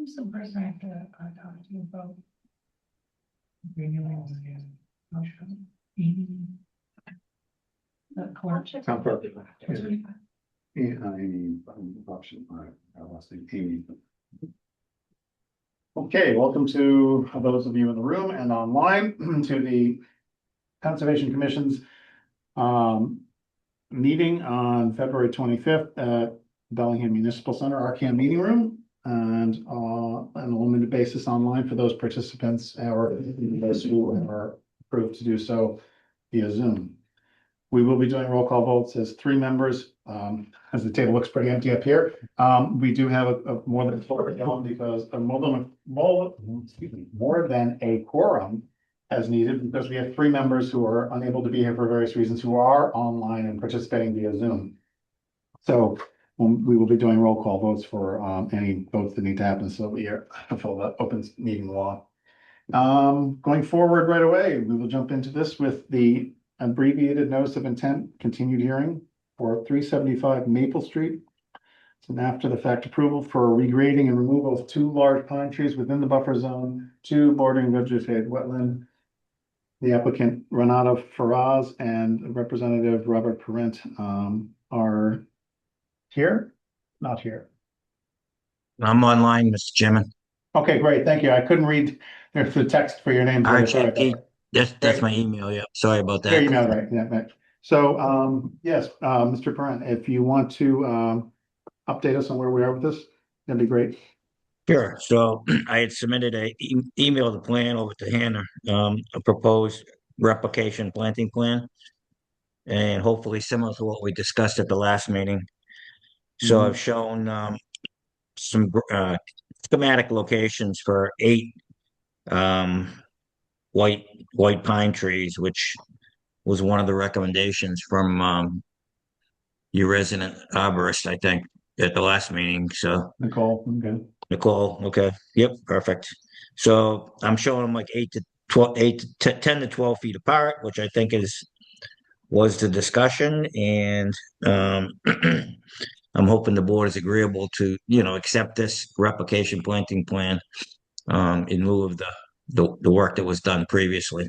Who's the person I have to talk to about renewing the motion? The clerk. Town clerk. Yeah, Amy, option five, last name Amy. Okay, welcome to those of you in the room and online to the Conservation Commission's meeting on February 25th at Bellingham Municipal Center, Arcan Meeting Room, and on a limited basis online for those participants or those who are approved to do so via Zoom. We will be doing roll call votes as 3 members, as the table looks pretty empty up here. We do have a more than 4 because more than a quorum as needed, because we have 3 members who are unable to be here for various reasons who are online and participating via Zoom. So we will be doing roll call votes for any votes that need to happen, so we fulfill the open meeting law. Going forward right away, we will jump into this with the abbreviated notice of intent continued hearing for 375 Maple Street. It's an after the fact approval for regrading and removal of 2 large pine trees within the buffer zone, 2 bordering vegetated wetland. The applicant Renata Faraz and Representative Robert Parent are here, not here. I'm online, Mr. Chairman. Okay, great. Thank you. I couldn't read the text for your name. RJP, that's my email. Yeah, sorry about that. Your email, right? Yeah, right. So, yes, Mr. Parent, if you want to update us on where we are with this, that'd be great. Sure. So I had submitted a email the plan over to Hannah, a proposed replication planting plan, and hopefully similar to what we discussed at the last meeting. So I've shown some schematic locations for 8 white pine trees, which was one of the recommendations from your resident arborist, I think, at the last meeting. So Nicole, okay. Nicole, okay, yep, perfect. So I'm showing them like 10 to 12 feet apart, which I think was the discussion, and I'm hoping the board is agreeable to, accept this replication planting plan in lieu of the work that was done previously.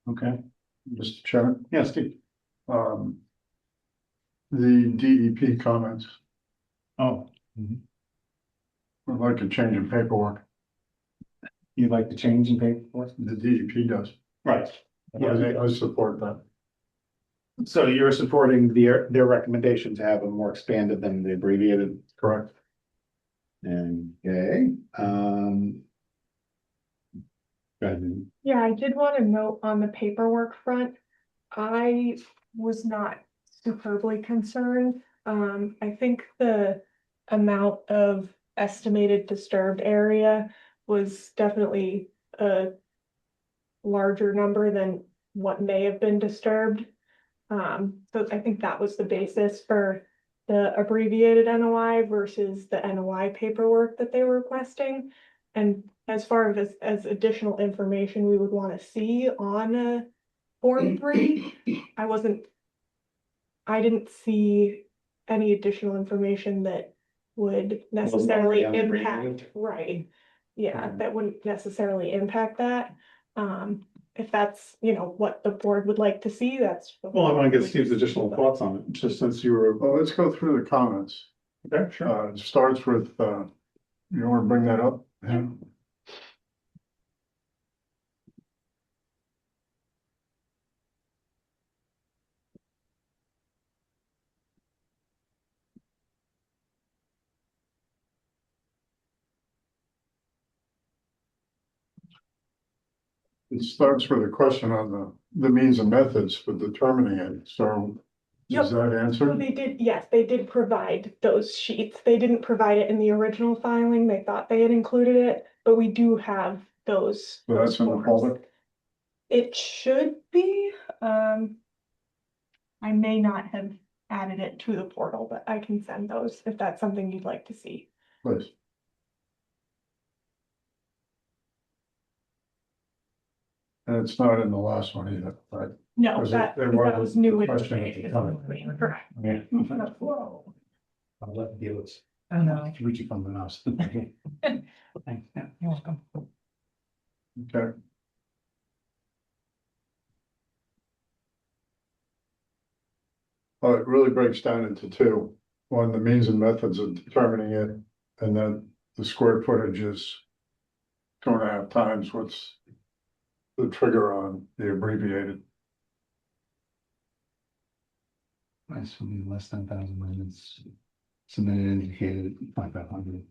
Okay, Mr. Chairman. Yes, Steve. The DEP comments, Oh, would like a change in paperwork. you'd like to change in paperwork? The DEP does. Right. Yeah. I support that. So you're supporting their recommendation to have a more expanded than the abbreviated? Correct. Okay, go ahead. Yeah, I did want to note on the paperwork front, I was not superbly concerned. I think the amount of estimated disturbed area was definitely a larger number than what may have been disturbed. So I think that was the basis for the abbreviated NOI versus the NOI paperwork that they were requesting. And as far as additional information we would want to see on Form 3, I didn't see any additional information that would necessarily impact, right? Yeah, that wouldn't necessarily impact that. If that's, what the board would like to see, that's. Well, I want to get Steve's additional thoughts on it, just since you were. Well, let's go through the comments. Okay, sure. It starts with, you want to bring that up? Yeah. It starts with a question on the means and methods for determining it. So does that answer? Well, they did, yes, they did provide those sheets. They didn't provide it in the original filing. They thought they had included it, but we do have those. So that's in the forms. folder? It should be. I may not have added it to the portal, but I can send those if that's something you'd like to see. Please. And it's not in the last one either, right? No, Was it- that there was new question at the information. time. Correct. Yeah. Whoa. I'll let you. I know. Richie from the mouse. Thanks, yeah. You're welcome. Okay. Well, it really breaks down into two. One, the means and methods of determining it, and then the square footage is 2.5 times what's the trigger on the abbreviated. Nice, will be less than 1,000 minutes. Submitted indicated 2,500.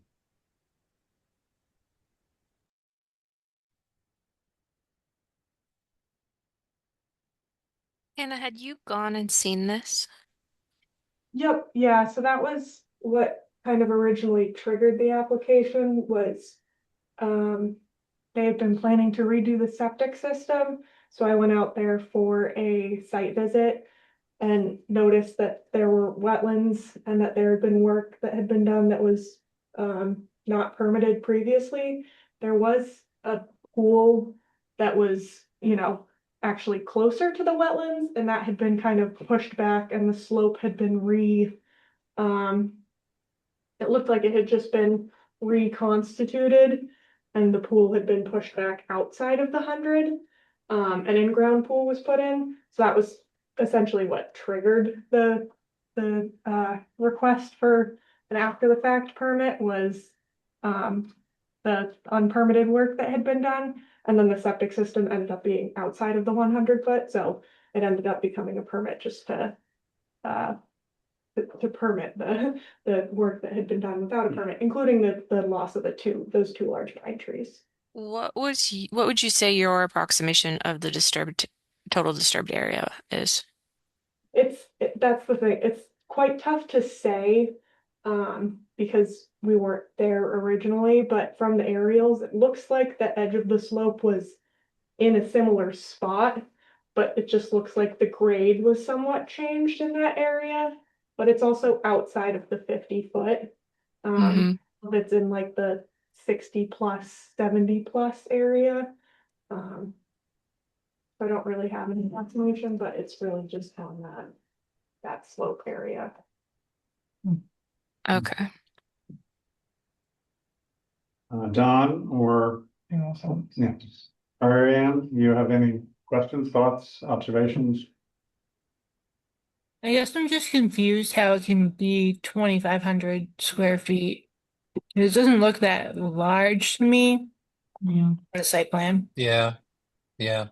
Hannah, had you gone and seen this? Yep, yeah, so that was what kind of originally triggered the application was, they had been planning to redo the septic system, so I went out there for a site visit and noticed that there were wetlands and that there had been work that had been done that was, not permitted previously. There was a pool that was, actually closer to the wetlands, and that had been kind of pushed back and the slope had been um, it looked like it had just been reconstituted and the pool had been pushed back outside of the 100. An in-ground pool was put in, so that was essentially what triggered the request for an after the fact permit was the unpermitted work that had been done. And then the septic system ended up being outside of the 100 foot, so it ended up becoming a permit just to permit the work that had been done without a permit, including the loss of those two large pine trees. What would you say your approximation of the total disturbed area is? That's the thing, it's quite tough to say, because we weren't there originally, but from the aerials, it looks like the edge of the slope was in a similar spot, but it just looks like the grade was somewhat changed in that area, but it's also outside of the 50 foot. Mhm. It's in like the 60 plus, 70 plus area. I don't really have an approximation, but it's really just on that slope area. Okay. Don or, You know, so yeah, Ariane, you have any questions, thoughts, observations? I guess I'm just confused how it can be 2,500 square feet. It doesn't look that large to me yeah. on the site plan. Yeah, yeah.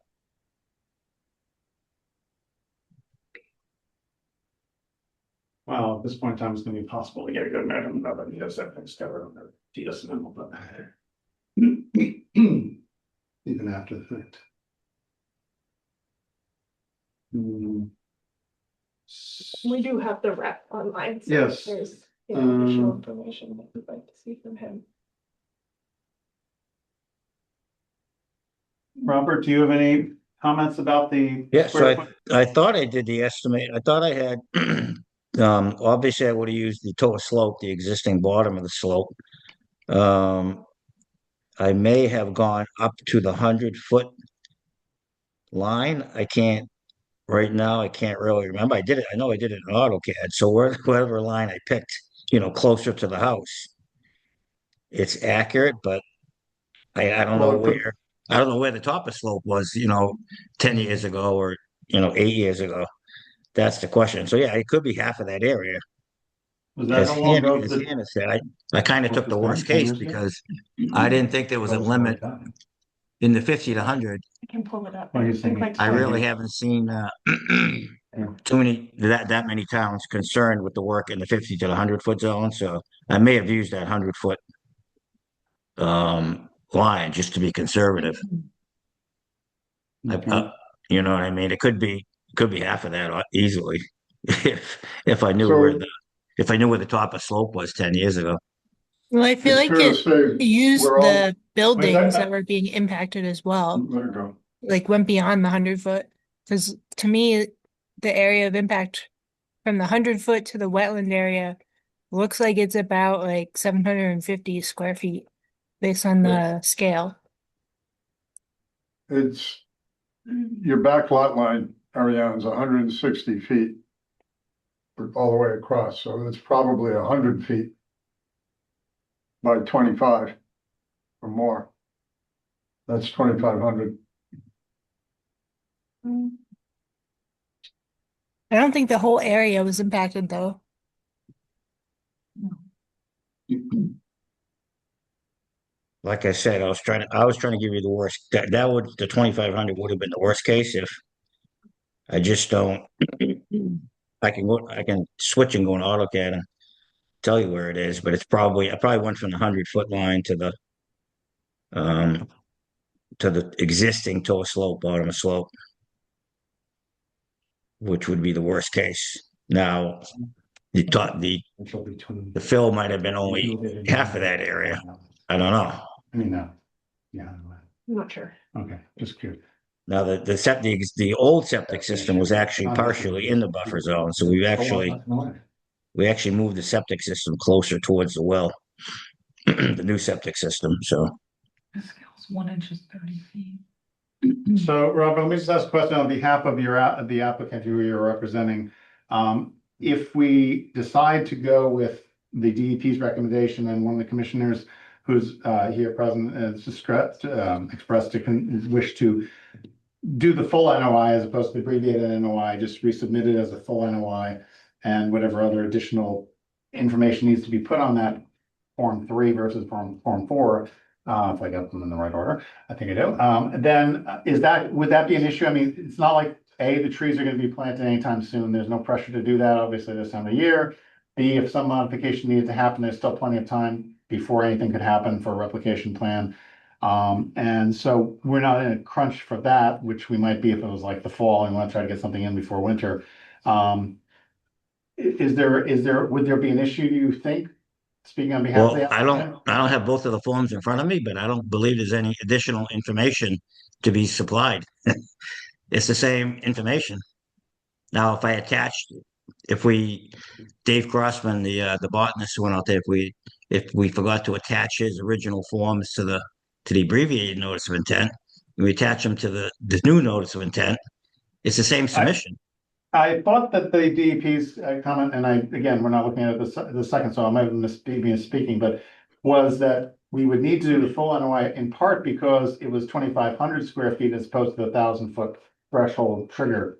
Well, at this point in time, it's gonna be impossible to get a good measurement of it, because everything's covered under DSM, but. Even after the fact. Hmm. We do have the rep online. So Yes. There's additional Um, information that we'd like to see from him. Robert, do you have any comments about the? Yeah, so square foot? I thought I did the estimate. I thought I had, obviously I would have used the total slope, the existing bottom of the slope. I may have gone up to the 100-foot line. Right now, I can't really remember. I know I did it in AutoCAD. So whatever line I picked, closer to the house, it's accurate, but I don't know Well, I don't know where the top of slope was, 10 years ago or, 8 years ago. That's the question. So yeah, it could be half of that area. Was that how long ago? As Hannah said, I kind of took the worst 10 case years ago? because I didn't think there was a limit in the 50 to 100. I can pull it up. Well, you're It's been saying quite I some really time. haven't seen Yeah. too many towns concerned with the work in the 50 to the 100-foot zone. So I may have used that 100-foot line just to be conservative. Okay. You know what I mean? It could be half of that easily if I knew so if I knew where the top of slope was 10 years ago. Well, I feel it's like fair to it say used we're all, the buildings that were being impacted as well, there you go. like went beyond the 100 foot. Because to me, the area of impact from the 100 foot to the wetland area looks like it's about like 750 square feet based on the scale. It's, your back lot line, Ariane's 160 feet all the way across, so it's probably 100 feet by 25 or more. That's 2,500. I don't think the whole area was impacted though. Like I said, I was trying to give you the worst. That would the 2,500 would have been the worst case if I just don't. I can switch and go in AutoCAD and tell you where it is, but I probably went from the 100-foot line um to the existing toe slope, bottom of slope, which would be the worst case. Now, Which will be between. the fill might have been only half of that area. I don't know. I mean, no, yeah, I'm not sure. okay, just curious. Now, the old septic system was actually partially in the buffer zone, so we actually moved the septic system closer towards the well, the new septic system. So, This scale's 1 inch is 30 feet. So, Rob, let me just ask a question on behalf of the applicant who you're representing. If we decide to go with the DEP's recommendation and one of the commissioners who's here present has expressed wish to do the full NOI as opposed to the abbreviated NOI, just resubmit it as a full NOI, and whatever other additional information needs to be put on that Form 3 versus Form 4, if I got them in the right order, I think I do. Then would that be an issue? I mean, it's not like the trees are going to be planted anytime soon. There's no pressure to do that, obviously, this time of year. B, if some modification needed to happen, there's still plenty of time before anything could happen for a replication plan. And so we're not in a crunch for that, which we might be if it was like the fall and we want to try to get something in before winter. Would there be an issue, do you think? Speaking on behalf of well, the I don't have both of the forms in front of me, but I don't believe there's any additional information to be supplied. It's the same information. Now, Dave Crossman, the botanist who went out there, if we forgot to attach his original forms to the abbreviated notice of intent, and we attach them to the new notice of intent, it's the same submission. I thought that the DEP's comment, and again, we're not looking at the second, so I might have misspeaking, but was that we would need to do the full NOI in part because it was 2,500 square feet as opposed to the 1,000-foot threshold trigger.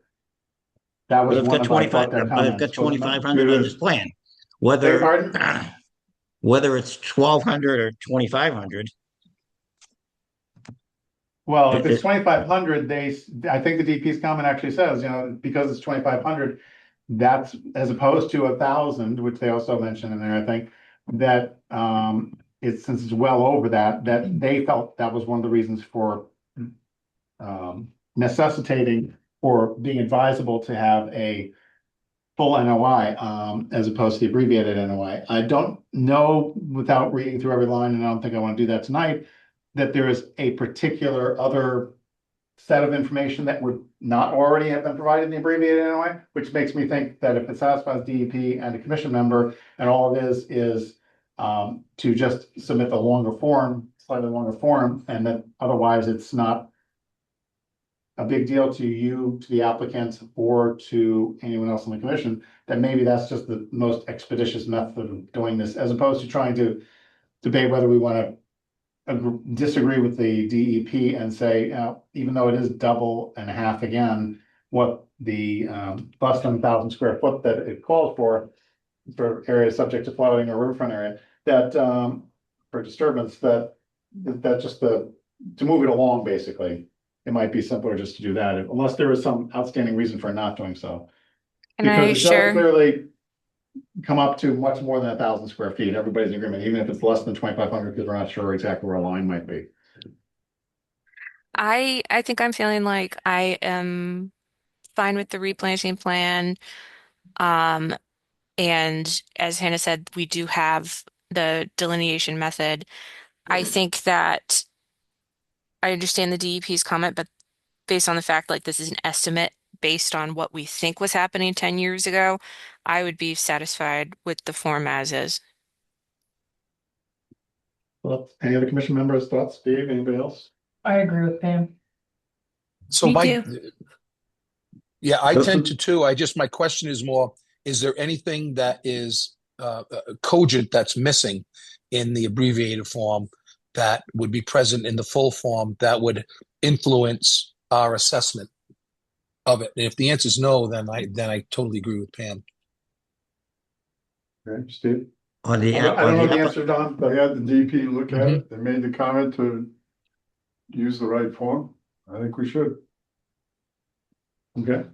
That was But one of my thought that I've got 2,500 on this plan. Whether it's 1,200 or 2,500. Well, if it's 2,500, I think the DP's comment actually says, because it's 2,500, that's as opposed to 1,000, which they also mentioned in there, I think, that since it's well over that they felt that was one of the reasons for necessitating or being advisable to have a full NOI as opposed to the abbreviated NOI. I don't know without reading through every line, and I don't think I want to do that tonight, that there is a particular other set of information that would not already have been provided in the abbreviated NOI, which makes me think that if it satisfies DEP and a commission member, and all it is to just submit the slightly longer form, and that otherwise it's not a big deal to you, to the applicant, or to anyone else on the commission, that maybe that's just the most expeditious method of doing this, as opposed to trying to debate whether we want to disagree with the DEP and say, even though it is double and a half again, what the less than 1,000 square foot that it calls for areas subject to flooding or riverfront area, that for disturbance, that just to move it along, basically, it might be simpler just to do that, unless there is some outstanding reason for not doing so. And are you Because it does sure? clearly come up to much more than 1,000 square feet. Everybody's in agreement, even if it's less than 2,500, because we're not sure exactly where a line might be. I think I'm feeling like I am fine with the replanting plan. Um, and as Hannah said, we do have the delineation method. I think that I understand the DEP's comment, but based on the fact like this is an estimate based on what we think was happening 10 years ago, I would be satisfied with the form as is. Well, any other commission members' thoughts? Steve, anybody else? I agree with Pam. So Me yeah, I This tend is- to too. My question is more, is there anything that is cogent that's missing in the abbreviated form that would be present in the full form that would influence our assessment of it? And if the answer is no, then I totally agree with Pam. Okay, Steve? On the, I don't know the answer, Don, They but had the DP look at Mhm. it, they made the comment to use the right form. I think we should. okay.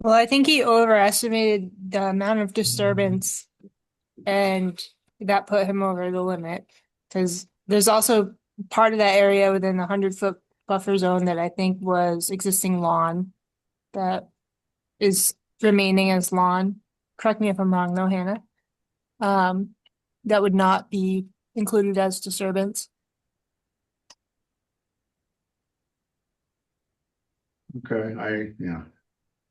Well, I think he overestimated the amount of disturbance and that put him over the limit. Because there's also part of that area within the 100-foot buffer zone that I think was existing lawn that is remaining as lawn. Correct me if I'm wrong, though, Hannah. That would not be included as disturbance. Okay, yeah.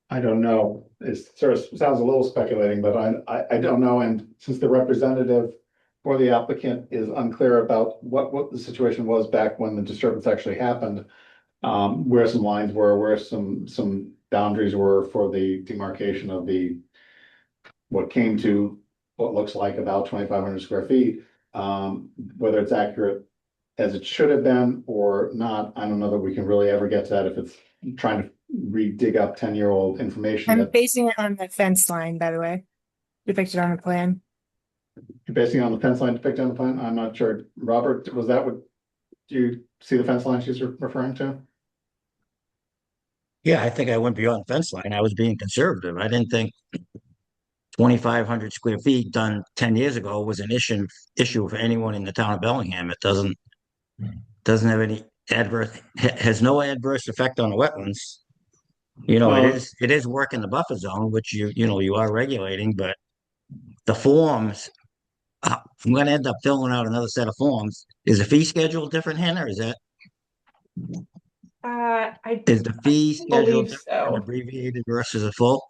I don't know. It sort of sounds a little speculating, but I don't know. And since the representative for the applicant is unclear about what the situation was back when the disturbance actually happened, where some lines were, where some boundaries were for the demarcation of what came to what looks like about 2,500 square feet, whether it's accurate as it should have been or not, I don't know that we can really ever get to that if it's trying to dig up 10-year-old information I'm that basing it on the fence line, by the way, depicted on the plan. you're basing on the fence line depicted on the plan. I'm not sure. Robert, was that what, do you see the fence line she's referring to? yeah, I think I went beyond the fence line. I was being conservative. I didn't think 2,500 square feet done 10 years ago was an issue for anyone in the town of Bellingham. It doesn't have any has no adverse effect on the wetlands. You know, Well, it is work in the buffer zone, which you are regulating, but the forms, I'm gonna end up filling out another set of forms. Is the fee schedule different, Hannah? I Is the fee schedule believe different, so. abbreviated versus a full?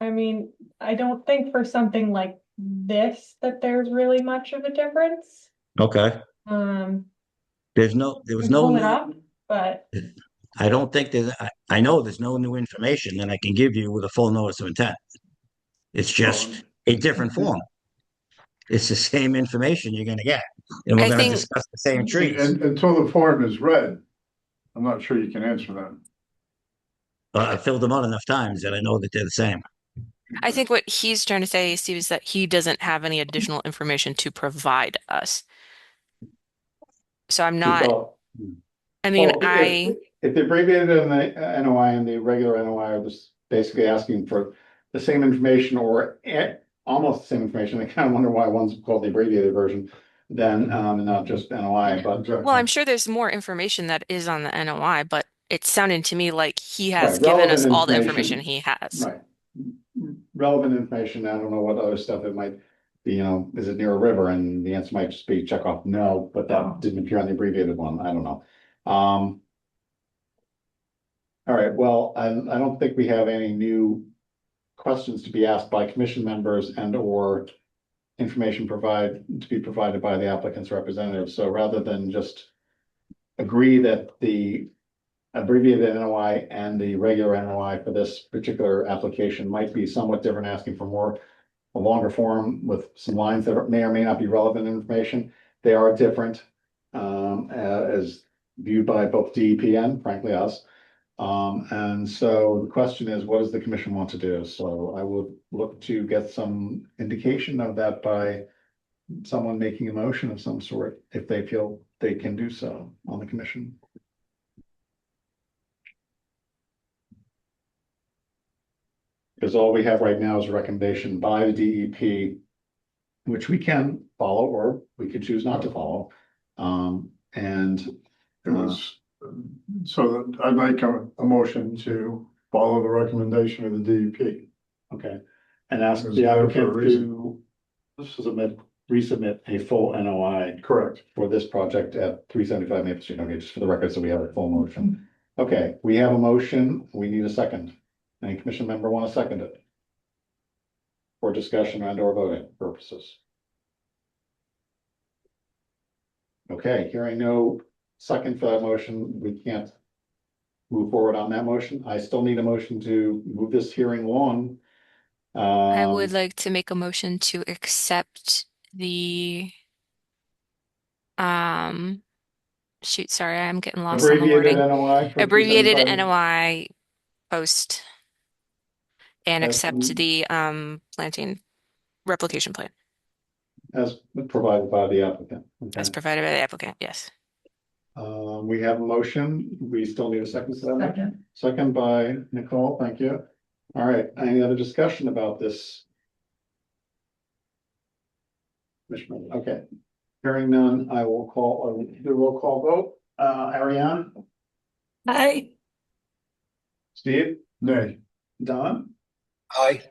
I mean, I don't think for something like this that there's really much of a difference. Okay. Um, There we was can no pull it new, up, but I don't think I know there's no new information that I can give you with a full notice of intent. It's just a different form. It's the same information you're gonna get, and we're I gonna think discuss the same trees. And until the form is read, I'm not sure you can answer that. I filled them out enough times that I know that they're the same. I think what he's trying to say, Steve, is that he doesn't have any additional information to provide us. So I'm not, well, I mean, if the abbreviated and the NOI and the regular NOI are just basically asking for the same information or almost the same information, I kind of wonder why one's called the abbreviated version then, not just NOI, but well, I'm sure there's more information that is on the NOI, but it sounded to me like he has right, given relevant us all the information information, he has. right. Relevant information, I don't know what other stuff it might be, is it near a river? And the answer might just be check off no, but that didn't appear on the abbreviated one, I don't know. All right, well, I don't think we have any new questions to be asked by commission members and or information to be provided by the applicant's representative. So rather than just agree that the abbreviated NOI and the regular NOI for this particular application might be somewhat different, asking for a longer form with some lines that may or may not be relevant information. They are different, as viewed by both DEP and frankly us. And so the question is, what does the commission want to do? So I would look to get some indication of that by someone making a motion of some sort, if they feel they can do so on the commission. Because all we have right now is a recommendation by the DEP, which we can follow, or we could choose not to follow. And It was, so that I'd make a motion to follow the recommendation of the DEP. okay, and ask It was the there for a applicant reason. to resubmit a full NOI Correct. for this project at 375 Maple Street. Okay, just for the record, so we have a full motion. Okay, we have a motion. We need a second. Any commission member want to second it? For discussion and or voting purposes. Okay, hearing no second for that motion, we can't move forward on that motion. I still need a motion to move this hearing along. I would like to make a motion to accept the Shoot, sorry, I'm getting lost on the Abbreviated wording. NOI for Abbreviated 275 NOI post and as, accept the planting replication plan as provided by the applicant. Okay. as provided by the applicant. Yes. We have a motion. We still need a second. Second. Second by Nicole. Thank you. All right. Any other discussion about this? Okay. Hearing none, I will call the roll call vote. Ariane, Aye. Steve, Nay. Don, Aye.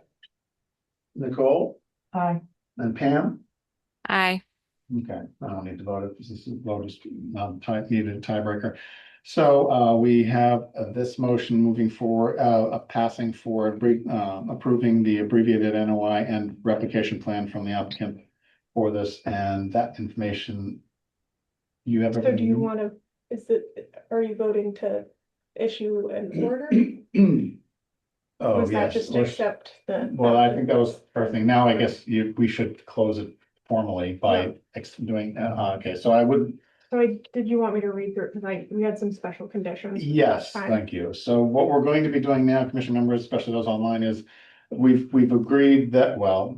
Nicole, Aye. and Pam. Aye. Okay, I don't need to vote it. This is vote is needed a tiebreaker. So we have this motion moving forward, passing for approving the abbreviated NOI and replication plan from the applicant for this, and that information. You have. So do you everything? want to, are you voting to issue an order? Oh, Was that yes. just accept the? Well, I think that was the first thing. Now, I guess we should close it formally by doing, okay, so I would. So did you want me to read through it? Because we had some special conditions. Yes, Fine. thank you. So what we're going to be doing now, commission members, especially those online, is we've agreed that, well,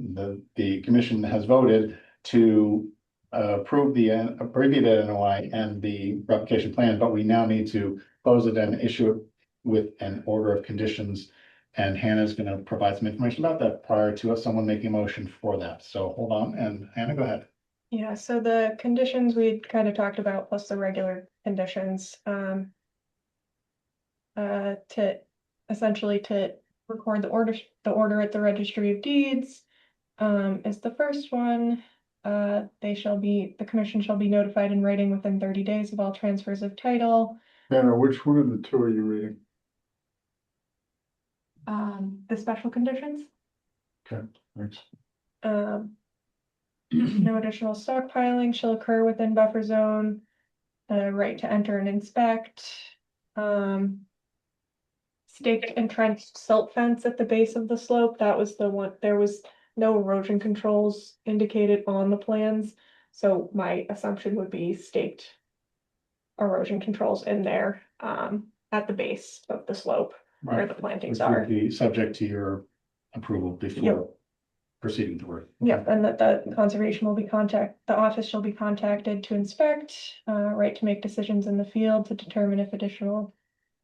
the commission has voted to approve the abbreviated NOI and the replication plan, but we now need to close it and issue it with an order of conditions. And Hannah's going to provide some information about that prior to someone making a motion for that. So hold on, and Hannah, go ahead. Yeah, so the conditions we kind of talked about, plus the regular conditions, to essentially to record the order at the registry of deeds, is the first one. The commission shall be notified in writing within 30 days of all transfers of title. Hannah, which one of the two are you reading? The special conditions. Okay, thanks. No additional stockpiling shall occur within buffer zone. Right to enter and inspect. Staked entrenched silt fence at the base of the slope. That was the one. There was no erosion controls indicated on the plans. So my assumption would be staked erosion controls in there, at the base of the slope where the plantings Which would are. be subject to your approval before proceeding to work. Yep, and that the conservation will be the office shall be contacted to inspect, right to make decisions in the field to determine if additional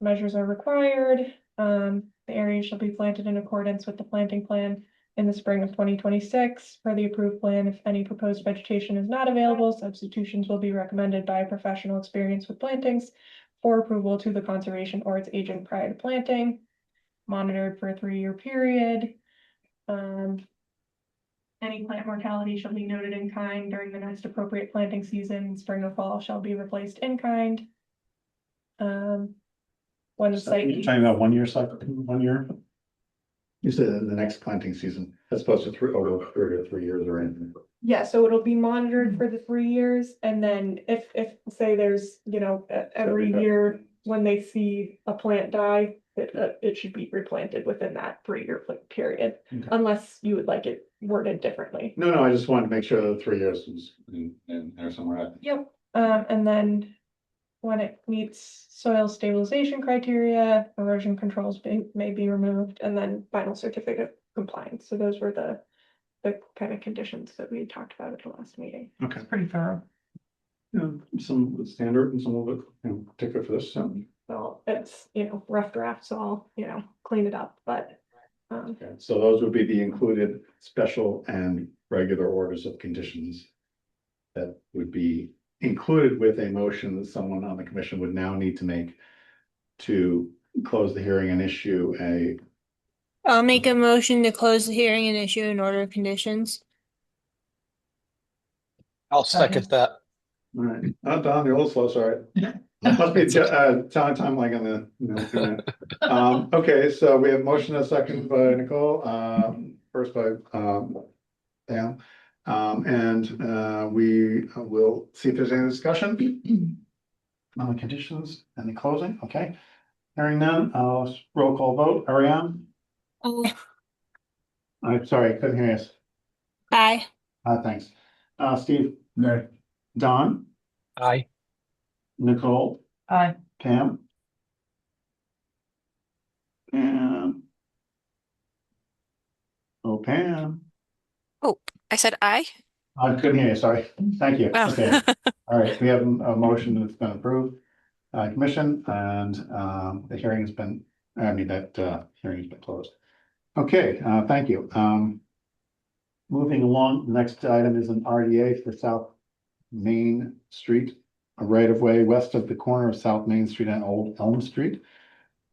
measures are required. The area shall be planted in accordance with the planting plan in the spring of 2026. For the approved plan, if any proposed vegetation is not available, substitutions will be recommended by a professional experienced with plantings for approval to the conservation or its agent prior to planting. Monitored for a 3-year period. Any plant mortality shall be noted in kind during the next appropriate planting season. Spring or fall shall be replaced in kind. When the site. You're talking about 1 year cycle, 1 year? You said in the next planting season, as opposed to 3 or 3 years or anything. Yeah, so it'll be monitored for the 3 years, and then if say there's, every year when they see a plant die, it should be replanted within that 3-year period, Okay. unless you would like it worded differently. No, I just wanted to make sure that 3 years was in there somewhere. Yep, and then when it meets soil stabilization criteria, erosion controls may be removed, and then final certificate of compliance. So those were the kind of conditions that we had talked about at the last meeting. Okay. Pretty thorough. Some standard and some of it, particular for this, so. Well, it's, rough draft, so I'll, clean it up, but, Okay, so those would be the included special and regular orders of conditions. That would be included with a motion that someone on the commission would now need to make. To close the hearing and issue a, I'll make a motion to close the hearing and issue an order of conditions. I'll second that. all right, Don, you're a little slow, sorry. Must be time like on the, internet. Okay, so we have motion and a second by Nicole, first by, Pam. And we will see if there's any discussion. On the conditions and the closing, okay. Hearing none, roll call vote, Ariane? Aye. I'm sorry, couldn't hear you. Aye. Thanks. Steve? Nay. Don? Aye. Nicole, Aye. Pam? Pam? Oh, Pam? Oh, I said aye. I couldn't hear you, sorry. Thank you. Oh. Okay. All right, we have a motion that's been approved, commission, and, the hearing has been, hearing has been closed. Okay, thank you. Moving along, the next item is an RDA for South Main Street, a right-of-way west of the corner of South Main Street and Old Elm Street.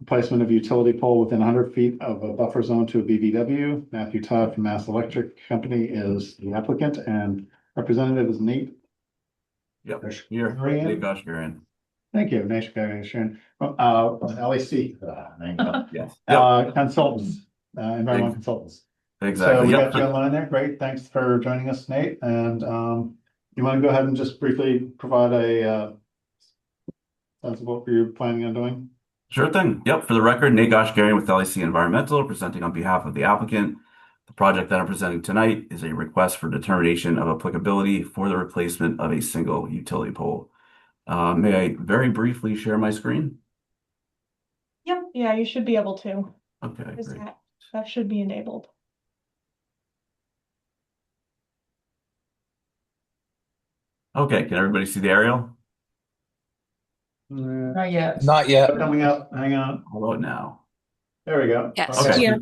Placement of utility pole within 100 feet of a buffer zone to a BVW. Matthew Todd from Mass Electric Company is the applicant, and representative is Nate. Yep, here, Marianne? Nate Goshgarian. Thank you, Nate Sharon. LAC, Yes. Yep, consultants, environmental consultants. So exactly. we Yep. got a gentleman in there. Great. Thanks for joining us, Nate. And you want to go ahead and just briefly provide a sense of what you're planning on doing? Sure thing. Yep. For the record, Nate Goshgarian with LAC Environmental, presenting on behalf of the applicant. The project that I'm presenting tonight is a request for determination of applicability for the replacement of a single utility pole. May I very briefly share my screen? Yep, yeah, you should be able to. Okay, Is great. that should be enabled. Okay, can everybody see the aerial? Not yet. Not yet. Coming up, hang on. How about now? There we go. Yes. Okay. Yeah.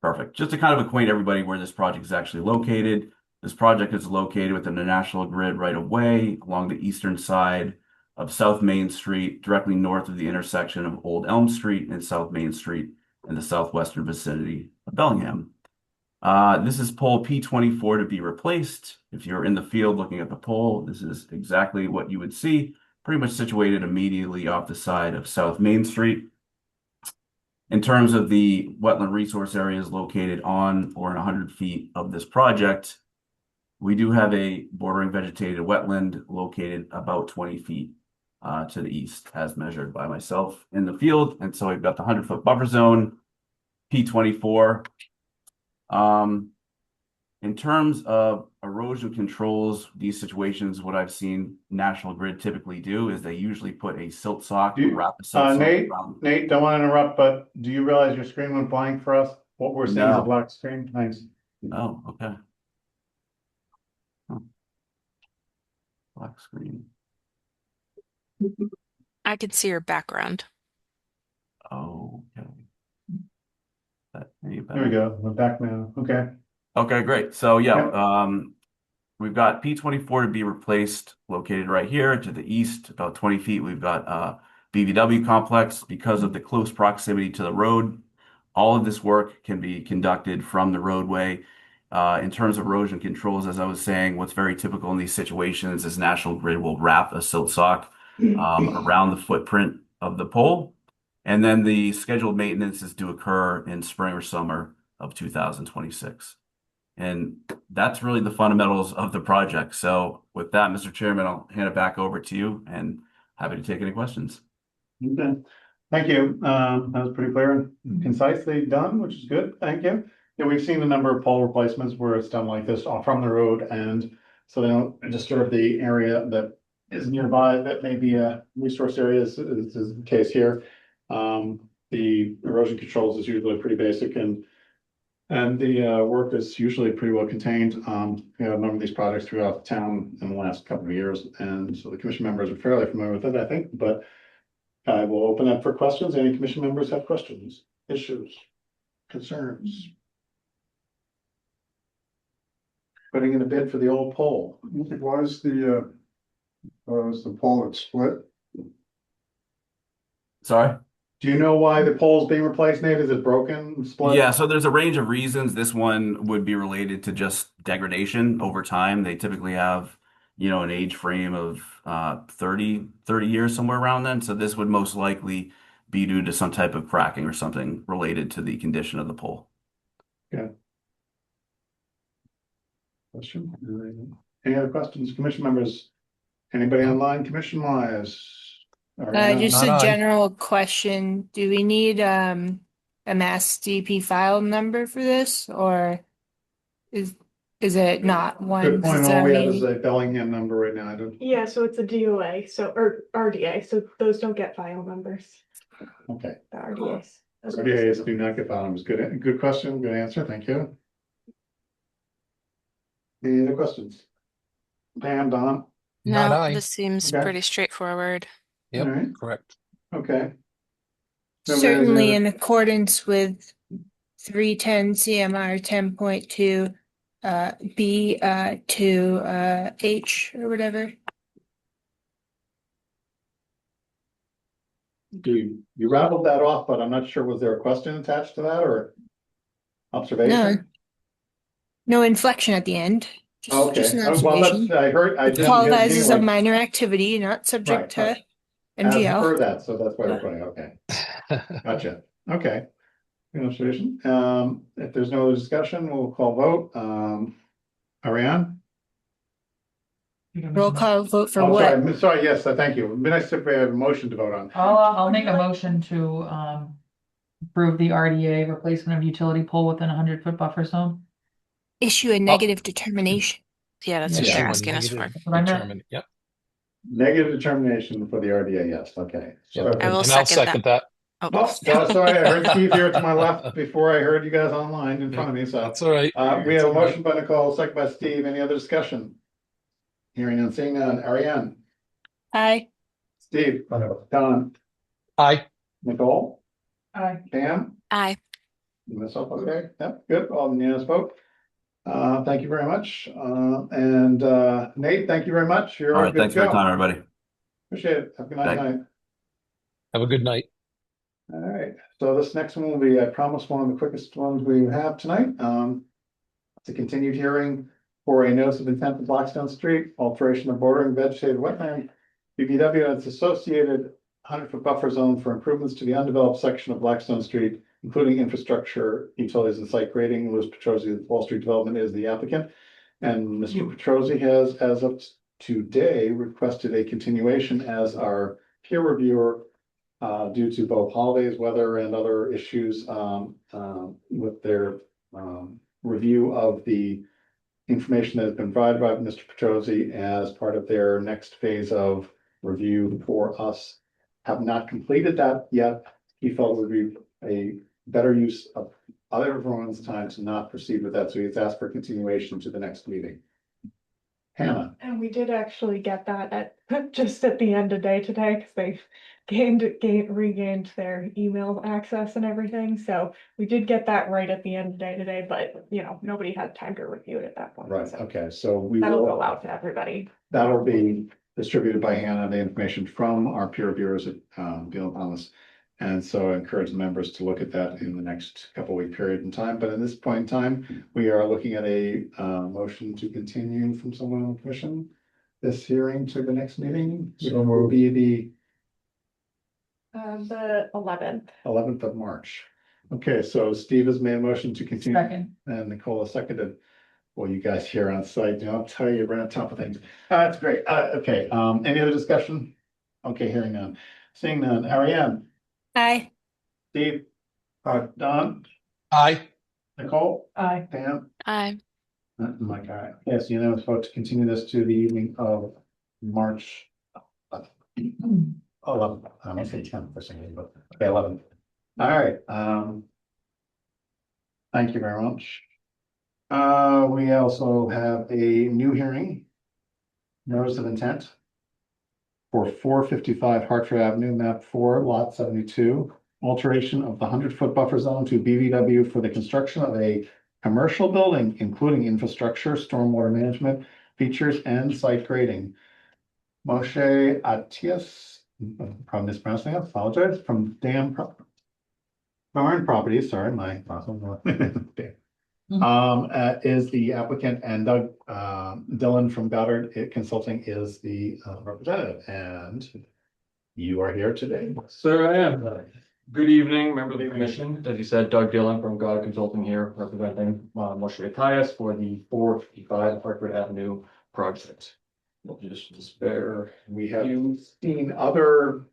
Perfect. Just to kind of acquaint everybody where this project is actually located. This project is located within the National Grid right of way along the eastern side of South Main Street, directly north of the intersection of Old Elm Street and South Main Street in the southwestern vicinity of Bellingham. This is pole P24 to be replaced. If you're in the field looking at the pole, this is exactly what you would see, pretty much situated immediately off the side of South Main Street. In terms of the wetland resource areas located on or in 100 feet of this project, we do have a bordering vegetated wetland located about 20 feet to the east, as measured by myself in the field. And so we've got the 100-foot buffer zone, P24. In terms of erosion controls, these situations, what I've seen National Grid typically do is they usually put a silt sock, wrap a silt sock around. Nate, don't want to interrupt, but do you realize your screen went blank for us? What we're seeing is a No. black screen. Thanks. Oh, okay. Black screen. I can see your background. Oh, okay. That any There better? we go. We're back now. Okay. Okay, great. So yeah, Yep. we've got P24 to be replaced, located right here to the east, about 20 feet. We've got BVW complex. Because of the close proximity to the road, all of this work can be conducted from the roadway. In terms of erosion controls, as I was saying, what's very typical in these situations is National Grid will wrap a silt sock around the footprint of the pole. And then the scheduled maintenance is to occur in spring or summer of 2026. And that's really the fundamentals of the project. So with that, Mr. Chairman, I'll hand it back over to you and happy to take any questions. Okay. Thank you. That was pretty clear and concisely done, which is good. Thank you. Yeah, we've seen a number of pole replacements where it's done like this off from the road, and so they don't disturb the area that is nearby. That may be a resource area, is the case here. The erosion controls is usually pretty basic, and the work is usually pretty well contained. We have a number of these projects throughout the town in the last couple of years, and so the commission members are fairly familiar with it, I think, but I will open up for questions. Any commission members have questions, issues, concerns? Putting in a bid for the old pole. Why is the pole at split? Sorry? Do you know why the pole's being replaced, Nate? Is it broken, split? Yeah, so there's a range of reasons. This one would be related to just degradation over time. They typically have, an age frame of 30 years, somewhere around then. So this would most likely be due to some type of cracking or something related to the condition of the pole. Question? Any other questions, commission members? Anybody online, commission wise? Just Not a I. general question. Do we need a mass DP file number for this, or is Is it not one? Good point. It's All we have is already- a Bellingham number right now. I don't, Yeah, so it's a DOA, or RDA, so those don't get file numbers, okay. the RDAs. RDAs do not get bottoms. Good question, good answer. Thank you. Any other questions? Pam, Don? Not No, I. this seems Okay. pretty straightforward. Yep, All right. correct. Okay. certainly in accordance with 310 CMR 10.2 B to H or whatever. You rattled that off, but I'm not sure, was there a question attached to that or observation? No inflection at the end. Just Okay, an well, that's, observation. I heard, I It didn't hear qualifies anything as a like, minor activity, not subject Right, to right. as MGL. per that, so that's why we're putting, okay, gotcha, okay. Good observation, if there's no other discussion, we'll call vote, Ariane? Roll call vote for Oh, what? sorry, yes, thank you, it'd be nice if we had a motion to vote on. I'll make a motion to, approve the RDA replacement of utility pole within a 100-foot buffer zone. Issue a negative determination. Yeah, that's Yeah. what Issue they're a asking us for. negative what I meant. determinant, yep. Negative determination for the RDA, yes, okay. Yep. So- I will And I'll second second that. Oh, Oh, sorry, I heard Steve here to my left before I heard you guys online in front of me, so. That's all right. We have a motion by Nicole, second by Steve, any other discussion? Hearing and seeing none, Ariane, Aye. Steve, Don, Aye. Nicole, Aye. Pam, aye. myself, okay, yep, good, all unanimous vote. Thank you very much, and Nate, thank you very much, you're All right, good thanks to for your go. time, everybody. Appreciate it, have a good night, Thanks. night. Have a good night. All right, so this next one will be, I promise, one of the quickest ones we have tonight. It's a continued hearing for a notice of intent for Blackstone Street, alteration of bordering vegetated wetland, BBW and its associated 100-foot buffer zone for improvements to the undeveloped section of Blackstone Street, including infrastructure, utilities and site grading. Louis Petrosi of Wall Street Development is the applicant. And Mr. Petrosi has, as of today, requested a continuation as our peer reviewer due to both holidays, weather, and other issues with their review of the information that has been provided by Mr. Petrosi as part of their next phase of review for us. Have not completed that yet. He felt it would be a better use of everyone's time to not proceed with that, so he's asked for continuation to the next meeting. Hannah. And we did actually get that at just at the end of day today, because they've regained their email access and everything. So we did get that right at the end of day today, but nobody had time to review it at that point. Right, So okay, so we that'll will, go out to everybody. that'll be distributed by Hannah, the information from our peer reviewers at Beal and Thomas. And so I encourage the members to look at that in the next couple week period in time. But at this point in time, we are looking at a motion to continue from someone on the commission this hearing to the next meeting, which So will moved. be the The 11th. 11th of March. Okay, so Steve has made a motion to continue. Second. And Nicole has seconded. Well, you guys here on site, I'll tell you, we're on top of things. That's great. Okay, any other discussion? Okay, hearing none. Seeing none. Ariane, Aye. Steve, Don, Aye. Nicole, Aye. Pam, Aye. my guy. Yes, unanimous vote to continue this to the evening of March 11th. I'm gonna say 10th for some reason, but okay, 11th. All right, thank you very much. We also have a new hearing. Notice of intent. For 455 Hartford Avenue, map 4, lot 72. Alteration of the 100-foot buffer zone to BVW for the construction of a commercial building, including infrastructure, stormwater management, features, and site grading. Moshe Atias, probably mispronouncing it, apologize, from Barn Properties, sorry, my is the applicant, and Doug Dillon from Goddard Consulting is the representative, and you are here today. Sir, I am. Good evening, member of the commission. As you said, Doug Dillon from Goddard Consulting here, representing Moshe Atias for the 455 Hartford Avenue project. We'll just bear. We have seen other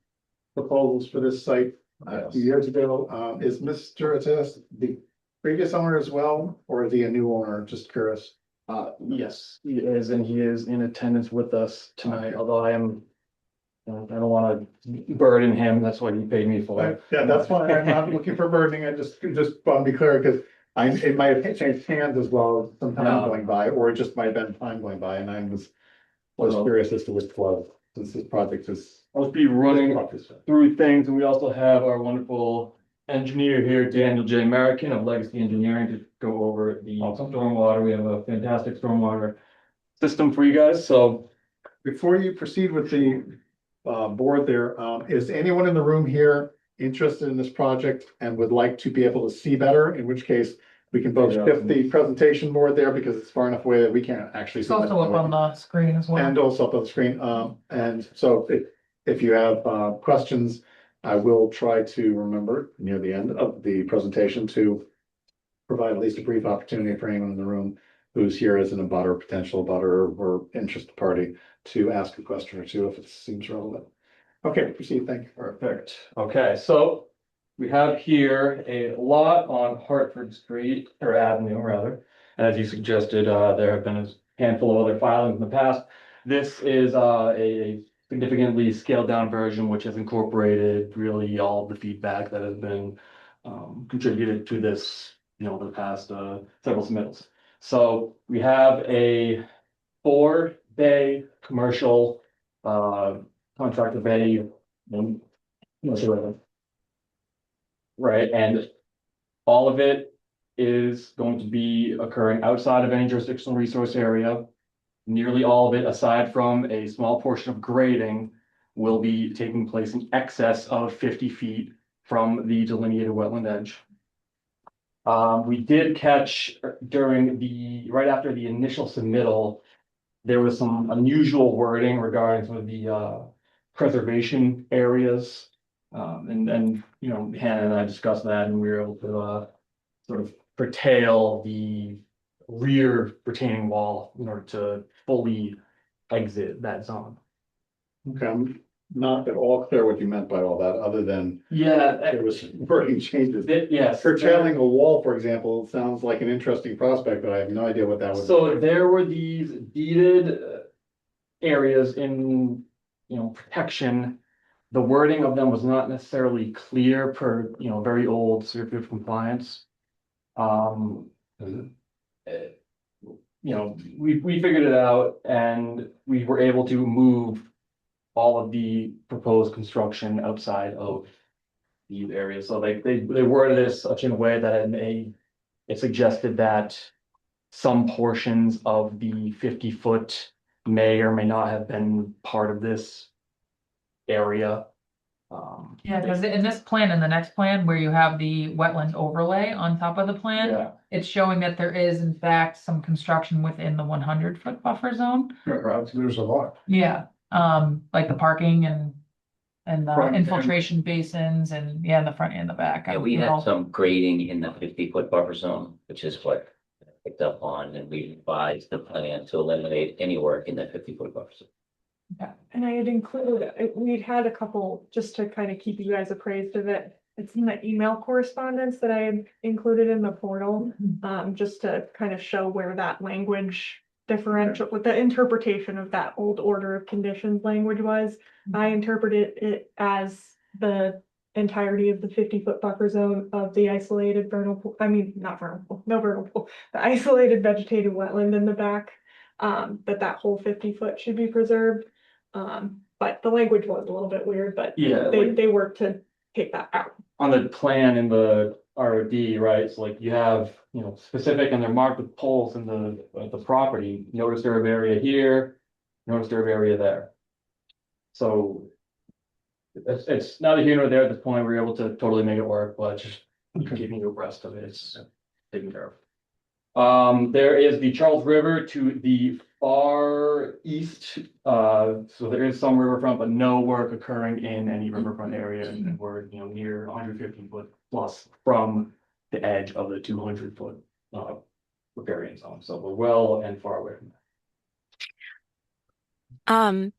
proposals for this site a few years ago. Is Mr. Atias the previous owner as well, or is he a new owner? Just curious. Yes, he is, and he is in attendance with us tonight, although I don't want to burden him, that's what he paid me for. Yeah, that's why I'm not looking for burdening, I just want to be clear, because it might have changed hands as well, some time No. going by, or it just might have been time going by, and I was curious as to which flow, since this project is. I'll be running through things, and we also have our wonderful engineer here, Daniel J. American of Legacy Engineering, to go over the Awesome. stormwater. We have a fantastic stormwater system for you guys, so. Before you proceed with the board there, is anyone in the room here interested in this project and would like to be able to see better? In which case, we can both shift the presentation board there because it's far enough away that we can't actually It's see. also up on the screen as well. And also up on the screen. And so if you have questions, I will try to remember near the end of the presentation to provide at least a brief opportunity for anyone in the room who's here as an abutter, potential abutter, or interested party to ask a question or two if it seems relevant. Okay, proceed. Thank you. Perfect. Okay, so we have here a lot on Hartford Street, or Avenue rather. As you suggested, there have been a handful of other filings in the past. This is a significantly scaled down version, which has incorporated really all of the feedback that has been contributed to this, the past several submittals. So we have a 4-bay commercial contractor bay. Right, and all of it is going to be occurring outside of any jurisdictional resource area. Nearly all of it, aside from a small portion of grading, will be taking place in excess of 50 feet from the delineated wetland edge. We did catch right after the initial submittal, there was some unusual wording regarding some of the preservation areas. And Hannah and I discussed that, and we were able to sort of curtail the rear retaining wall in order to fully exit that zone. Okay, I'm not at all clear what you meant by all that, other than Yeah, there was wording changes. yes. Curtailing a wall, for example, sounds like an interesting prospect, but I have no idea what that would. So there were these deeded areas in, protection. The wording of them was not necessarily clear per, very old certificate of compliance. We figured it out and we were able to move all of the proposed construction outside of these areas. So they worded this such in a way that it suggested that some portions of the 50-foot may or may not have been part of this area. Yeah, because in this plan and the next plan where you have the wetland overlay on top of the plan, Yeah, it's showing that there is in fact some construction within the 100-foot buffer zone. There's a lot. Yeah, like the parking and the Front and- infiltration basins and in the front and the back. Yeah, we You had know, some grading in the 50-foot buffer zone, which is what I picked up on, and we revised the plan to eliminate any work in the 50-foot buffer zone. And I had included, we'd had a couple, just to kind of keep you guys appraised of it. It's in the email correspondence that I had included in the portal, just to kind of show where that language differential, with the interpretation of that old order of conditions language was. I interpreted it as the entirety of the 50-foot buffer zone of the isolated vernal pool, not vernal pool, no vernal pool, the isolated vegetated wetland in the back. That whole 50-foot should be preserved. But the language was a little bit weird, but yeah. they worked to take that out. On the plan in the ROD, right, it's like you have, specific and they're marked with poles in the property, notice area area here, notice area area there. So it's neither here nor there at this point, we're able to totally make it work, but just keeping you abreast of it, it's taken care of. There is the Charles River to the far east, so there is some riverfront, but no work occurring in any riverfront area, and we're, near 150 foot plus from the edge of the 200-foot riparian zone, so we're well and far away from that.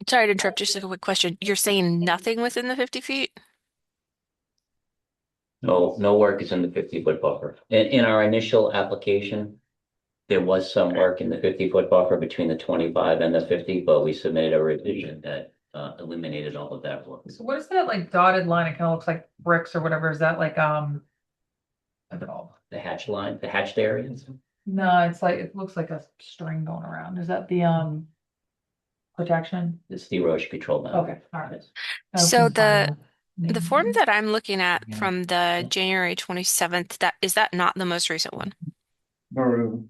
Sorry to interrupt, just a quick question. You're saying nothing within the 50 feet? No work is in the 50-foot buffer. In our initial application, There was some work in the 50-foot buffer between the 25 and the 50, but we submitted a revision that eliminated all of that work. So what is that like dotted line? It kind of looks like bricks or whatever. Is that like, I don't know. The hatch line, the hatched areas. No, it's like, it looks like a string going around. Is that the, protection? It's the erosion control map. Okay, all right. I So couldn't find the form name. that I'm looking at Yeah. from the January 27th, that is that not the most recent one? No, it isn't.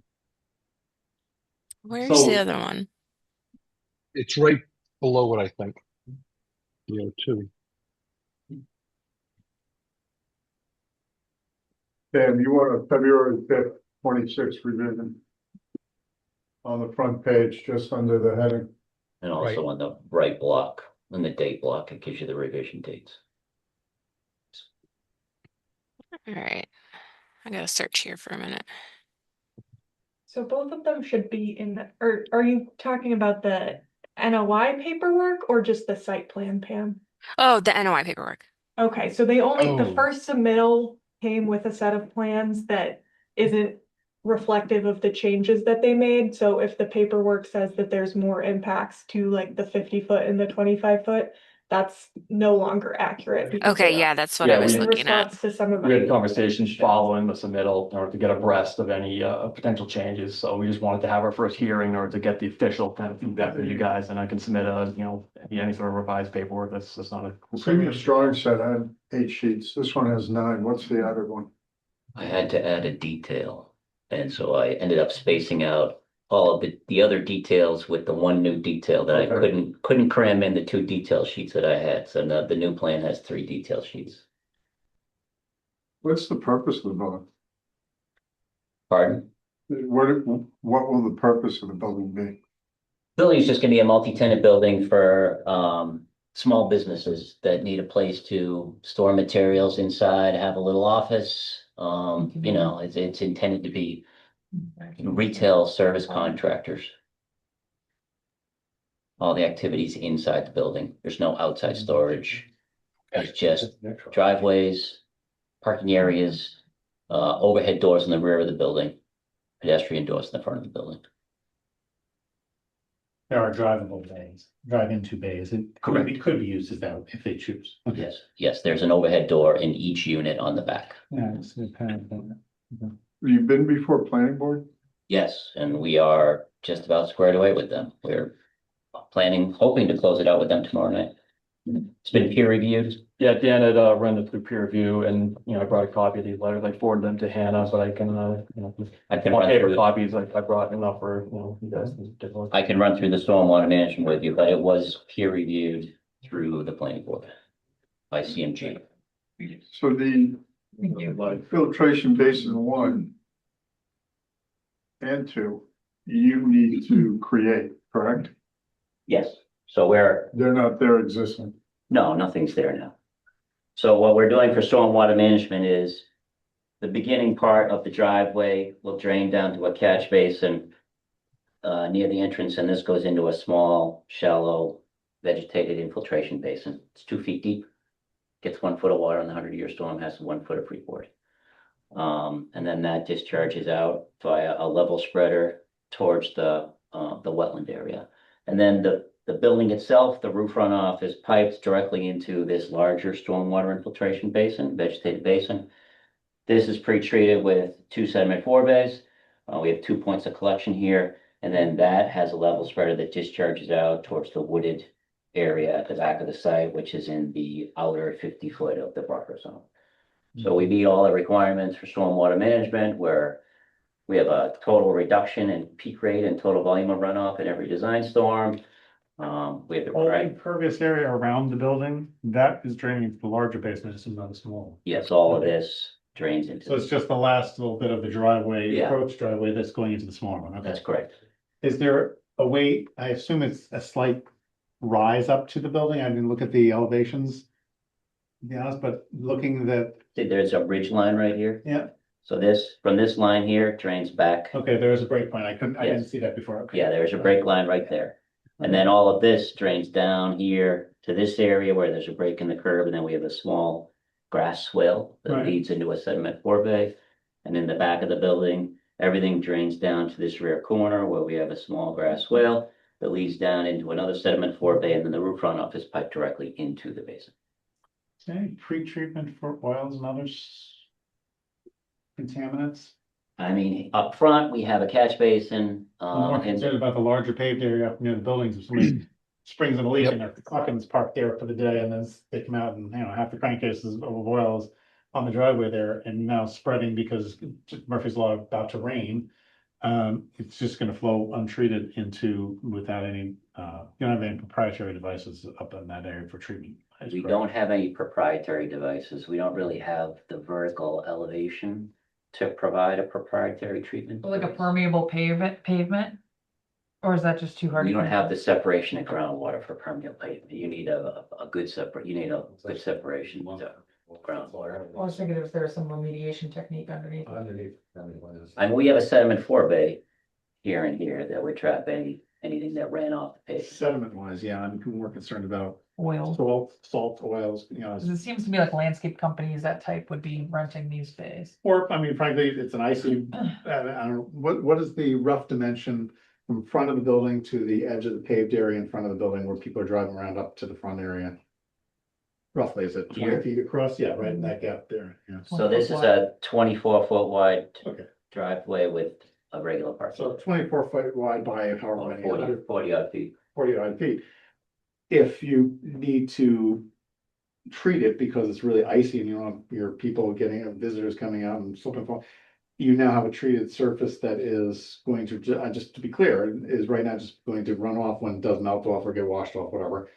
Where's So- the other one? It's right below it, I think. Two. Dan, you want a February 5th, 26 revision on the front page, just under the heading. And also on the right block, on the date block, it gives you the revision dates. All right. I gotta search here for a minute. So both of them should be in the, or are you talking about the NOI paperwork or just the site plan, Pam? Oh, the NOI paperwork. Okay, so the Oh. first submittal came with a set of plans that isn't reflective of the changes that they made. So if the paperwork says that there's more impacts to like the 50-foot and the 25-foot, that's no longer accurate. because Okay, they yeah, are that's what Yeah, I was we- in looking at. response to some of We had my. conversations following the submittal in order to get abreast of any potential changes. So we just wanted to have our first hearing in order to get the official kind of feedback from you guys, and I can submit any sort of revised paperwork. That's not a. Previous drawing set had 8 sheets. This one has 9. What's the other one? I had to add a detail, and so I ended up spacing out all of the other details with the one new detail that I Okay. couldn't cram in the 2 detail sheets that I had. So now the new plan has 3 detail sheets. What's the purpose of the building? Pardon? What will the purpose of the building be? Building is just gonna be a multi-tenant building for small businesses that need a place to store materials inside, have a little office. It's intended to be retail service contractors. All the activities inside the building. There's no outside storage. It's just driveways, parking areas, overhead doors in the rear of the building, pedestrian doors in the front of the building. There are drivable bays, drive-into bays. It could be used as that if they choose. Okay. Yes, there's an overhead door in each unit on the back. Yeah, it's kind of. You've been before planning board? Yes, and we are just about squared away with them. We're hoping to close it out with them tomorrow night. It's been peer reviewed. Yeah, Dan had run it through peer review, and I brought a copy of these letters. I forwarded them to Hannah, but I can I can more run paper through, copies. I brought enough for you guys to take a look. I can run through the stormwater management with you, but it was peer reviewed through the planning board by CMG. So the filtration basin 1 and 2, you need to create, correct? Yes, so They're not there existing. no, nothing's there now. So what we're doing for stormwater management is the beginning part of the driveway will drain down to a catch basin near the entrance, and this goes into a small, shallow, vegetated infiltration basin. It's 2 feet deep. Gets 1 foot of water in the 100-year storm, has 1 foot of freeboard. And then that discharges out via a level spreader towards the wetland area. And then the building itself, the roof runoff is piped directly into this larger stormwater infiltration basin, vegetated basin. This is pre-treated with 2 sediment forebays. We have 2 points of collection here, and then that has a level spreader that discharges out towards the wooded area at the back of the site, which is in the outer 50-foot of the buffer zone. So we meet all the requirements for stormwater management, where we have a total reduction in peak rate and total volume of runoff in every design storm. We have the All the right, impervious area around the building, that is draining into the larger basement, it's not a small. yes, all of this drains into. So it's just the last little bit of the driveway, Yeah. approach driveway that's going into the smaller one, okay. That's correct. Is there a way, I assume it's a slight rise up to the building, I didn't look at the elevations. To be honest, but looking that, There's a ridge line right here. yeah, So from this line here drains back. okay, there is a break point, I didn't Yes. see that before, okay. Yeah, there's a break line right there. And then all of this drains down here to this area where there's a break in the curb, and then we have a small grass swale that Right. leads into a sediment forebay. And in the back of the building, Everything drains down to this rear corner where we have a small grass swale that leads down into another sediment forebay, and then the roof runoff is piped directly into the basin. Any pre-treatment for oils and others? Contaminants? I mean, up front, we have a catch basin, I'm more and concerned about the larger paved area up near the buildings. If somebody springs in a leak Yep. and their trucking's parked there for the day and then they come out and, half the crankcases of oil is on the driveway there and now spreading because Murphy's Law about to rain. It's just gonna flow untreated into without any, you don't have any proprietary devices up in that area for treatment. That's we correct. don't have any proprietary devices. We don't really have the vertical elevation to provide a proprietary treatment. Like a device. permeable pavement? Or is that just too hard? We to don't have control? the separation of groundwater for permeable pavement. You need a good you need a good separation to groundwater. I was thinking if there's some remediation technique underneath. I mean, we have a sediment forebay here and here that would trap anything that ran off the pavement. Sediment wise, yeah, I'm more concerned about Oil. salt, oils, Because it seems to me like landscape companies, that type would be renting these bays. or, I mean, frankly, it's an icy, I don't know, what is the rough dimension from front of the building to the edge of the paved area in front of the building where people are driving around up to the front area? Roughly, is it 20 Here? feet across? Yeah, right in that gap there, yeah. So this is a 24-foot wide Okay, driveway with a regular parking. so 24 foot wide by however Or many, 40 odd feet. 40 odd feet. If you need to treat it because it's really icy and you don't want your people getting, visitors coming out and slipping, fall, you now have a treated surface that is going to, just to be clear, is right now just going to run off when it does melt off or get washed off, whatever,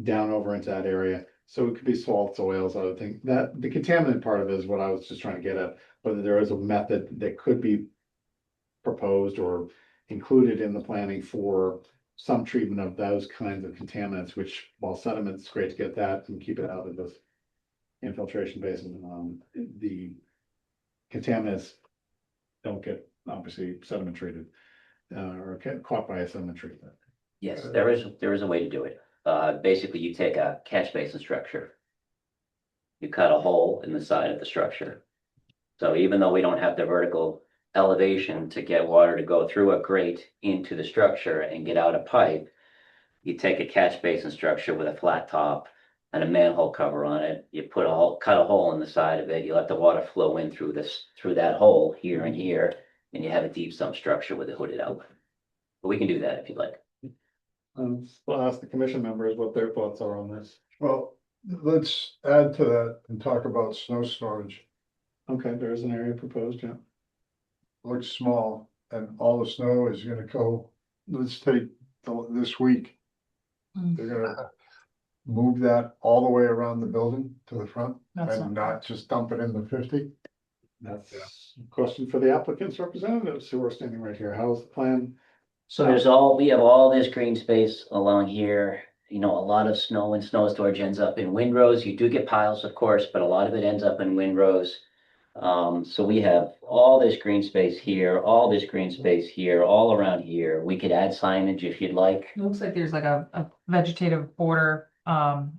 down over into that area. So it could be salts, oils, other things. That the contaminant part of it is what I was just trying to get at, whether there is a method that could be proposed or included in the planning for some treatment of those kinds of contaminants, which while sediment, it's great to get that and keep it out of this infiltration basin. The contaminants don't get obviously sediment treated, or get caught by a sediment treatment. Yes, there is a way to do it. Basically, you take a catch basin structure. You cut a hole in the side of the structure. So even though we don't have the vertical elevation to get water to go through a grate into the structure and get out a pipe, you take a catch basin structure with a flat top and a manhole cover on it. You cut a hole in the side of it. You let the water flow in through that hole here and here, and you have a deep sump structure with a hooded outlet. But we can do that if you'd like. I'll ask the commission members what their thoughts are on this. Well, let's add to that and talk about snow storage. Okay, there is an area proposed, yeah. Looks small and all the snow is gonna go, let's take this week. Mm. They're gonna move that all the way around the building to the front That's and not- not just dump it in the 50. That's a question for the applicant's representatives who are standing right here. How's the plan? So we have all this green space along here, a lot of snow and snow storage ends up in windrows. You do get piles, of course, but a lot of it ends up in windrows. So we have all this green space here, all this green space here, all around here. We could add signage if you'd like. It looks like there's like a vegetative border, of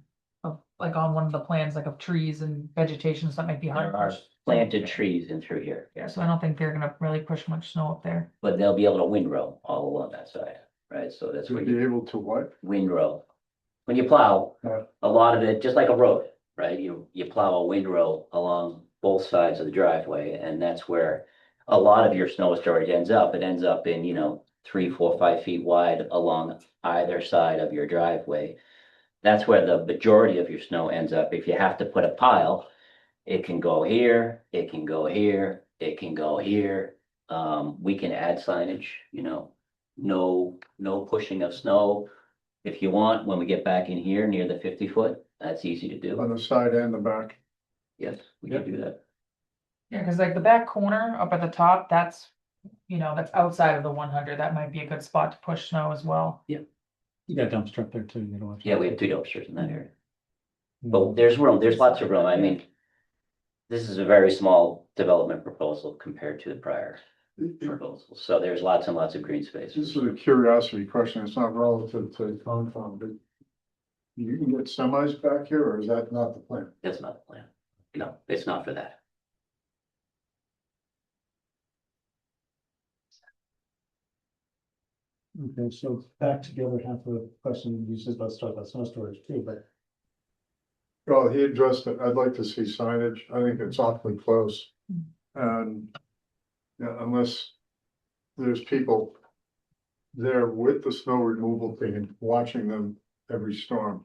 like on one of the plans, like of trees and vegetation, so that might be hard. There are planted trees in through here. Yeah, so I don't think they're gonna really push much snow up there. But they'll be able to windrow all along that side, right? So that's To where be you able to what? windrow. When you plow, Yeah. a lot of it, just like a road, right? You plow a windrow along both sides of the driveway, and that's where a lot of your snow storage ends up. It ends up in, 3, 4, 5 feet wide along either side of your driveway. That's where the majority of your snow ends up. If you have to put a pile, it can go here, it can go here, it can go here. We can add signage, no pushing of snow. If you want, when we get back in here near the 50-foot, that's easy to do. On the side and the back. Yes, we can do that. Yeah, cause like the back corner up at the top, that's outside of the 100. That might be a good spot to push snow as well. You got a dumpster up there too, you know. Yeah, we have 2 dumpsters in that area. But there's room, there's lots of room. I mean, this is a very small development proposal compared to the prior proposal. So there's lots and lots of green space. This is a curiosity question. It's not relative to Concom, but you can get semis back here, or is that not the plan? That's not the plan. No, it's not for that. Okay, so back to the other half of the question, you said let's talk about snow storage too, but. Well, he addressed it. I'd like to see signage. I think it's awfully close. And yeah, unless there's people there with the snow removal team, watching them every storm.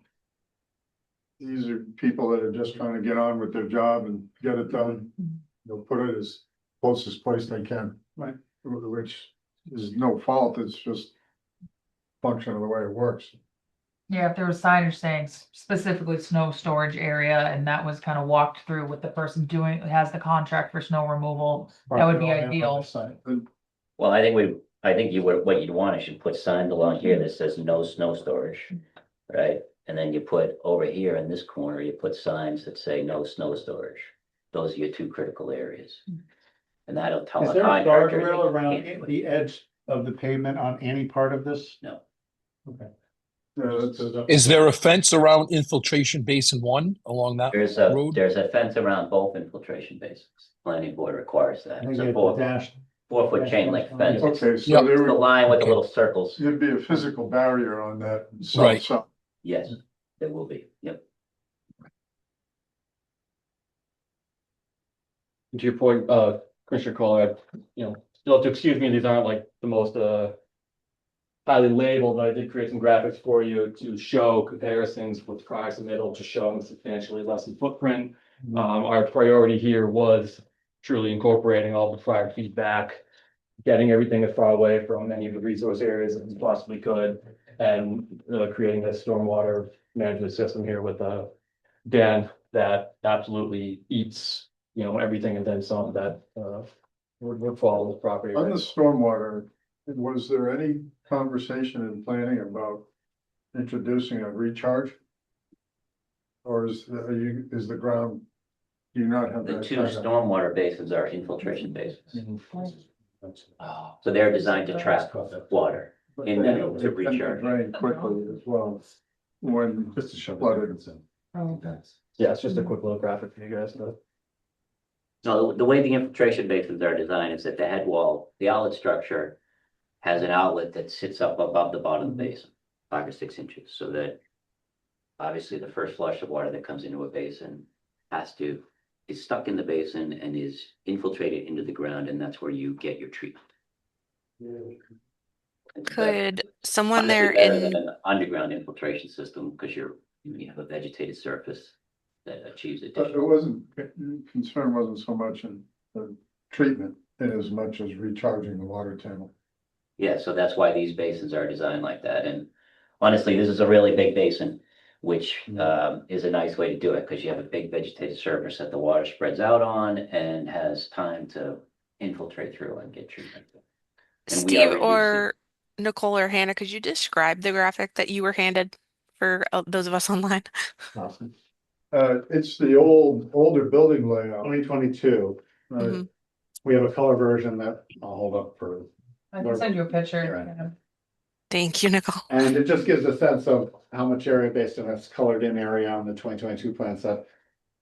These are people that are just trying to get on with their job and get it done. They'll put it as closest place they can. Right. Which is no fault, it's just function of the way it works. Yeah, if there was signage saying specifically snow storage area and that was kind of walked through with the person doing, has the contract for snow removal, that would be ideal. Well, I think what you'd want is you put signs along here that says no snow storage, right? And then you put over here in this corner, you put signs that say no snow storage. Those are your two critical areas. And that'll tell Is a there a contractor. guardrail they around can't do it. the edge of the pavement on any part of this? No. Okay. Is there a fence around infiltration basin 1 along that road? There's a fence around both infiltration basins. Planning board requires that. I think It's you a have four, the dash. 4-foot chain link fence. It's Okay, so Yep. there the would, line with the Okay. little circles. there'd be a physical barrier on that Right. south side. Yes, there will be. Yep. To your point, Commissioner Kohler, you'll have to excuse me, these aren't like the most, highly labeled, but I did create some graphics for you to show comparisons with prior submittal, to showing substantially less in footprint. Our priority here was truly incorporating all the prior feedback, getting everything as far away from any of the resource areas as we possibly could, and creating a stormwater management system here with a dam that absolutely eats, everything and then some that would fall on the property. On right? the stormwater, was there any conversation in planning about introducing a recharge? Or is the ground, do you not have The that? two kind of- stormwater basins are infiltration basins. Mhm. So they're designed to trap water in They them to tend recharge. drain quickly as well, when Just to show the flooded. difference in. Yeah, it's just a quick little graphic for you guys to. No, the way the infiltration basins are designed is that the head wall, the outlet structure, has an outlet that sits up above the bottom of the basin, 5 or 6 inches, so that obviously the first flush of water that comes into a basin is stuck in the basin and is infiltrated into the ground, and that's where you get your treatment. It's Could someone honestly there better than in, an underground infiltration system, because you have a vegetated surface that achieves it. But it wasn't, concern wasn't so much in the treatment, in as much as recharging the water table. Yeah, so that's why these basins are designed like that. And honestly, this is a really big basin, which is a nice way to do it because you have a big vegetated surface that the water spreads out on and has time to infiltrate through and get treatment. And we are Steve reducing- or Nicole or Hannah, could you describe the graphic that you were handed for those of us online? Awesome. It's the older building layout. 2022, Mhm. we have a color version that I'll hold up for, I can send you a picture. Right. Yeah. Thank you, Nicole. and it just gives a sense of how much area based on its colored in area on the 2022 plan set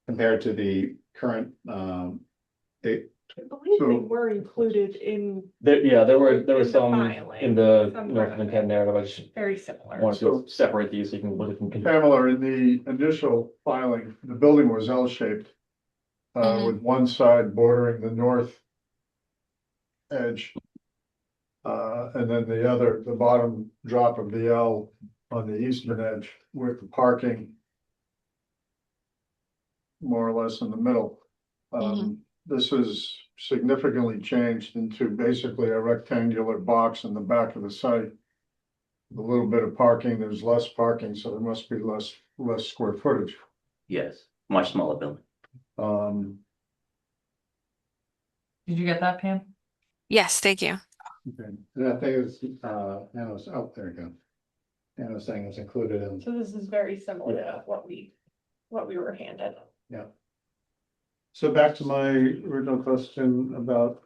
compared to the current, I believe they So- were included in There were In the some filing, in the some North graphic. Intent narrative. I just very similar. wanted to separate these so you can look at them. Pamela, in the initial filing, the building was L-shaped. Mhm. With one side bordering the north edge. And then the bottom drop of the L on the eastern edge with the parking. More or less in the middle. This is significantly changed into basically a rectangular box in the back of the site. A little bit of parking, there's less parking, so there must be less square footage. Yes, much smaller building. Did you get that, Pam? Yes, thank you. okay, and I think it's, Anna's, oh, there you go. Anna was saying it's included in, So this is very similar to what we were handed. yeah. So back to my original question about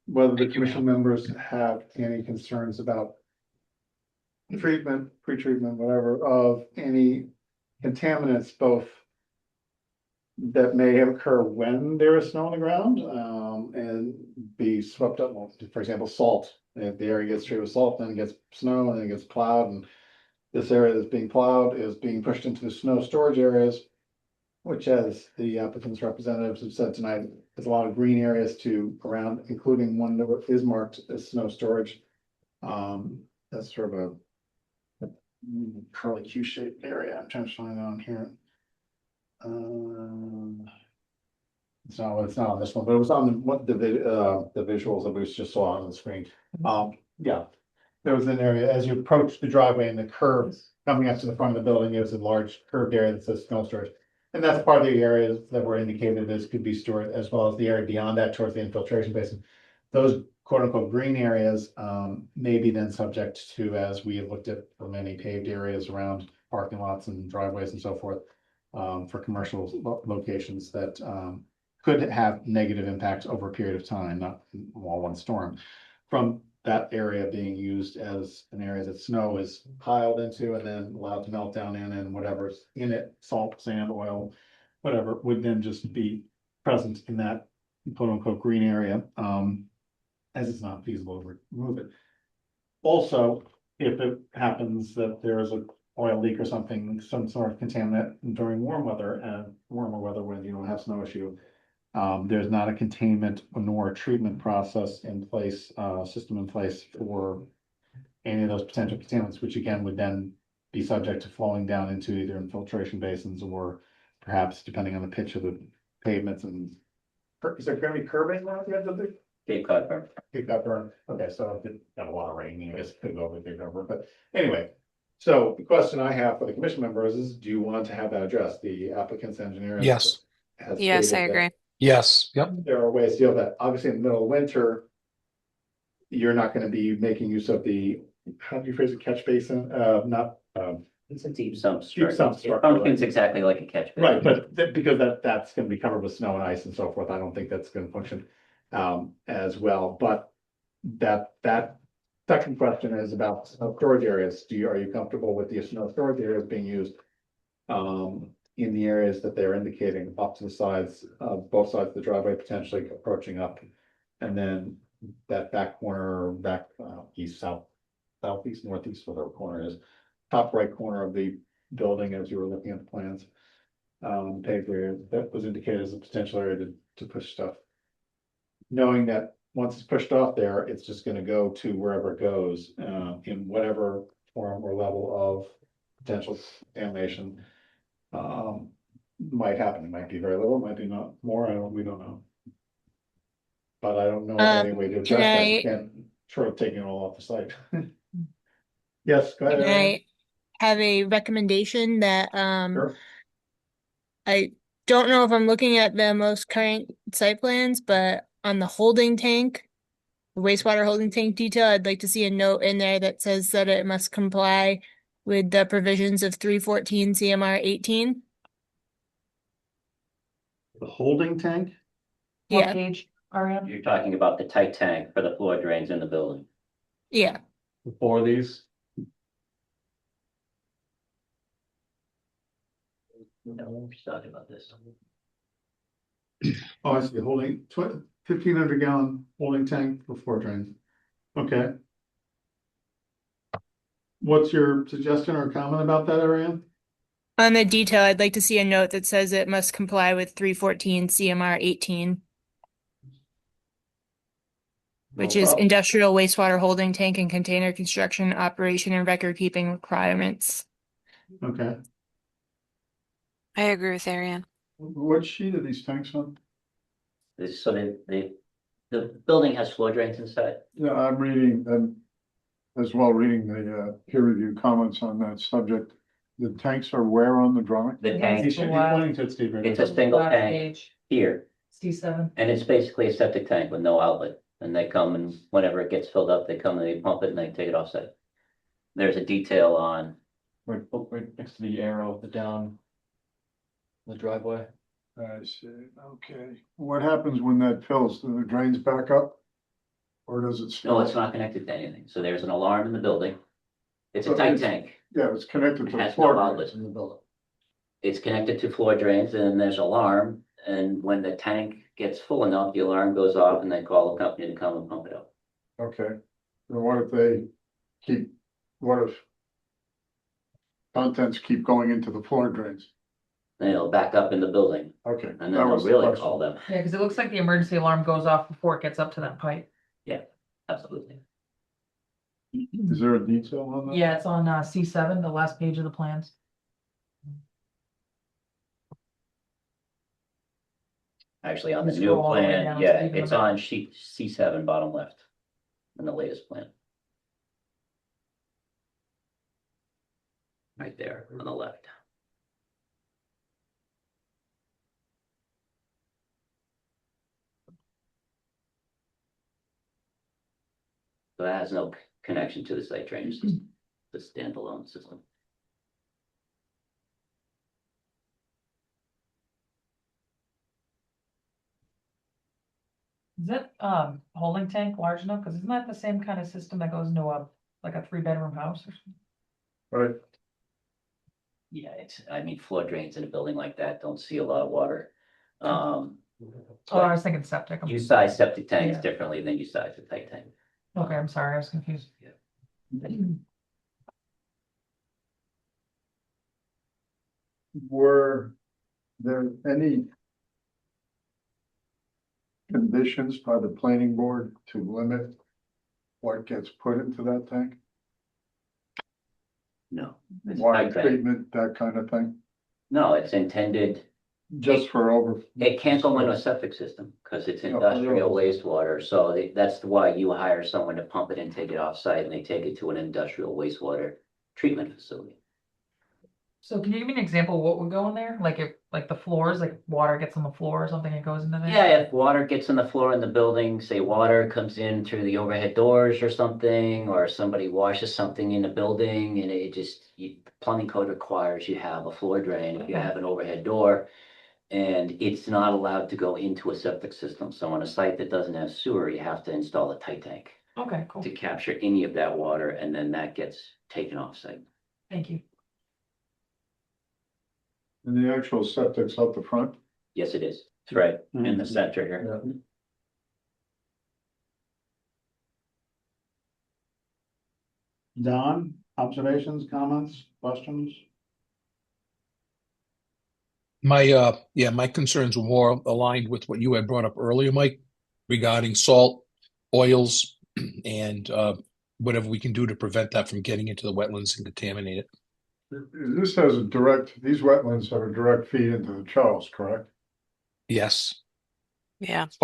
whether the commission members have any concerns about treatment, pre-treatment, whatever, of any contaminants, both that may occur when there is snow on the ground, and be swept up. Well, for example, salt. If the area gets treated with salt, then it gets snow, and then it gets plowed, and this area that's being plowed is being pushed into the snow storage areas, which, as the applicant's representatives have said tonight, there's a lot of green areas to around, including one that is marked as snow storage. That's sort of a curly Q-shaped area. I'm trying to find it on here. It's not on this one, but it was on the visuals that we just saw on the screen. Yeah. There was an area, as you approach the driveway and the curve coming up to the front of the building, there's a large curved area that says snow storage. And that's part of the areas that were indicated as could be stored, as well as the area beyond that towards the infiltration basin. Those quote unquote green areas, may be then subject to, as we have looked at for many paved areas around parking lots and driveways and so forth, for commercial locations that, could have negative impacts over a period of time, not all one storm, from that area being used as an area that snow is piled into and then allowed to melt down in, and whatever's in it, salt, sand, oil, whatever, would then just be present in that quote unquote green area, as it's not feasible to remove it. Also, if it happens that there is a oil leak or something, some sort of contaminant during warm weather, and warmer weather when you don't have snow issue, there's not a containment nor a treatment process in place, system in place for any of those potential contaminants, which again would then be subject to flowing down into either infiltration basins or perhaps, depending on the pitch of the pavements, and is there gonna be curbing around the edge of the Cape Cod berm. Cape Cod berm? Okay, so if it got a lot of rain, I guess it could go over the Cape Cod berm, but anyway. So the question I have for the commission members is, do you want to have that addressed? The applicant's engineer Yes. has Yes, I stated that agree. Yes, yep. there are ways to deal with that. Obviously, in the middle of winter, you're not gonna be making use of the, how do you phrase it, catch basin, not, It's a deep sump Deep structure. sump It structure, functions right. exactly like a catch basin. right, but because that's gonna be covered with snow and ice and so forth, I don't think that's gonna function as well, but that second question is about snow storage areas. Are you comfortable with the snow storage areas being used in the areas that they're indicating up to the sides of both sides of the driveway, potentially approaching up? And then that back corner, back east, south, southeast, northeast, whatever corner is, top right corner of the building as you were looking at the plans. Paved area, that was indicated as a potential area to push stuff. Knowing that once it's pushed off there, it's just gonna go to wherever it goes, in whatever form or level of potential contamination. Might happen, it might be very little, it might be not more, we don't know. But I don't know of any way to address that, you can't sort of take it all off the site. Yes, go ahead. Can Ariane. I have a recommendation that, Sure. I don't know if I'm looking at the most current site plans, but on the holding tank, the wastewater holding tank detail, I'd like to see a note in there that says that it must comply with the provisions of 314 CMR 18. The holding tank? What Yeah, page, Ariane? You're talking about the tight tank for the floor drains in the building. yeah. For these, No, we're just talking about this. Oh, I see, holding, 1,500 gallon holding tank for floor drains. Okay. What's your suggestion or comment about that, Ariane? On the detail, I'd like to see a note that says it must comply with 314 CMR 18, which is problem. industrial wastewater holding tank and container construction, operation and record keeping requirements. Okay, I agree with Ariane. What sheet are these tanks on? So the building has floor drains inside. Yeah, I'm reading, as well, reading the peer review comments on that subject. The tanks are where on the drawing? The you tank, should be pointing to it, Steve. right it's there. a single Last tank page, here, C7. and it's basically a septic tank with no outlet. And they come and whenever it gets filled up, they come and they pump it and they take it offsite. There's a detail on, right, right next to the arrow, the down. The driveway. I see, okay. What happens when that fills? Do the drains back up? Or does it? no, it's not connected to anything. So there's an alarm in the building. It's a So tight it's- tank. Yeah, it's connected It to the has floor no drains outlets in the building. It's connected to floor drains and then there's alarm. And when the tank gets full enough, the alarm goes off and they call the company to come and pump it up. Okay, then what if they keep, what if contents keep going into the floor drains? Then it'll back up in the building Okay. and then that they'll was the really question. call them. Yeah, because it looks like the emergency alarm goes off before it gets up to that pipe. Absolutely. Is there a detail on that? Yeah, it's on C7, the last page of the plans. Actually, on the You new scroll all the way plan, down, yeah, so even it's the- on sheet C7, bottom left. In the latest plan. Right there on the left. So that has no connection to the site drainage system, the standalone system. Is that holding tank large enough? Because isn't that the same kind of system that goes into a like a 3-bedroom house or something? Right, Yeah, I mean, floor drains in a building like that don't see a lot of water. Oh, I was thinking septic. You size septic tanks Yeah. differently than you size a tight tank. Okay, I'm sorry, I was confused. were there any conditions by the planning board to limit what gets put into that tank? No. It's Water tight tank. treatment, that kind of thing, No, it's intended, just for over. it can't go into a septic system because it's industrial wastewater. So that's why you hire someone to pump it and take it off site and they take it to an industrial wastewater treatment facility. So can you give me an example of what would go in there? Like if, like the floors, like water gets on the floor or something, it goes into there? Yeah, if water gets on the floor in the building, say water comes in through the overhead doors or something, or somebody washes something in the building and it just, plumbing code requires you have a floor drain if you have an overhead door. And it's not allowed to go into a septic system. So on a site that doesn't have sewer, you have to install a tight tank Okay, cool. to capture any of that water and then that gets taken off site. Thank you. And the actual septic's out the front? Yes, it is. It's right in the center here. Don, observations, comments, questions? My concerns were more aligned with what you had brought up earlier, Mike, regarding salt, oils, and whatever we can do to prevent that from getting into the wetlands and contaminate it. This has a direct, these wetlands have a direct feed into the Charles, correct? Yes, Yeah. as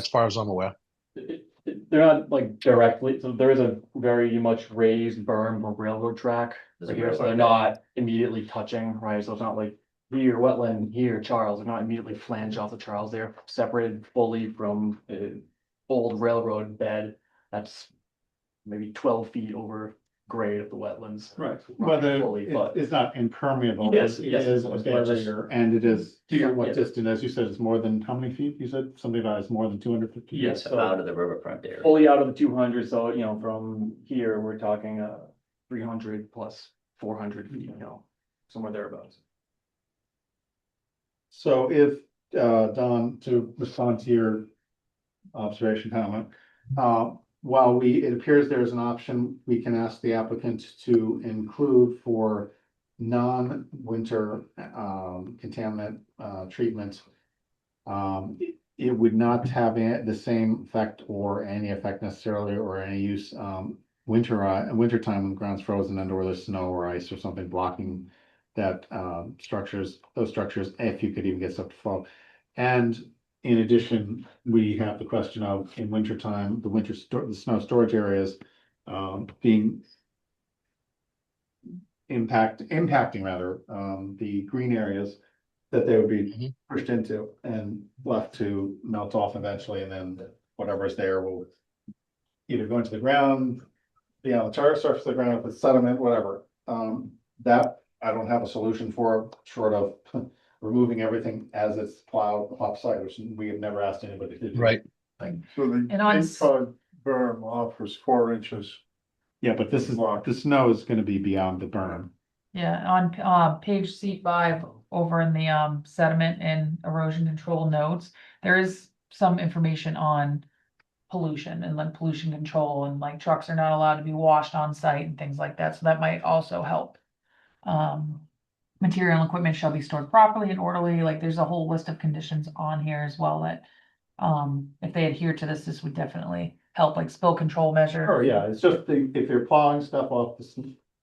far as I'm aware. They're not like directly, so there is a very much raised berm or railroad track. There's So a here, so railroad they're not immediately touching, right? So it's not like here, wetland, here, Charles, they're not immediately flange off the Charles. They're separated fully from old railroad bed. That's maybe 12 feet over grade of the wetlands. Right, Not whether fully, but it's not impermeable, Yes, it yes, is a as much as- barrier, and it is somewhat Yeah. distant, as you said, it's more than, how many feet? You said something about it's more than 250 feet? Yes. It's out of the riverfront area. fully out of the 200. So, you know, from here, we're talking 300 plus 400 feet, you know, somewhere thereabouts. So if, Don, to respond to your observation comment, while it appears there's an option, we can ask the applicant to include for non-winter, contaminant, treatment. It would not have the same effect or any effect necessarily or any use, wintertime when the ground's frozen and or there's snow or ice or something blocking that, those structures, if you could even get stuff to fall. And in addition, we have the question of in wintertime, the snow storage areas, being impacting rather, the green areas that they would be pushed into and left to melt off eventually, and then whatever's there will either go into the ground, be on the surface of the ground, if it's sediment, whatever. That I don't have a solution for, short of removing everything as it's plowed offsite, which we have never asked anybody to do. Right. So the And on Cape Cod berm offers 4 inches. Yeah, but the snow is gonna be beyond the berm. Yeah, on page C5 over in the sediment and erosion control notes, there is some information on pollution and like pollution control and like trucks are not allowed to be washed on site and things like that. So that might also help. Material and equipment shall be stored properly and orderly. Like there's a whole list of conditions on here as well that if they adhere to this, this would definitely help, like spill control measure. Sure, yeah, it's just if you're plowing stuff off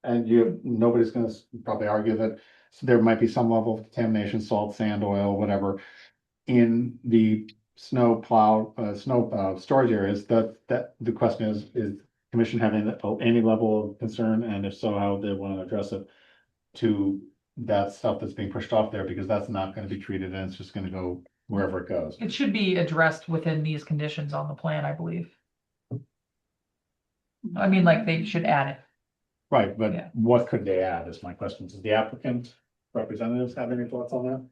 and nobody's gonna probably argue that there might be some level of contamination, salt, sand, oil, whatever, in the snow plow, storage areas, that the question is commission having any level of concern, and if so, how they want to address it to that stuff that's being pushed off there, because that's not gonna be treated and it's just gonna go wherever it goes. It should be addressed within these conditions on the plan, I believe. I mean, like they should add it. Right, but Yeah. what could they add is my question. Does the applicant representatives have any thoughts on that?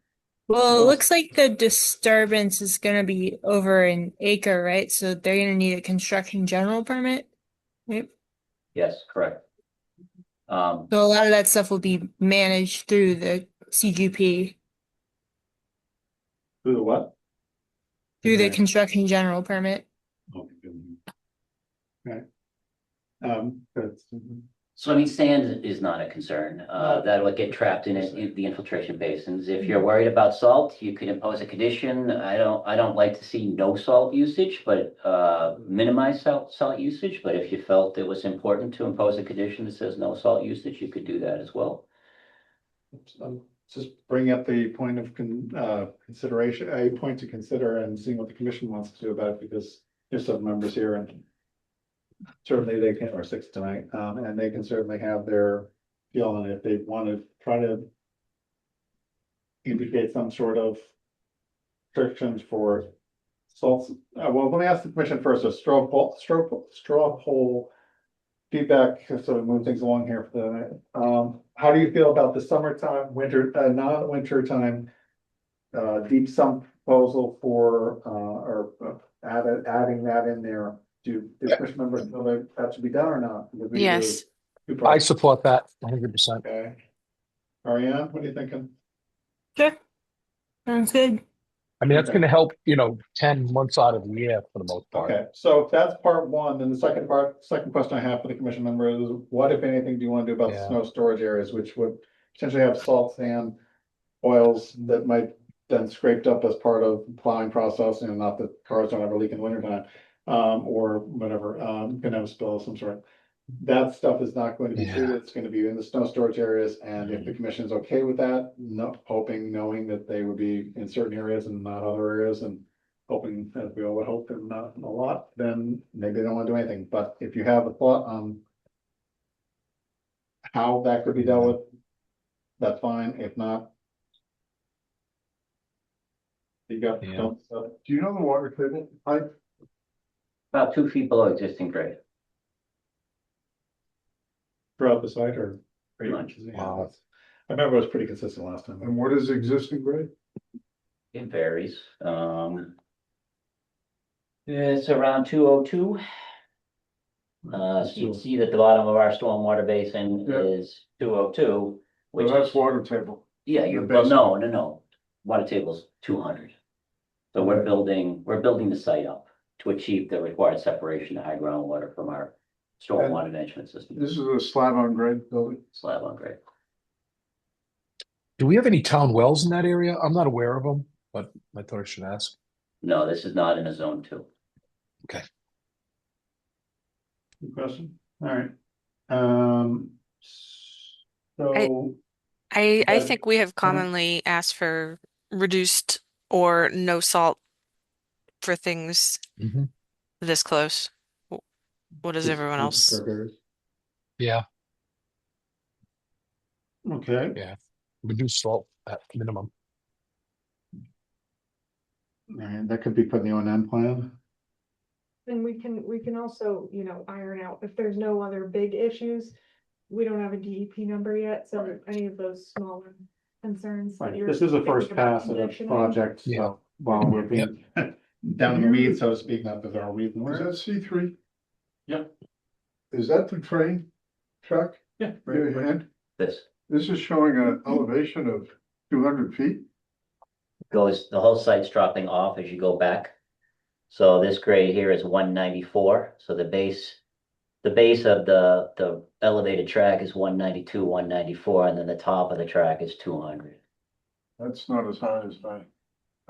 Well, it looks like the disturbance is gonna be over an acre, right? So they're gonna need a construction general permit. Right? Yes, correct. So a lot of that stuff will be managed through the CGP, Through the what? through the Okay. construction general permit. Okay. Good. Swimming sand is not a concern. That would get trapped in the infiltration basins. If you're worried about salt, you could impose a condition. I don't like to see no salt usage, but minimize salt usage. But if you felt it was important to impose a condition that says no salt usage, you could do that as well. Just bring up the point of consideration, a point to consider and seeing what the commission wants to do about it, because there's some members here and certainly they can, or six tonight, and they can certainly have their feeling if they want to try to indicate some sort of restrictions for salts. Well, let me ask the commission first, a straw poll feedback, so we move things along here for the, how do you feel about the summertime, winter, non-winter time deep sump proposal for, adding that in there? Do commission members feel that should be done or not? Because we Yes. do two I projects. support that 100%. Okay. Ariane, what are you thinking? Sure. Sounds good. I mean, that's Okay. gonna help, 10 months out of the year for the most part. Okay, so if that's part one, then the second question I have for the commission member is, what, if anything, do you want to do about the Yeah. snow storage areas, which would potentially have salt, sand, oils that might then scraped up as part of plowing process, and not that cars don't ever leak in the wintertime, or whatever, can have a spill of some sort. That stuff is not going to be Yeah. treated, it's gonna be in the snow storage areas, and if the commission is okay with that, knowing that they would be in certain areas and not other areas, and hoping, as we all would hope, and not a lot, then maybe they don't wanna do anything, but if you have a thought on how that could be dealt with, that's fine, if not. You got, Yeah. don't, Do you know the water table height? About 2 feet below existing grade. throughout the site, or? Pretty much. Yeah, Wow. I remember it was pretty consistent last time. And what is existing grade? It varies. It's around 202. So you can see that the bottom of our stormwater basin Yeah. is 202, which Well, that's is, water table. yeah, the well, basin. no. Water table's 200. So we're building the site up to achieve the required separation of high groundwater from our stormwater management system. This is a slab on grade building. Slab on grade. Do we have any town wells in that area? I'm not aware of them, but I thought I should ask. No, this is not in a zone 2. Okay. Good question, all right. So, I Okay. think we have commonly asked for reduced or no salt for things Mhm. this close. What does everyone else? Yeah, Okay, reduce salt at minimum. and that could be put in the O and M plan. And we can also, iron out if there's no other big issues. We don't have a DEP number yet, so any of those smaller concerns. that Right, you're this is a first thinking about pass of a conditioning. project, Yeah. so while we're being down in the weeds, so to speak, not that there are weeds. Is that C3? Yep. Is that the train track? Yeah. Right ahead? This, This is showing an elevation of 200 feet. Goes, the whole site's dropping off as you go back. So this grade here is 194, so the base of the elevated track is 192, 194, and then the top of the track is 200. That's not as high as I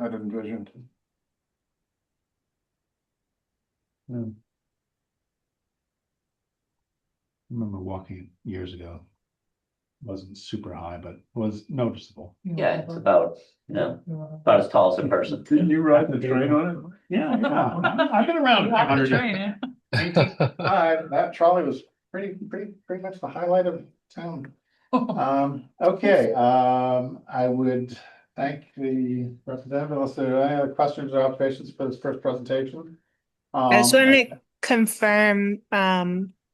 had envisioned. Hmm. I remember walking years ago. Wasn't super high, but was noticeable. Yeah, it's about, about as tall as a person. Didn't you ride the train on it? Yeah, I've been around You have to 200. train it. 1865, that trolley was pretty much the highlight of town. Okay, I would thank the representative, unless there are any other questions or observations for this first presentation. I just want to confirm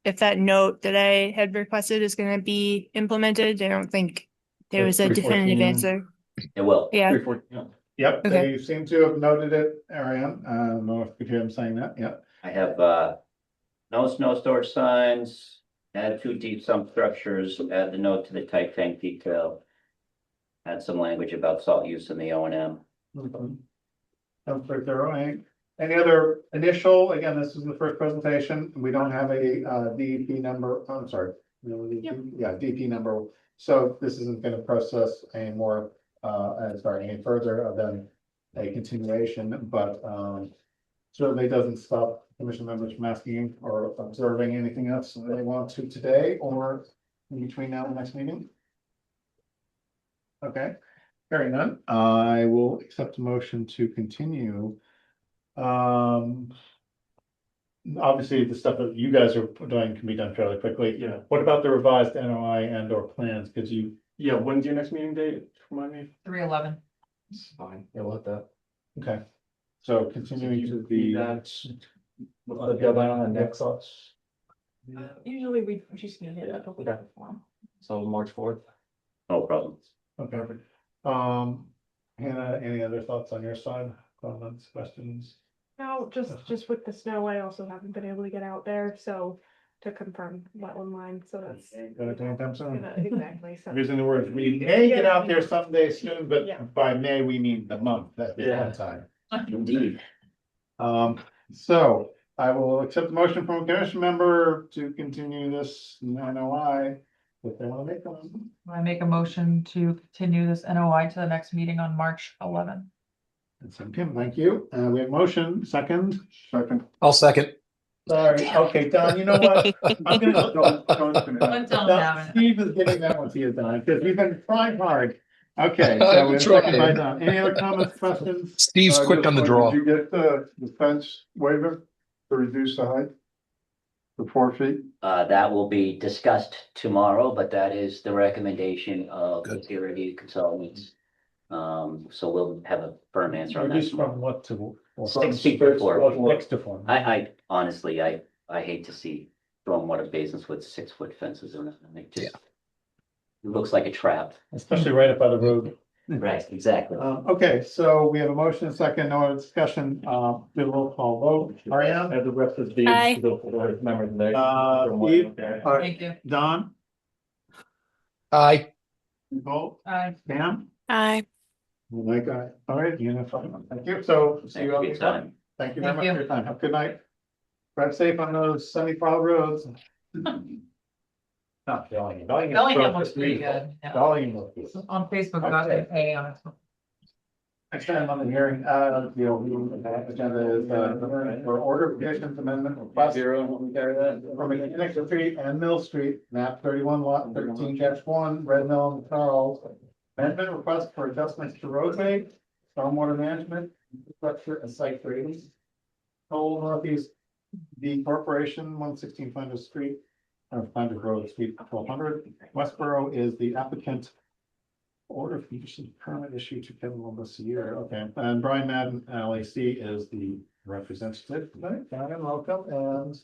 if that note that I had requested is going to be implemented. I don't think there was a definitive 314. answer. It will. Yeah. Yep, Okay. they seem to have noted it, Ariane. I don't know if you could hear them saying that, yep. I have no snow storage signs, add 2 deep sump structures, add the note to the tight tank detail. Add some language about salt use in the O and M. Sounds pretty thorough. Any other initial, again, this is the first presentation, we don't have a DEP number, I'm sorry. Yeah, DEP number, so this isn't gonna process any more, any further than a continuation, but certainly doesn't stop commission members from asking or observing anything else they want to today or in between now and the next meeting. Okay, hearing none, I will accept a motion to continue. Obviously, the stuff that you guys are doing can be done fairly quickly. Yeah. What about the revised NOI and or plans? Could you? Yeah, when's your next meeting date? Remind me. 311. It's fine. Yeah, we'll have that. Okay, so continuing to be. What's the deadline on the next thoughts? Usually we just need it. Yeah, okay. So March 4th. No problem. Okay, Hannah, any other thoughts on your side, comments, questions? No, just with the snow, I also haven't been able to get out there, so to confirm wetland line, so that's. Gonna do anytime soon. Exactly, so. Using the words, we may get out there someday soon, but Yeah. by May, we mean the month, at Yeah. that time. Indeed. So I will accept the motion from a commission member to continue this NOI. If they want to make one. I make a motion to continue this NOI to the next meeting on March 11th. And so Kim, thank you. We have motion, second. Second. I'll second. Sorry, okay, Don, you know what? I'm gonna. Don't tell him have it. Steve is getting that one to you, Don, because we've been trying hard. Okay, I've so been we have a second by trying. Don. Any other comments, questions? Steve's quick on the draw. Did you get the fence waiver to reduce the height? To 4 feet? That will be discussed tomorrow, but that is the recommendation of the Good. peer review consultants. So we'll have a firm answer on that. Reduced tomorrow. from what to? 6 feet to 4. 6 to 4. I honestly, I hate to see stormwater basins with 6-foot fences in it. And it just, it looks like a trap. Especially right up by the road. Right, exactly. Okay, so we have a motion, a second, no other discussion, do a roll call vote. Ariane? Have the rest of Aye. the members there. Steve? Thank you. Don? Aye. Nicole? Aye. Pam? Aye. Mike, aye. All right, unified. Thank you. So see Thank you you all for your next time. time. Thank you very Thank much you. for your time. Have a good night. Drive safe on those semi-plow roads. Not Bellingham. Bellingham looks pretty good. Yeah. Bellingham looks good. On Facebook, got Okay. an A on it. Next time on the hearing, the agenda is, for order of conditions amendment request. we carry that. From Connection Street and Mill Street, map 31 lot 13-1, Red Mill and Charles. Amendment request for adjustments to roadway, stormwater management, infrastructure and site grading. Toll Northeast, the Corporation, 116 Flanders Street, Flanders Road, Suite 1200. Westboro is the applicant. Order of conditions permit issue to Kevin Lombas a year, okay, and Brian Madden, LAC is the representative tonight. Brian, welcome, and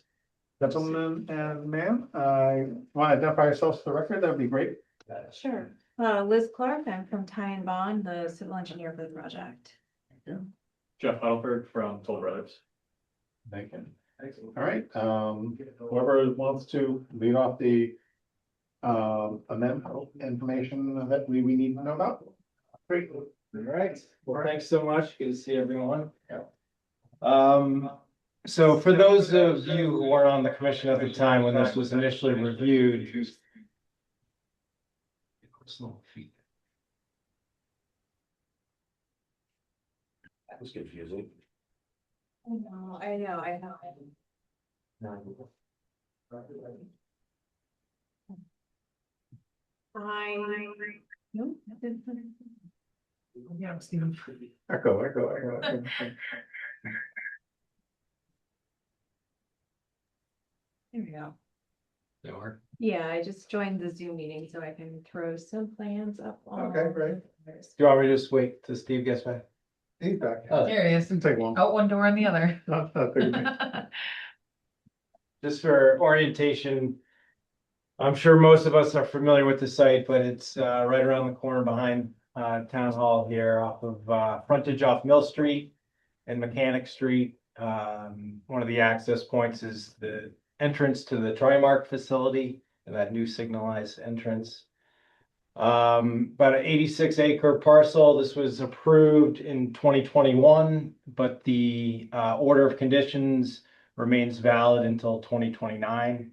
gentlemen and ma'am, I want to identify yourselves for the record, that would be great. Sure. Liz Clark, I'm from Ty and Bond, the civil engineer for the project. Jeff Huddleford from Toll Brothers. Thank you. All right, whoever wants to lead off the amendment information that we need to know about? Great. All right, well, thanks so much. Good to see everyone. Yeah. So for those of you who weren't on the commission at the time when this was initially reviewed. That was confusing. I know. No, I didn't put it. Yeah, Stephen. Echo. There we go. That work? Yeah, I just joined the Zoom meeting so I can throw some plans up on. Okay, great. Do you want me to just wait till Steve gets back? He's back. Oh. There he is, Didn't take long. out one door and the other. Not big a deal. Just for orientation, I'm sure most of us are familiar with the site, but it's right around the corner behind Town Hall here off of frontage off Mill Street and Mechanic Street. One of the access points is the entrance to the Trimark facility and that new signalized entrance. About an 86-acre parcel. This was approved in 2021, but the order of conditions remains valid until 2029.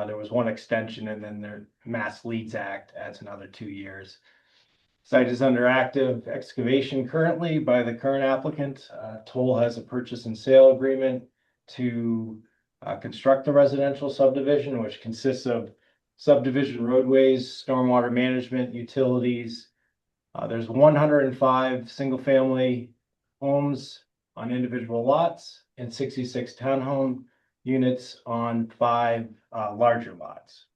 There was one extension, and then the Mass Leads Act adds another 2 years. Site is under active excavation currently by the current applicant. Toll has a purchase and sale agreement to construct the residential subdivision, which consists of subdivision roadways, stormwater management, utilities. There's 105 single-family homes on individual lots and 66 townhome units on 5 larger lots.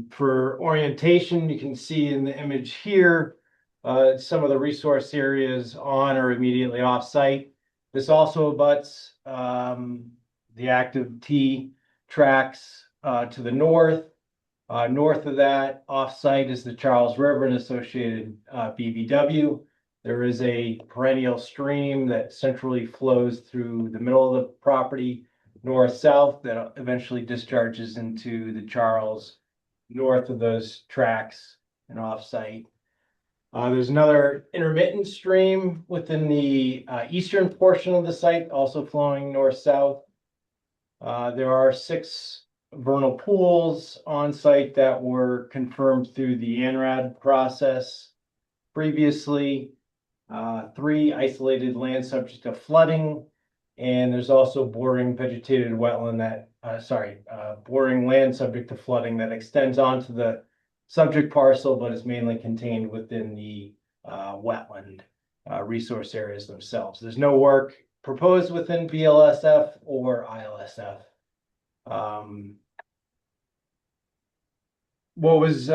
For orientation, you can see in the image here some of the resource areas on or immediately off-site. This also abuts the active T tracks to the north. North of that, off-site, is the Charles River and associated BVW. There is a perennial stream that centrally flows through the middle of the property, north-south, that eventually discharges into the Charles north of those tracks and off-site. There's another intermittent stream within the eastern portion of the site, also flowing north-south. There are 6 vernal pools on site that were confirmed through the ANRAD process previously. 3 isolated land subject to flooding, and there's also bordering vegetated wetland that, bordering land subject to flooding that extends onto the subject parcel, but is mainly contained within the wetland resource areas themselves. There's no work proposed within BLSF or ILSF. What was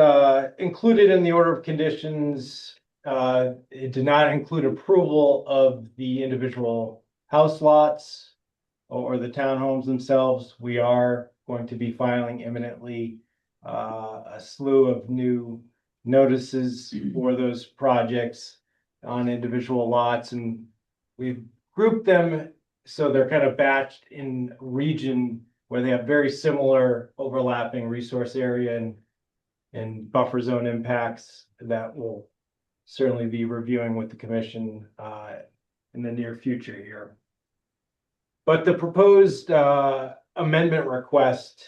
included in the order of conditions, it did not include approval of the individual house lots or the townhomes themselves. We are going to be filing imminently a slew of new notices for those projects on individual lots, and we've grouped them so they're kind of batched in region where they have very similar overlapping resource area and buffer zone impacts that we'll certainly be reviewing with the commission in the near future here. But the proposed amendment request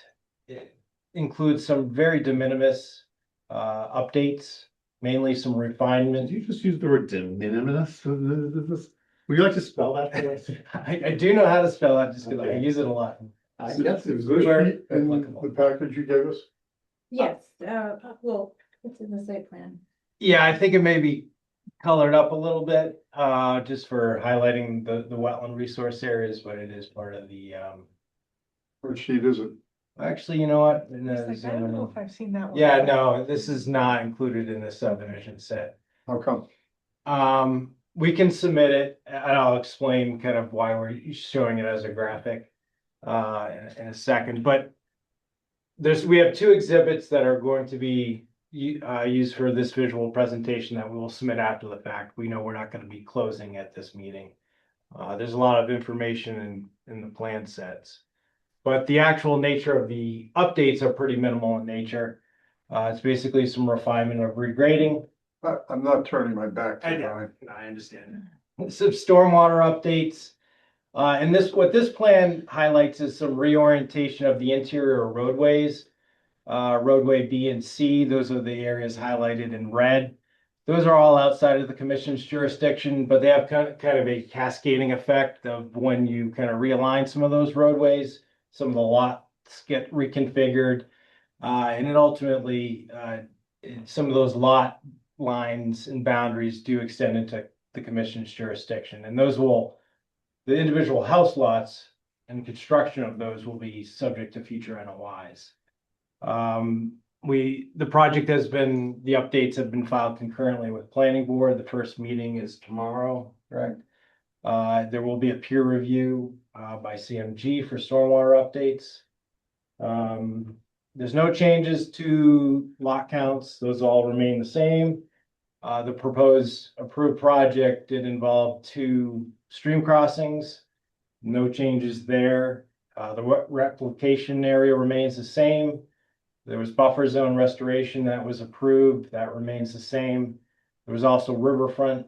includes some very de minimis updates, mainly some refinement. Did you just use the word de minimis? Would you like to spell that for us? I do know how to spell that just because I use it a lot. I Is guess this it's sheet in the package you gave us? Yes, well, it's in the site plan. Yeah, I think it may be colored up a little bit, just for highlighting the wetland resource areas, but it is part of the, Which sheet is it? actually, you know what? It's like, I don't know if I've seen that one. Yeah, no, this is not included in the subdivision set. How come? We can submit it, and I'll explain kind of why we're showing it as a graphic in a second, but we have 2 exhibits that are going to be used for this visual presentation that we will submit after the fact. We know we're not going to be closing at this meeting. There's a lot of information in the plan sets. But the actual nature of the updates are pretty minimal in nature. It's basically some refinement of regrading. I'm not turning my back I to know, Ryan. I understand. Some stormwater updates. And what this plan highlights is some reorientation of the interior roadways. Roadway B and C, those are the areas highlighted in red. Those are all outside of the commission's jurisdiction, but they have kind of a cascading effect of when you kind of realign some of those roadways, some of the lots get reconfigured. And it ultimately, some of those lot lines and boundaries do extend into the commission's jurisdiction. And the individual house lots and construction of those will be subject to future NOIs. The updates have been filed concurrently with planning board. The first meeting is tomorrow, correct? There will be a peer review, by CMG for stormwater updates. There's no changes to lot counts. Those all remain the same. The proposed approved project did involve 2 stream crossings. No changes there. The replication area remains the same. There was buffer zone restoration that was approved. That remains the same. There was also riverfront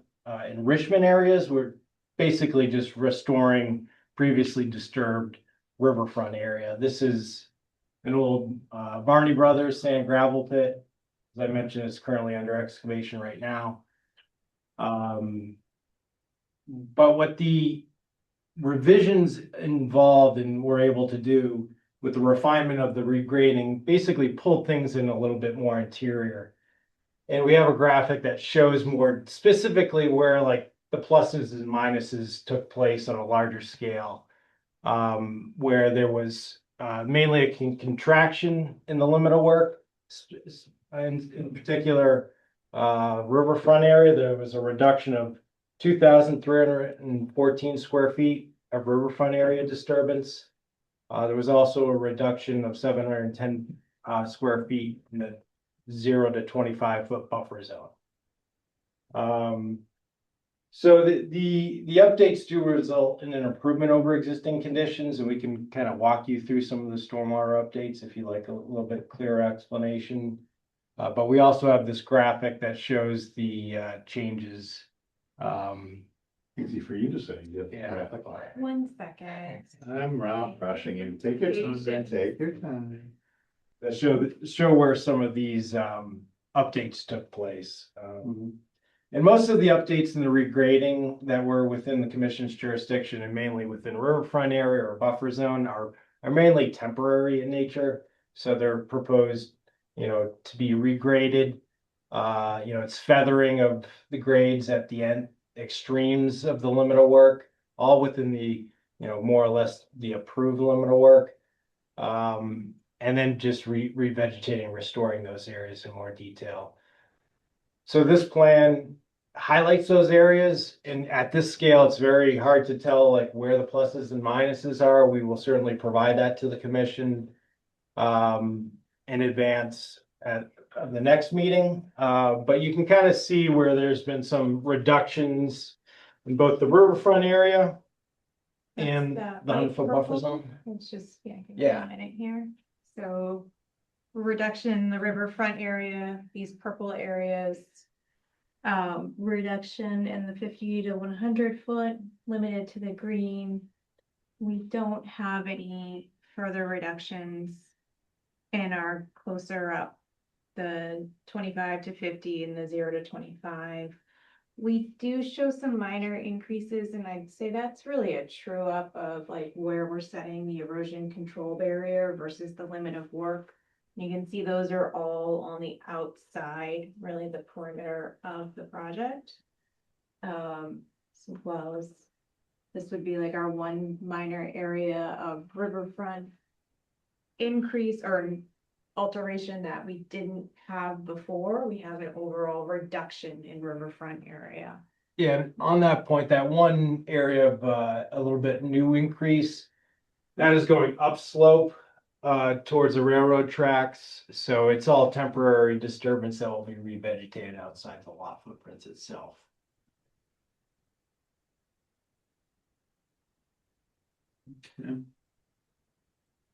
enrichment areas. We're basically just restoring previously disturbed riverfront area. This is an old Varney Brothers sand gravel pit. As I mentioned, it's currently under excavation right now. But what the revisions involved and were able to do with the refinement of the regrading, basically pulled things in a little bit more interior. And we have a graphic that shows more specifically where like the pluses and minuses took place on a larger scale, where there was mainly a contraction in the limit of work. And in particular, riverfront area, there was a reduction of 2,314 square feet of riverfront area disturbance. There was also a reduction of 710 square feet in the 0 to 25-foot buffer zone. So the updates do result in an improvement over existing conditions, and we can kind of walk you through some of the stormwater updates if you like a little bit clearer explanation. But we also have this graphic that shows the changes. Easy for you to say. Yeah. 1 second. I'm rushing you. Take your time, take your time. That show where some of these updates took place. And most of the updates in the regrading that were within the commission's jurisdiction and mainly within riverfront area or buffer zone are mainly temporary in nature. So they're proposed, to be regraded. It's feathering of the grades at the end extremes of the limit of work, all within the, more or less the approved limit of work. And then just revegetating, restoring those areas in more detail. So this plan highlights those areas, and at this scale, it's very hard to tell like where the pluses and minuses are. We will certainly provide that to the commission in advance of the next meeting. But you can kind of see where there's been some reductions in both the riverfront area and the 100-foot buffer zone. It's just, give me Yeah. a minute here. So reduction in the riverfront area, these purple areas. Reduction in the 50 to 100-foot, limited to the green. We don't have any further reductions in our closer up, the 25 to 50 and the 0 to 25. We do show some minor increases, and I'd say that's really a true up of like where we're setting the erosion control barrier versus the limit of work. You can see those are all on the outside, really the perimeter of the project. As well as this would be like our one minor area of riverfront increase or alteration that we didn't have before. We have an overall reduction in riverfront area. Yeah, on that point, that one area of a little bit new increase, that is going upslope towards the railroad tracks. So it's all temporary disturbance that will be revegetated outside the lot footprints itself.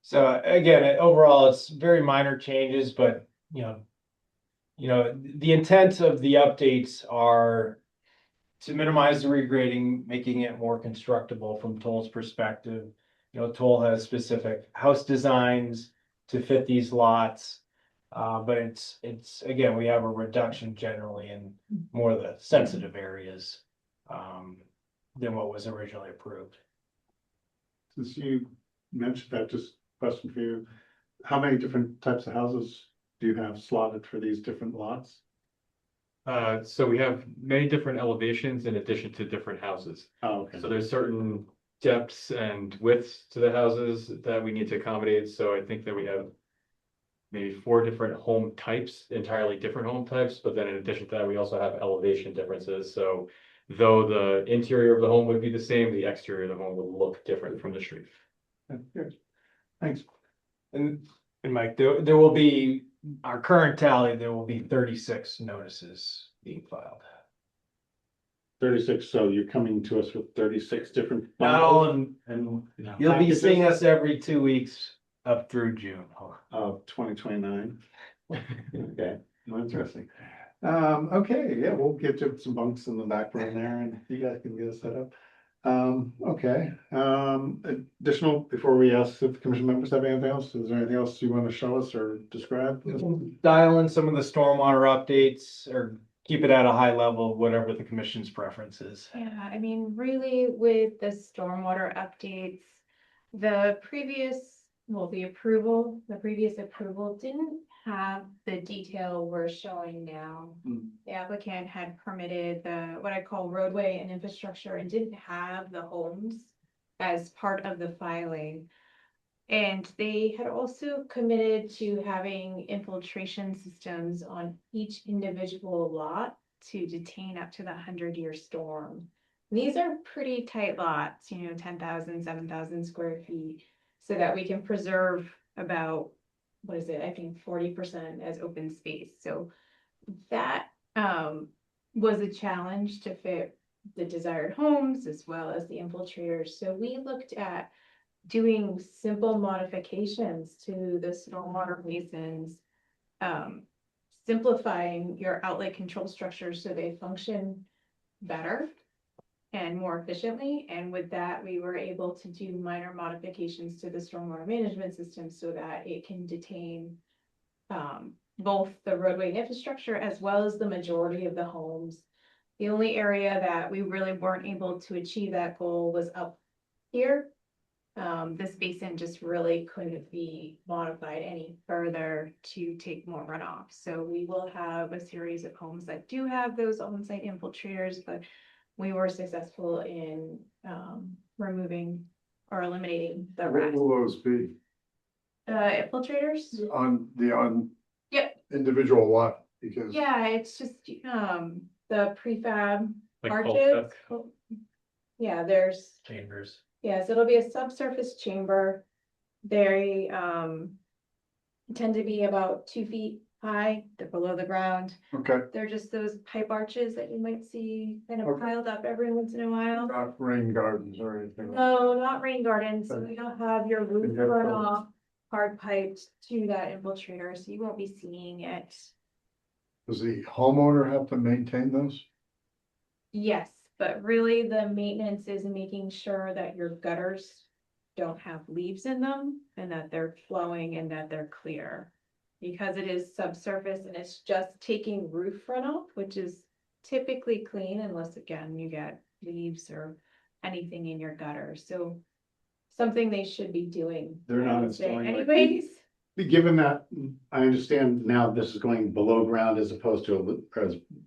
So again, overall, it's very minor changes, but the intent of the updates are to minimize the regrading, making it more constructible from Toll's perspective. Toll has specific house designs to fit these lots. But it's again, we have a reduction generally in more of the sensitive areas than what was originally approved. Since you mentioned that, just question for you, how many different types of houses do you have slotted for these different lots? So we have many different elevations in addition to different houses. Oh, okay. So there's certain depths and widths to the houses that we need to accommodate. So I think that we have maybe 4 different home types, entirely different home types. But then in addition to that, we also have elevation differences. So though the interior of the home would be the same, the exterior of the home would look different from the street. Good. Thanks. And Mike, there will be our current tally, there will be 36 notices being filed. 36, so you're coming to us with 36 different. Not all and You'll be packages seeing us every 2 weeks up through June. of 2029. Okay, interesting. Okay, yeah, we'll get you some bunks in the back room there and you guys can get us set up. Okay, additional, before we ask if the commission members have anything else, is there anything else you want to show us or describe? Dial in some of the stormwater updates or keep it at a high level, whatever the commission's preference is. Yeah, I mean, really with the stormwater updates, the previous approval didn't have the detail we're showing now. The applicant had permitted what I call roadway and infrastructure and didn't have the homes as part of the filing. And they had also committed to having infiltration systems on each individual lot to detain up to the 100-year storm. And these are pretty tight lots, 10,000, 7,000 square feet, so that we can preserve about, I think 40% as open space. So that was a challenge to fit the desired homes as well as the infiltrators. So we looked at doing simple modifications to the stormwater basins, simplifying your outlet control structures so they function better and more efficiently. And with that, we were able to do minor modifications to the stormwater management system so that it can detain both the roadway and infrastructure as well as the majority of the homes. The only area that we really weren't able to achieve that goal was up here. This basin just really couldn't be modified any further to take more runoff. So we will have a series of homes that do have those on-site infiltrators, but we were successful in removing or eliminating the What rest. will those be Infiltrators? on Yep. individual lot? Because Yeah, it's just the prefab Like arches. Yeah, there's Chambers. so it'll be a subsurface chamber. They tend to be about 2 feet high. They're below the ground. okay, They're just those pipe arches that you might see kind of Okay. piled up every once in a while. not rain gardens or anything. No, not rain gardens. So we don't have your roof And you have runoff hard piped to that infiltrator, so you won't be seeing it. Does the homeowner have to maintain those? Yes, but really the maintenance is making sure that your gutters don't have leaves in them and that they're flowing and that they're clear. Because it is subsurface and it's just taking roof runoff, which is typically clean unless again you get leaves or anything in your gutter. So something they should be doing. They're not I would say installing, like- anyways. Given that, I understand now this is going below ground as opposed to,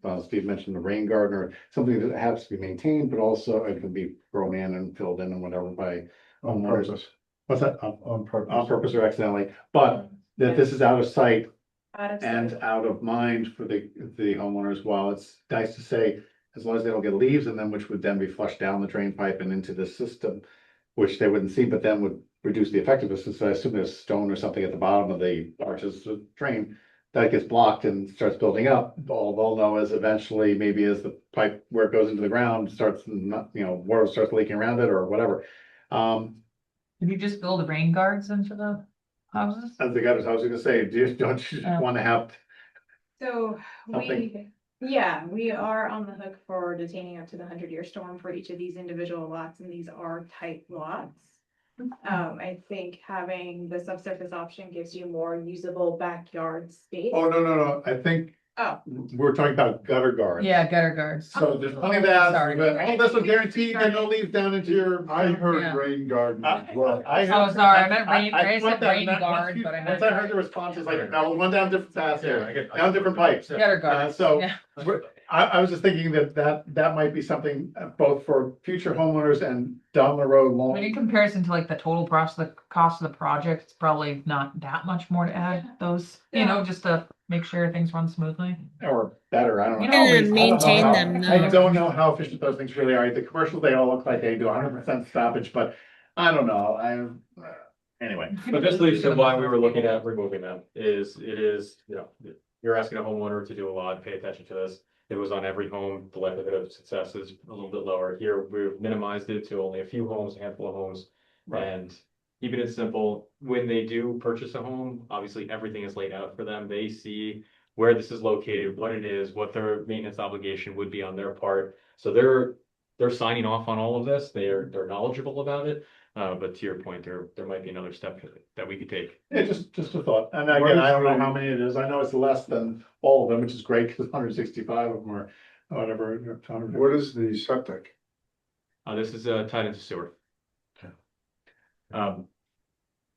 as Steve mentioned, the rain garden or something that has to be maintained, but also it can be grown in and filled in and whatever by On homeowners. purpose. What's that? On purpose. On purpose or accidentally, but that this is out of sight Out of and sight. out of mind for the homeowners. While it's nice to say, as long as they don't get leaves in them, which would then be flushed down the drain pipe and into the system, which they wouldn't see, but then would reduce the effectiveness. So I assume there's stone or something at the bottom of the arches of the drain that gets blocked and starts building up. All they'll know is eventually, maybe as the pipe where it goes into the ground starts, not, water starts leaking around it or whatever. Did you just build rain guards into the houses? As the gutters, I was gonna say, don't you Oh. wanna have So something? we are on the hook for detaining up to the 100-year storm for each of these individual lots, and these are tight lots. I think having the subsurface option gives you more usable backyard space. Oh, no, I think Oh, we're talking about gutter guards. Yeah, gutter guards. So there's plenty of that, Sorry. but all this will guarantee that no leaves down into your. I heard Yeah. rain garden as well. I Oh, heard- sorry, I meant rain, I I thought said that, rain and that- guard, once you- but I Once meant. I heard the responses, like, now one down different paths here, down different pipes. Gutter guards. So- Yeah. I was just thinking that might be something both for future homeowners and down the road I long. mean, in comparison to like the total cost of the project, it's probably not that much more to add those, just to make sure things run smoothly. Or better, I don't know. You can always I don't know maintain how- them, I though. don't know how efficient those things really are. The commercials, they all look like they do 100% stoppage, but I don't know, anyway. But this leads to why we were looking at removing them, you're asking a homeowner to do a lot, pay attention to this. If it was on every home, the likelihood of success is a little bit lower. Here, we've minimized it to only a few homes, a handful of homes. Right. And keeping it simple, when they do purchase a home, obviously everything is laid out for them. They see where this is located, what it is, what their maintenance obligation would be on their part. So they're signing off on all of this. They're knowledgeable about it. But to your point, there might be another step that we could take. Yeah, just a thought. And again, I don't know how many it is. I know it's less than all of them, which is great because 165 of them are whatever. 200. What is the septic? This is tied into sewer. Okay.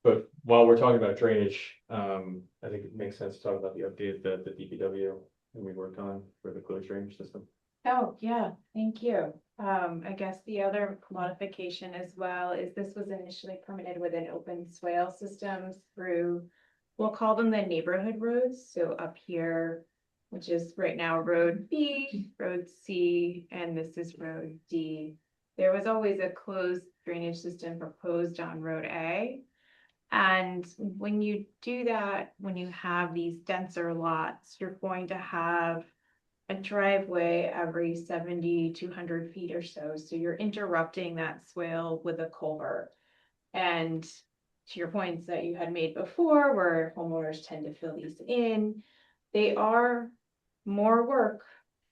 But while we're talking about drainage, I think it makes sense to talk about the update that the DPW and we worked on for the closed drainage system. Oh, yeah, thank you. I guess the other modification as well is this was initially permitted with an open swale systems through, we'll call them the neighborhood roads. So up here, which is right now Road B, Road C, and this is Road D. There was always a closed drainage system proposed on Road A. And when you do that, when you have these denser lots, you're going to have a driveway every 70 to 100 feet or so. So you're interrupting that swale with a culvert. And to your points that you had made before, where homeowners tend to fill these in, they are more work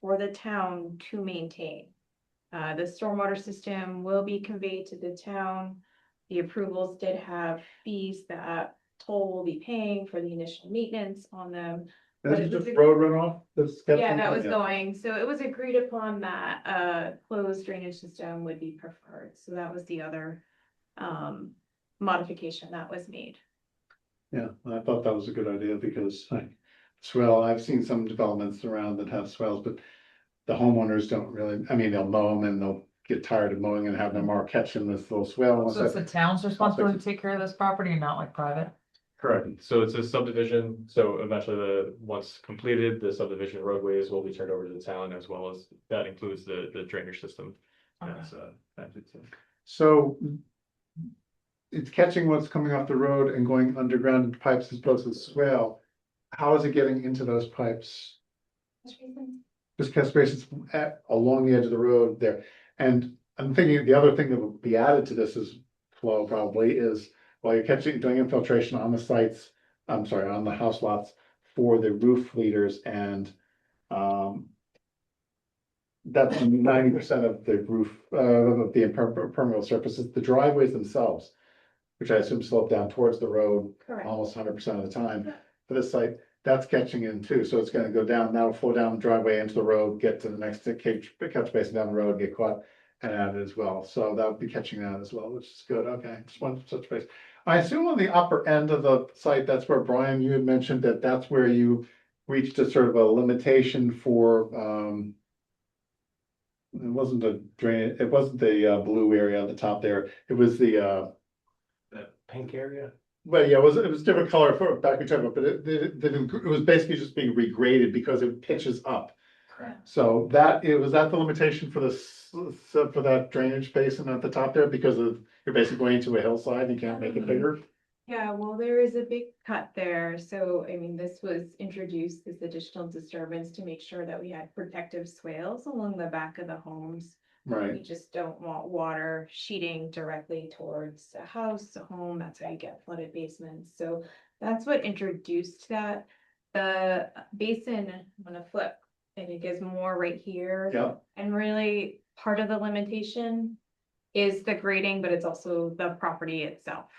for the town to maintain. The stormwater system will be conveyed to the town. The approvals did have fees that toll will be paying for the initial maintenance on them. This But is it was just a- road runoff? Yeah, that was going, so it was agreed upon that closed drainage system would be preferred, so that was the other modification that was made. Yeah, I thought that was a good idea because I've seen some developments around that have swells, but the homeowners don't really, I mean, they'll mow them and they'll get tired of mowing and have no more catch in this little swell. So it's the town's responsibility to take care of this property and not like private? Correct. So it's a subdivision. So eventually once completed, the subdivision roadways will be turned over to the town as well as that includes the drainage system. That's So it's catching what's coming off the road and going underground into pipes as opposed to the swale. How is it getting into those pipes? Just catch basins along the edge of the road there. And I'm thinking the other thing that will be added to this is flow probably is while you're doing infiltration on the sites, I'm sorry, on the house lots for the roof leaders and that's 90% of the roof, of the impermeable surfaces, the driveways themselves, which I assume slope down towards the road Correct. almost 100% of the time. For this site, that's catching in too, so it's gonna go down, that'll flow down the driveway into the road, get to the next catch basin down the road, get caught and added as well, so that would be catching that as well, which is good, okay, just wanted to touch base. I assume on the upper end of the site, that's where Brian, you had mentioned that that's where you reached a sort of a limitation for, it wasn't the drain, it wasn't the blue area on the top there, it was the Pink area? well, yeah, it was different color for back we talked about, but it was basically just being regraded because it pitches up. Correct. So was that the limitation for for that drainage basin at the top there, because you're basically going into a hillside, you can't make it bigger? Yeah, well, there is a big cut there, so I mean, this was introduced as additional disturbance to make sure that we had protective swales along the back of the homes. Right. You just don't want water sheeting directly towards a house, a home. That's how you get flooded basements. So that's what introduced that. The basin, I'm gonna flip, and it gives more right here. Yeah. And really, part of the limitation is the grading, but it's also the property itself.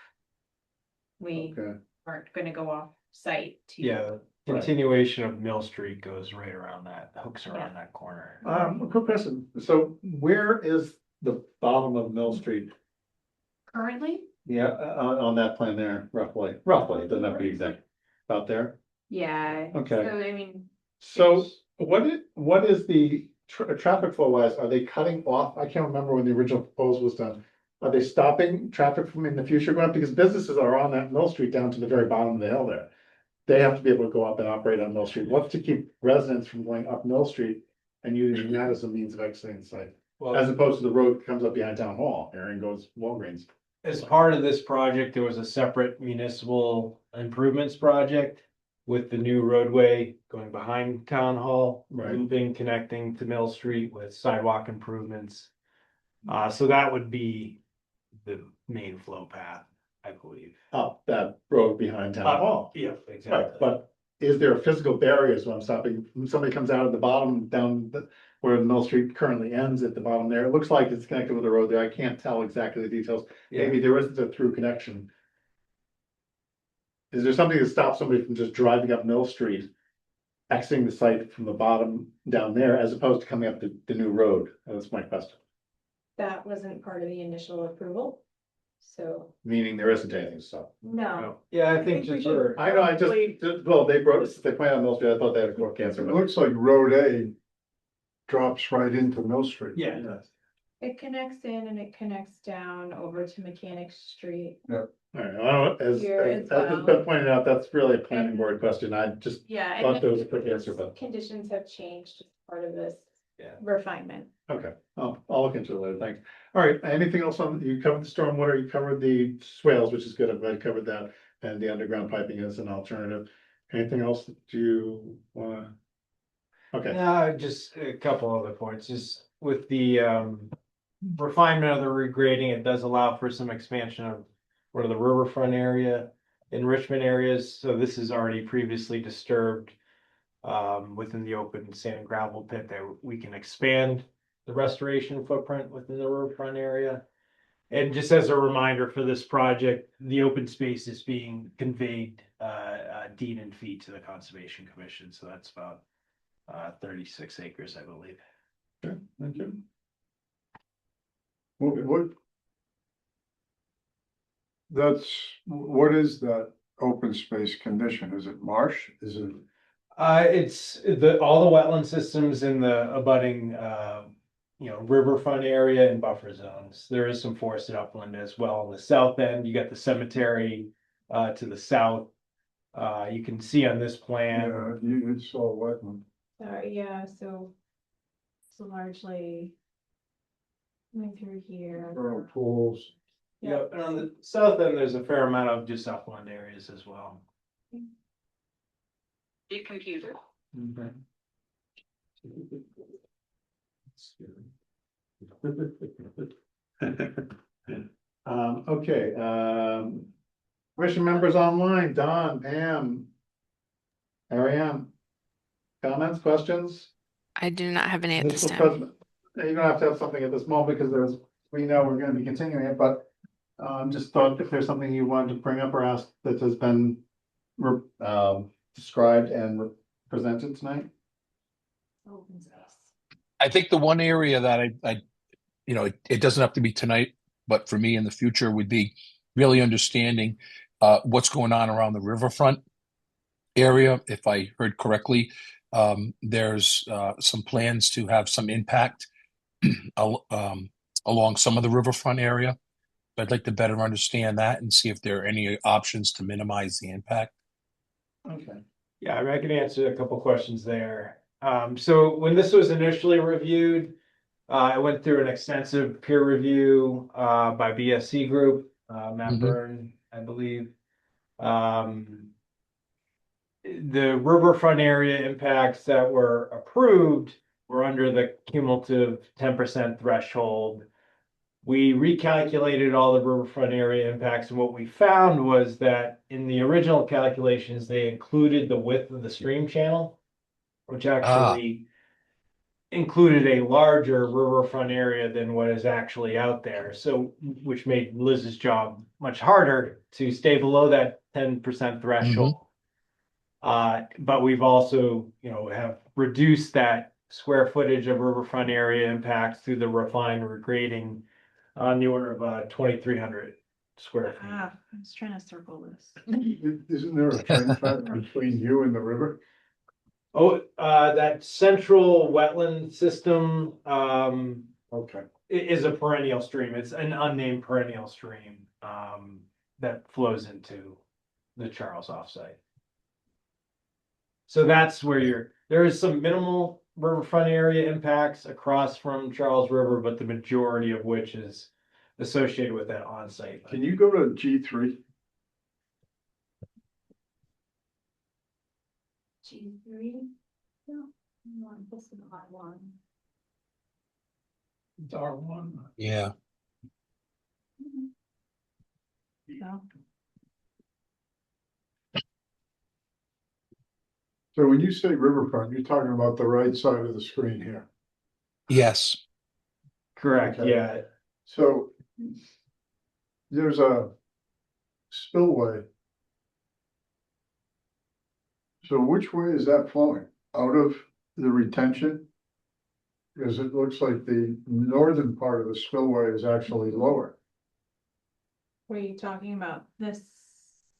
We Okay. aren't gonna go off site to. Yeah, the continuation of Mill Street goes right around that, hooks around that corner. A quick question. So where is the bottom of Mill Street? Currently? Yeah, on that plan there, roughly, it doesn't have to be exact, about there. Yeah. Okay. So I mean, So what is the traffic flow wise? Are they cutting off? I can't remember when the original proposal was done. Are they stopping traffic from in the future going up? Because businesses are on that Mill Street down to the very bottom of the hill there. They have to be able to go up and operate on Mill Street. What's to keep residents from going up Mill Street and using that as a means of exiting the site? Well, As opposed to the road that comes up behind Town Hall here and goes Walgreens. as part of this project, there was a separate municipal improvements project with the new roadway going behind Town Hall, Right. looping, connecting to Mill Street with sidewalk improvements. So that would be the main flow path, I believe. Up that road behind Town Hall. Yeah, Right, exactly. but is there a physical barrier so I'm stopping, when somebody comes out at the bottom down where Mill Street currently ends at the bottom there, it looks like it's connected with the road there, I can't tell exactly the details, maybe there isn't a through connection. Is there something that stops somebody from just driving up Mill Street, exiting the site from the bottom down there, as opposed to coming up the new road? That's my question, that wasn't part of the initial approval. So, meaning there isn't anything to stop. no. Yeah, I think think we just should- for, I know, well, they brought us, they pointed out Mill Street, I thought they had a court It cancer, but. looks like Road A drops right into Mill Street. yeah, It connects in and it connects down over to Mechanic Street. All right, well, as Here as has well. been pointed out, that's really a planning And- board question, I just Yeah. thought and there was a quick answer, but, Conditions have changed as part of this. Yeah. Refinement. okay, I'll look into it later, thanks. All right, anything else on, you covered the stormwater, you covered the swales, which is good, I'm glad you covered that, and the underground piping is an alternative. Anything else that you wanna? Okay, no, just a couple other points, just with the refinement of the regrading, it does allow for some expansion of one of the riverfront area, enrichment areas, so this is already previously disturbed. Within the open sand and gravel pit, that we can expand the restoration footprint within the riverfront area. And just as a reminder for this project, the open space is being conveyed deed and fee to the Conservation Commission, so that's about 36 acres, I believe. okay, thank you. What? What is that open space condition? Is it marsh? Is it? It's all the wetland systems in the abutting, riverfront area and buffer zones. There is some forested upland as well on the south end. You got the cemetery, to the south. You can see on this plan. Yeah, it's all wetland. Sorry, yeah, so it's largely coming through here. Vernal pools. Yep, and on the south end, there's a fair amount of just upland areas as well. Big computer. Okay, commission members online, Don, Pam. Ariane. Comments, questions? I do not have any at this Municipal time. president. You don't have to have something at this moment because we know we're gonna be continuing it, but just thought if there's something you wanted to bring up or ask that has been described and presented tonight? I think the one area that it doesn't have to be tonight, but for me in the future would be really understanding what's going on around the riverfront area. If I heard correctly, there's some plans to have some impact along some of the riverfront area. I'd like to better understand that and see if there are any options to minimize the impact. Okay. Yeah, I mean, I can answer a couple questions there. So when this was initially reviewed, I went through an extensive peer review by BSC Group, Matt Byrne, I believe. The riverfront area impacts that were approved we're under the cumulative 10% threshold. We recalculated all the riverfront area impacts, and what we found was that in the original calculations, they included the width of the stream channel, which actually included a larger riverfront area than what is actually out there. So, which made Liz's job much harder to stay below that 10% threshold. But we've also, have reduced that square footage of riverfront area impacts through the refined regrading on the order of 2,300 square feet. I was trying to circle this. Isn't there a train track between you and the river? Oh, that central wetland system, Okay. is a perennial stream. It's an unnamed perennial stream, that flows into the Charles offsite. So that's where there is some minimal riverfront area impacts across from Charles River, but the majority of which is associated with that onsite. Can you go to G3? G3? No, this is R1. It's R1. Yeah. No. So when you say riverfront, you're talking about the right side of the screen here. Yes. Correct, Okay. yeah. So there's a spillway. So which way is that flowing? Out of the retention? Because it looks like the northern part of the spillway is actually lower, Were you talking about this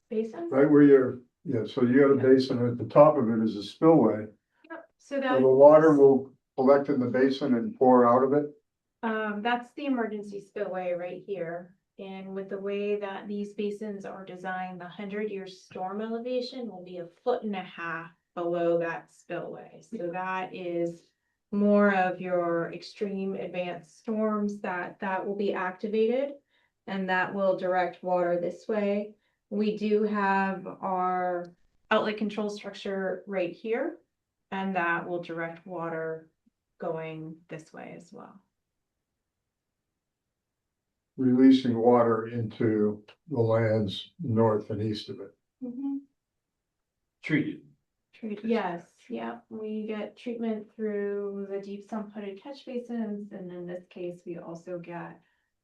basin? right where so you got a basin at the top of it is a spillway. Yep, so So that. the water will collect in the basin and pour out of it. That's the emergency spillway right here. And with the way that these basins are designed, the 100-year storm elevation will be 1.5 feet below that spillway. So that is more of your extreme advanced storms that will be activated, and that will direct water this way. We do have our outlet control structure right here, and that will direct water going this way as well. Releasing water into the lands north and east of it. Treated. Yes, yeah, we get treatment through the deep sump hooded catch basins, and in this case, we also get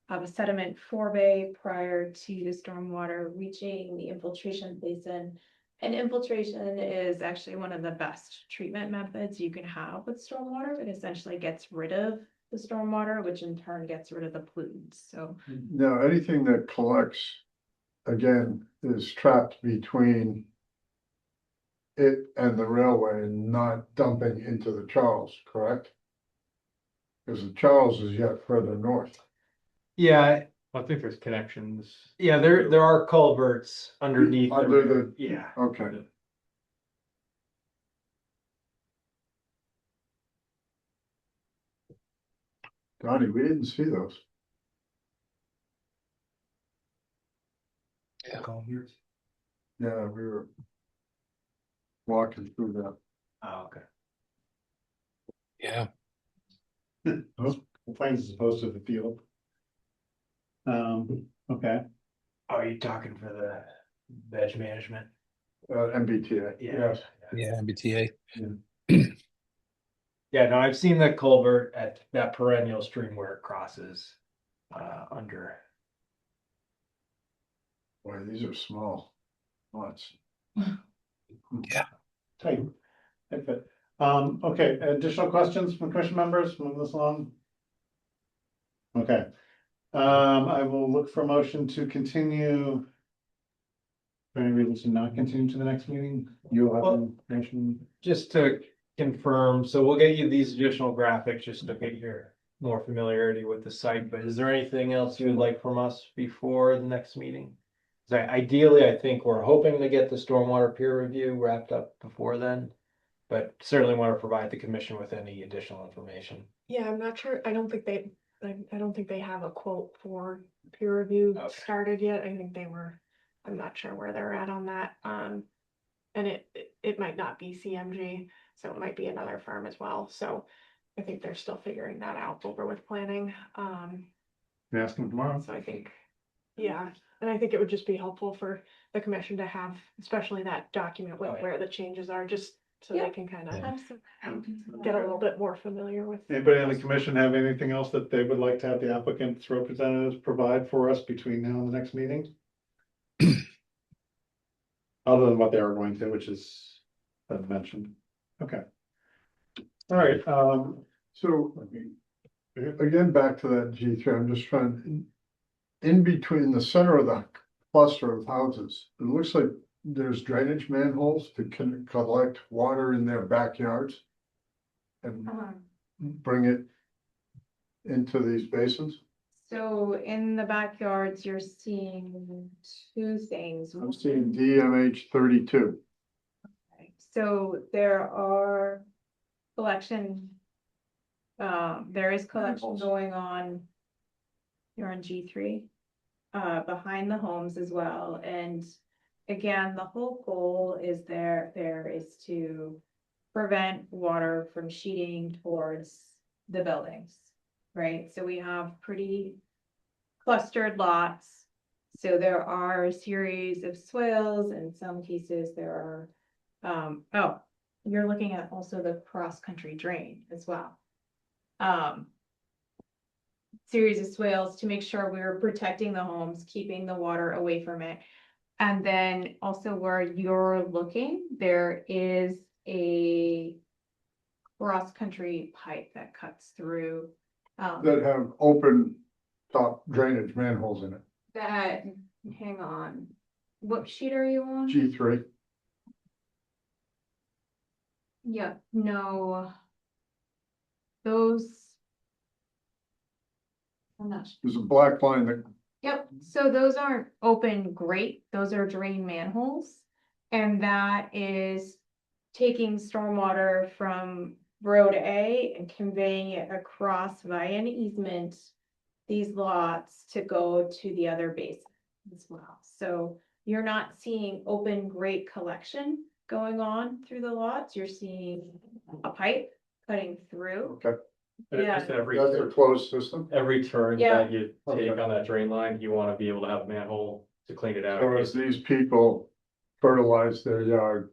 a sediment forebay prior to the stormwater reaching the infiltration basin. And infiltration is actually one of the best treatment methods you can have with stormwater. It essentially gets rid of the stormwater, which in turn gets rid of the pollutants. So Now, anything that collects, again, is trapped between it and the railway and not dumping into the Charles, correct? Because the Charles is yet further north. Yeah, I think there's connections. yeah, there are culverts underneath. Under the- Yeah. Okay. Donnie, we didn't see those. Yeah, we were walking through that. Oh, okay. Yeah. Those planes as opposed to the field. Okay. Oh, are you talking for the veg management? MBTA, Yeah. yes. Yeah. MBTA. Yeah, no, I've seen the culvert at that perennial stream where it crosses under. Boy, these are small lots. Yeah. Tight. Tight fit. Okay, additional questions from commission members, move this along. Okay, I will look for a motion to continue. For any reason to not continue to the next meeting, you'll have information. Just to confirm, so we'll get you these additional graphics just to get your more familiarity with the site, but is there anything else you would like from us before the next meeting? Ideally, I think we're hoping to get the stormwater peer review wrapped up before then, but certainly want to provide the commission with any additional information. Yeah, I'm not sure. I don't think they have a quote for peer review Okay. started yet. I think I'm not sure where they're at on that. And it might not be CMG, so it might be another firm as well. So I think they're still figuring that out over with planning. Ask them tomorrow. So I think, yeah, and I think it would just be helpful for the commission to have, especially that document with where the changes are, just so they can kind of get a little bit more familiar with. Anybody on the commission have anything else that they would like to have the applicant's representatives provide for us between now and the next meeting? Other than what they are going to, which is been mentioned. Okay. All right, So, again, back to that G3, I'm just trying, in between the center of the cluster of houses, it looks like there's drainage manholes to collect water in their backyards and bring it into these basins. So in the backyards, you're seeing two things. I'm seeing DMH 32. So there are collection. There is collection going on. You're on G3, behind the homes as well. And again, the whole goal is there is to prevent water from sheeting towards the buildings, right? So we have pretty clustered lots. So there are a series of swales. In some cases, there are, oh, you're looking at also the cross-country drain as well. Series of swales to make sure we're protecting the homes, keeping the water away from it. And then also where you're looking, there is a cross-country pipe that cuts through. That have open top drainage manholes in it. That, hang on, what sheet are you on? G3. Yeah, no. Those. I'm not sure. There's a black line that, Yep, so those aren't open grate, those are drain manholes. And that is taking stormwater from road A and conveying it across via an easement. These lots to go to the other basin as well. So you're not seeing open grate collection going on through the lots, you're seeing a pipe cutting through. okay, Yeah. Just every that's a closed system. turn Yeah. that you take on that drain line, you want to be able to have a manhole to clean it out. So as these people fertilize their yard,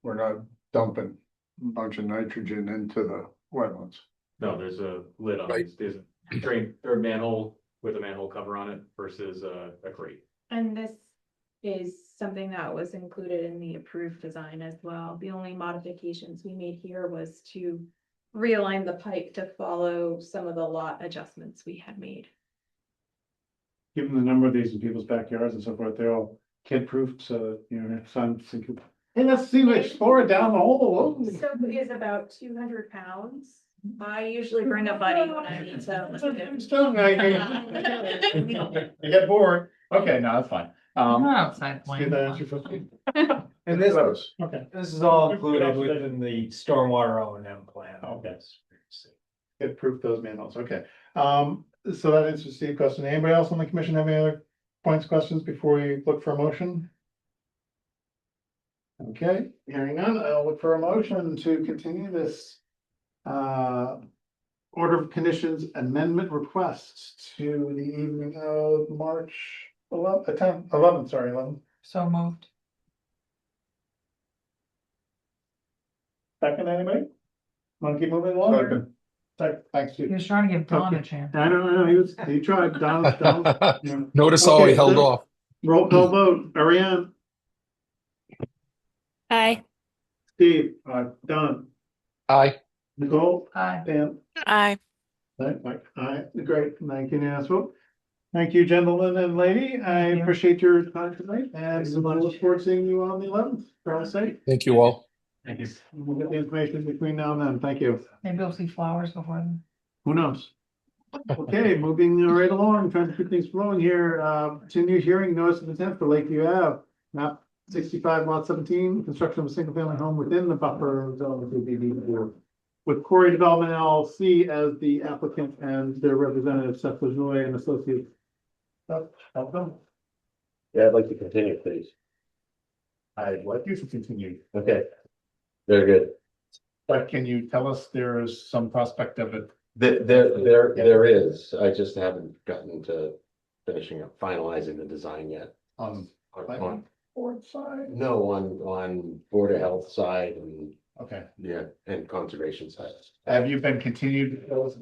we're not dumping a bunch of nitrogen into the wetlands. No, there's a lid on Right. it. There's a drain or manhole with a manhole cover on it versus a grate. And this is something that was included in the approved design as well. The only modifications we made here was to realign the pipe to follow some of the lot adjustments we had made. given the number of these in people's backyards and so forth, they're all kid-proof, so, you know, if son, hey, let's see, we explore it down the hole. So it is about 200 pounds. I usually bring a buddy when I need to. You get bored. Okay, no, that's fine. I'm not outside Let's get that playing. answer for free. And this, Okay, this is all included within the stormwater O&M plan. Okay. get proof those manholes, okay. So that answers Steve's question. Anybody else on the commission have any other points, questions before we look for a motion? Okay, hearing none, I'll look for a motion to continue this order of conditions amendment requests to the evening of March 11th. So moved. Second, anybody? Want to keep moving along? Second. Thanks, He Steve. was trying to give Don a Okay. chance. I know, he tried, Don, you know. Notice how Okay, he held so- off. Roll call vote, Ariane, Aye. Steve, Don, Aye. Nicole, Aye. Pam. Aye. Aye, great, thank you, Nancy. Thank you, gentlemen and lady, I Thank you. appreciate your time tonight, and we'll look forward to seeing you on the 11th, travel safe. Thank you all. Thank you. We'll get the information between now and then, thank you. Maybe we'll see flowers before then. Who knows? Okay, moving right along, trying to keep things flowing here, continue hearing notice of intent for Lakeview Ave. Map 65 lot 17, construction of a single family home within the buffer zone of the BB4. With Corey Development LLC as the applicant and their representative Seth LaJoy and associates. Welcome. Yeah, I'd like to continue, please. I'd like you to continue. Okay. Very good. But can you tell us there is some prospect of it? There is, I just haven't gotten to finishing up, finalizing the design yet. On On, board side? no, on Board of Health side and, Okay. yeah, and conservation side. Have you been continued with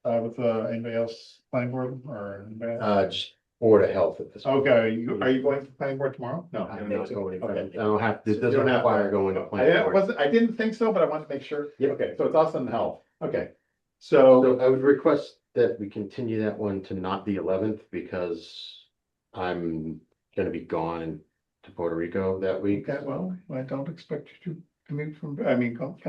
anybody else planning board or anybody else? Just Board of Health at this. Okay, are you going to planning board tomorrow? No. I'm not going, Okay. I don't have, it You doesn't don't have to. require going to planning board. I didn't think so, but I wanted to make sure. Yep. Okay, so it's us and health. Okay. So So, I would request that we continue that one to not the 11th because I'm gonna be gone to Puerto Rico that week. okay, well, I don't expect you to commute come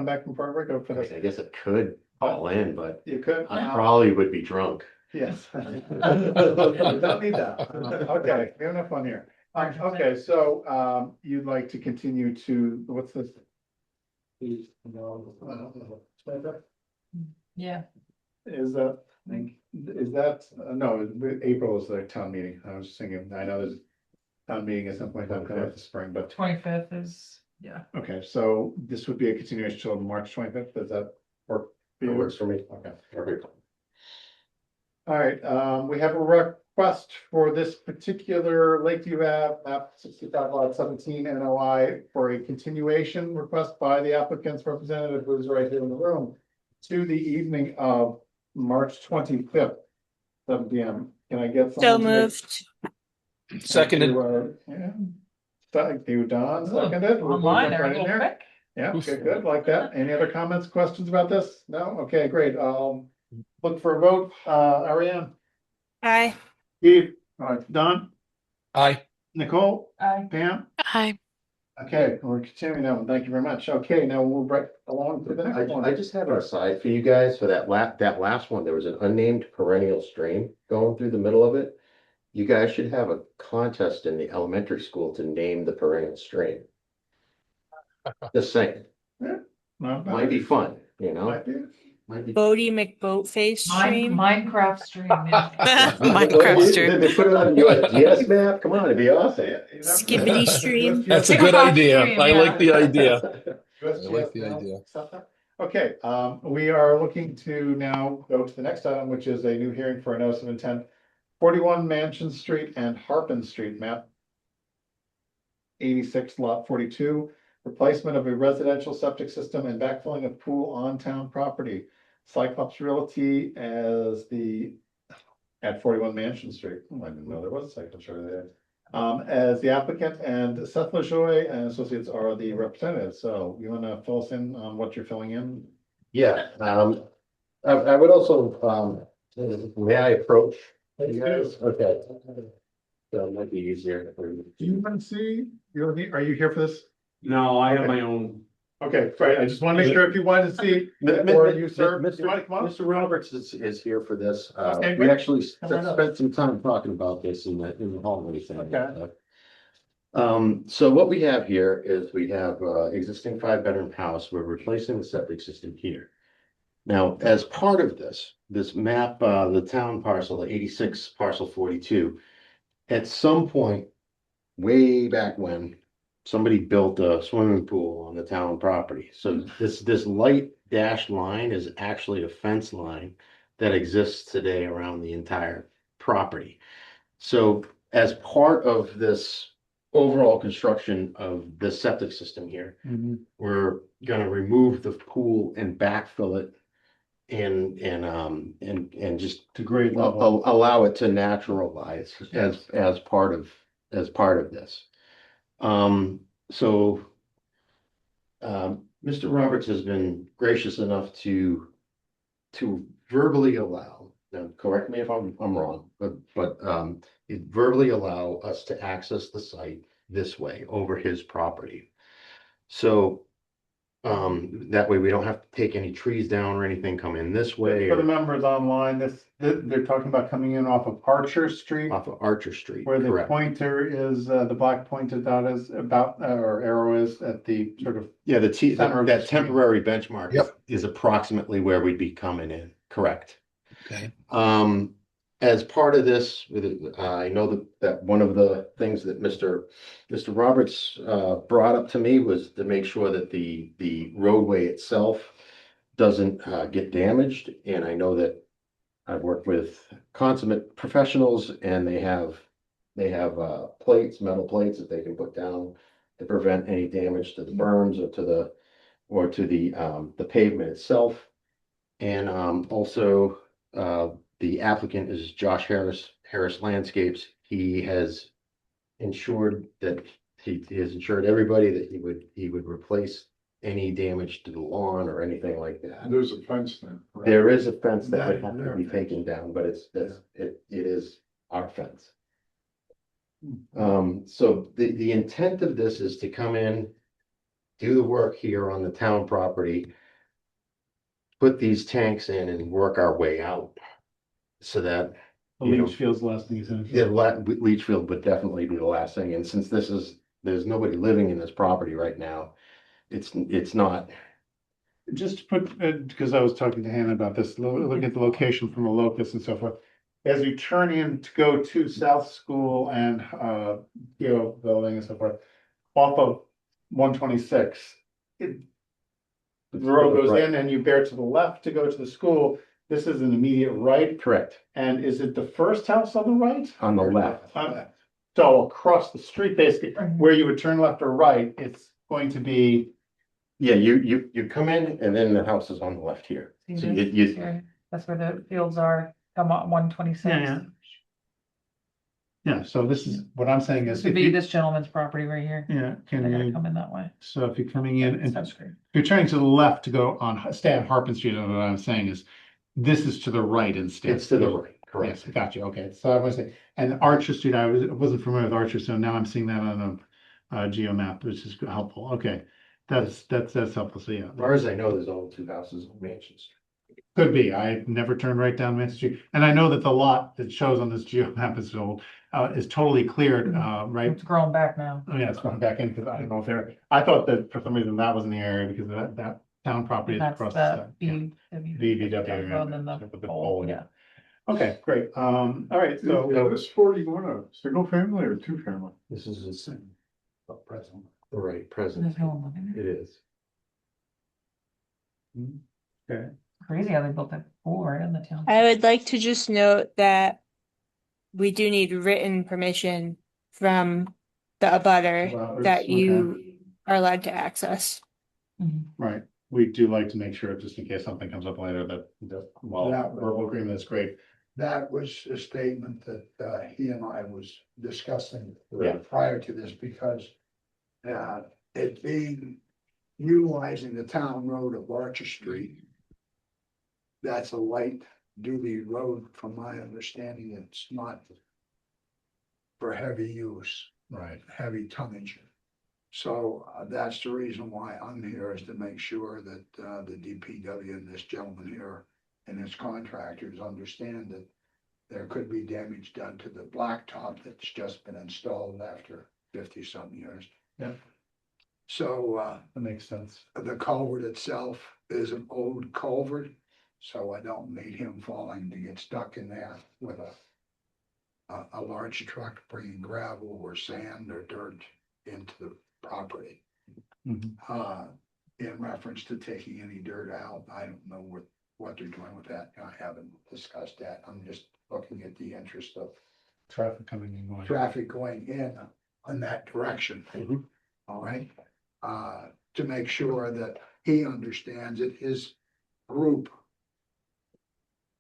back from Puerto Rico for this. I guess it could fall in, but You could. I probably would be drunk. Yes. Don't need that. Okay, we have enough fun here. Okay, so, you'd like to continue to, what's this? Yeah. Is that, no, April is the town meeting. I was just thinking, I know there's town meeting at some point coming up this spring, but, 25th is, yeah. okay, so this would be a continuation till March 25th. Does that work? for It you? works for me. Okay. Perfect. All right, we have a request for this particular Lakeview Ave, map 65 lot 17 NOI for a continuation request by the applicant's representative, who's right here in the room, to the evening of March 25th, 7 PM. Can I get So someone to make? moved. Seconded. Yeah. Thank you, Don, seconded. We'll move Online, that they're a right in little there. quick. Yeah, okay, good, like that. Any other comments, questions about this? No? Okay, great. Look for a vote. Ariane, Aye. Steve, Don, Aye. Nicole, Aye. Pam. Hi. Okay, we're continuing now. Thank you very much. Okay, now we'll move right along to the next I one. just have an aside for you guys for that last one. There was an unnamed perennial stream going through the middle of it. You guys should have a contest in the elementary school to name the perennial stream. Just saying, Not bad. might be fun, you know? Might be. Might be. Bodie McBoatface stream. Minecraft stream, yeah. Minecraft stream. They put it on your USGS map. Come on, it'd be awesome. Skibbity stream. That's a Pick a good hot idea. stream, I yeah. like the idea. I USGS like the now, idea. stuff like- Okay, we are looking to now go to the next item, which is a new hearing for a notice of intent. 41 Mansion Street and Harpin Street, map 86 lot 42. Replacement of a residential septic system and backfilling of pool on town property. Cyclops Realty as at 41 Mansion Street. Oh, I didn't know there was a Cyclops Realty there. As the applicant, and Seth LaJoy and Associates are the representatives. So you want to fill us in on what you're filling in? Yeah, I would also, may I approach you guys? Okay. That might be easier. Do you want to see? Are you here for this? No, I have Okay. my own. Okay, right. I just want to make sure if you wanted to see, or you, sir, you want to come up? Mr. Roberts is here for this. Okay, We great. actually Come on up. spent some time talking about this in the hallway thing. Okay. So what we have here is we have existing 5-bedroom house. We're replacing the septic system here. Now, as part of this map, the town parcel, the 86 parcel 42, at some point, way back when, somebody built a swimming pool on the town property. So this light dashed line is actually a fence line that exists today around the entire property. So as part of this overall construction of the septic system here, we're gonna remove the pool and backfill it and just To grade level. allow it to naturalize as part of this. So Mr. Roberts has been gracious enough to verbally allow, now correct me if I'm wrong, but it verbally allow us to access the site this way over his property. So that way we don't have to take any trees down or anything, come in this way For the or members online, they're talking about coming in off of Archer Street, off of Archer Street. where the Correct. pointer is, the black pointed out is about, or arrow is at the sort of. Yeah, Center of the that street. temporary benchmark Yep. is approximately where we'd be coming in, correct? Okay. as part of this, I know that one of the things that Mr. Roberts brought up to me was to make sure that the roadway itself doesn't get damaged. And I know that I've worked with consummate professionals, and they have plates, metal plates that they can put down to prevent any damage to the berms or to the pavement itself. And also the applicant is Josh Harris Landscapes. He has ensured that he has insured everybody that he would replace any damage to the lawn or anything like that. There's a fence there. correct? There is a fence that would have to There- be taken down, but it is our fence. So the intent of this is to come in, do the work here on the town property, put these tanks in and work our way out. So that, The you know, leach field's last thing you said. leach field would definitely be the last thing, and since there's nobody living in this property right now, it's not. Just to put, because I was talking to Hannah about this, looking at the location from the locus and so forth. As you turn in to go to South School and building and so forth, off of 126. The road goes in and you bear to the left to go to the school. This is an immediate right. Correct. And is it the first house on the right? On the left. So across the street, basically, where you would turn left or right, it's going to be. Yeah, you come in and then the house is on the left here. See So this you, here? That's where the fields are, come on 126. Yeah. Yeah, so this is, what I'm saying is. To if be you- this gentleman's property right here. Yeah, They can gotta you, come in that way. so if you're coming in and That's if great. you're turning to the left to go on, stay on Harpin Street, what I'm saying is. This is to the right instead. it's to the right, Yes, correct. got you, okay, so I was saying, and Archer Street, I wasn't familiar with Archer, so now I'm seeing that on a geo map, which is helpful, okay. That's helpful, so yeah. As far as I know, there's only two houses on Mansion Street. Could be, I never turned right down Main Street, and I know that the lot that shows on this geo map is old, is totally cleared, right? It's growing back now. Oh, yeah, it's going back in, because I don't know if I thought that for some reason that was in the area, because that town property is That's across the the. BBW. Road and the With the pole, pole, yeah. Okay, great, all right, Is so. this 41 a single family or two family? This is the same. Present. Right, present. There's no one living there. It is. Okay. Crazy how they built that pool right in the town. I would like to just note that we do need written permission from the abutter Abutters, that you are allowed to access. Mhm. Right, we do like to make sure, just in case something comes up later, that, well, verbal agreement is great. That was a statement that he and I was discussing Yeah. prior to this, because it being utilizing the town road of Archer Street. That's a light duty road, from my understanding. It's not for heavy use, Right. heavy tonnage. So that's the reason why I'm here, is to make sure that the DPW and this gentleman here and his contractors understand that there could be damage done to the blacktop that's just been installed after 50-some years. Yeah. So That makes sense. the culvert itself is an old culvert, so I don't need him falling to get stuck in there with a large truck bringing gravel or sand or dirt into the property. Mhm. In reference to taking any dirt out, I don't know what they're doing with that. I haven't discussed that. I'm just looking at the interest of Traffic coming and going. traffic going in that direction. Mhm. All right, to make sure that he understands that his group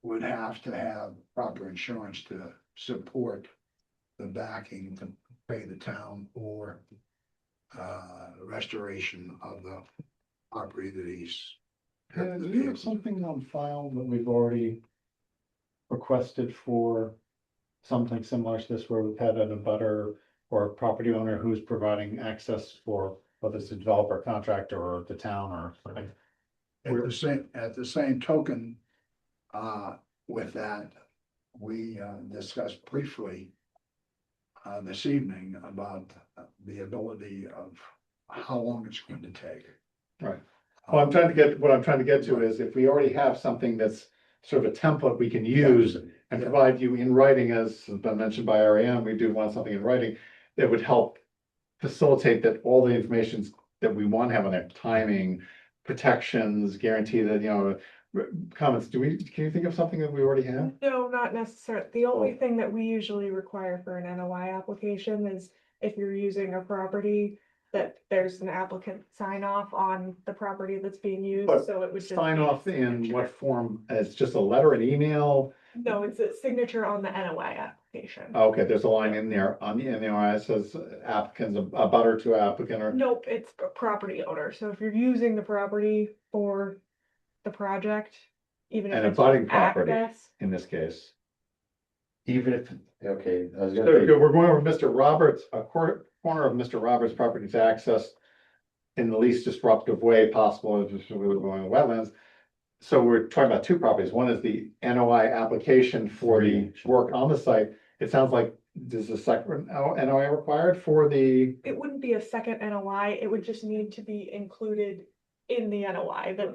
would have to have proper insurance to support the backing to pay the town or restoration of the property that he's. Yeah, do we have something on file that we've already requested for something similar to this, where we've had a abutter or a property owner who's providing access for whether it's a developer, contractor, or the town or something? At the same token, with that, we discussed briefly this evening about the ability of how long it's going to take. Right. Well, what I'm trying to get to is, if we already have something that's sort of a template we can use, and provide you in writing, as has been mentioned by Ariane, we do want something in writing that would help facilitate that all the information that we want to have on there, timing, protections, guarantee that, comments, can you think of something that we already have? No, not necessarily. The only thing that we usually require for an NOI application is if you're using a property, that there's an applicant sign off on the property that's being used, But so it would just. Sign be a off in signature. what form? It's just a letter, an email? No, it's a signature on the NOI application. Okay, there's a line in there on the NOI, it says applicants, a butter to applicant or. Nope, it's a property owner. So if you're using the property for the project, even if And it's abutting just property. access, In this case. Even if, okay, I was So gonna say, we're going over Mr. Roberts, a corner of Mr. Roberts' property to access in the least disruptive way possible, if we were going to wetlands. So we're talking about two properties. One is the NOI application for the work on the site. It sounds like there's a second NOI required for the, it wouldn't be a second NOI. It would just need to be included in the NOI, that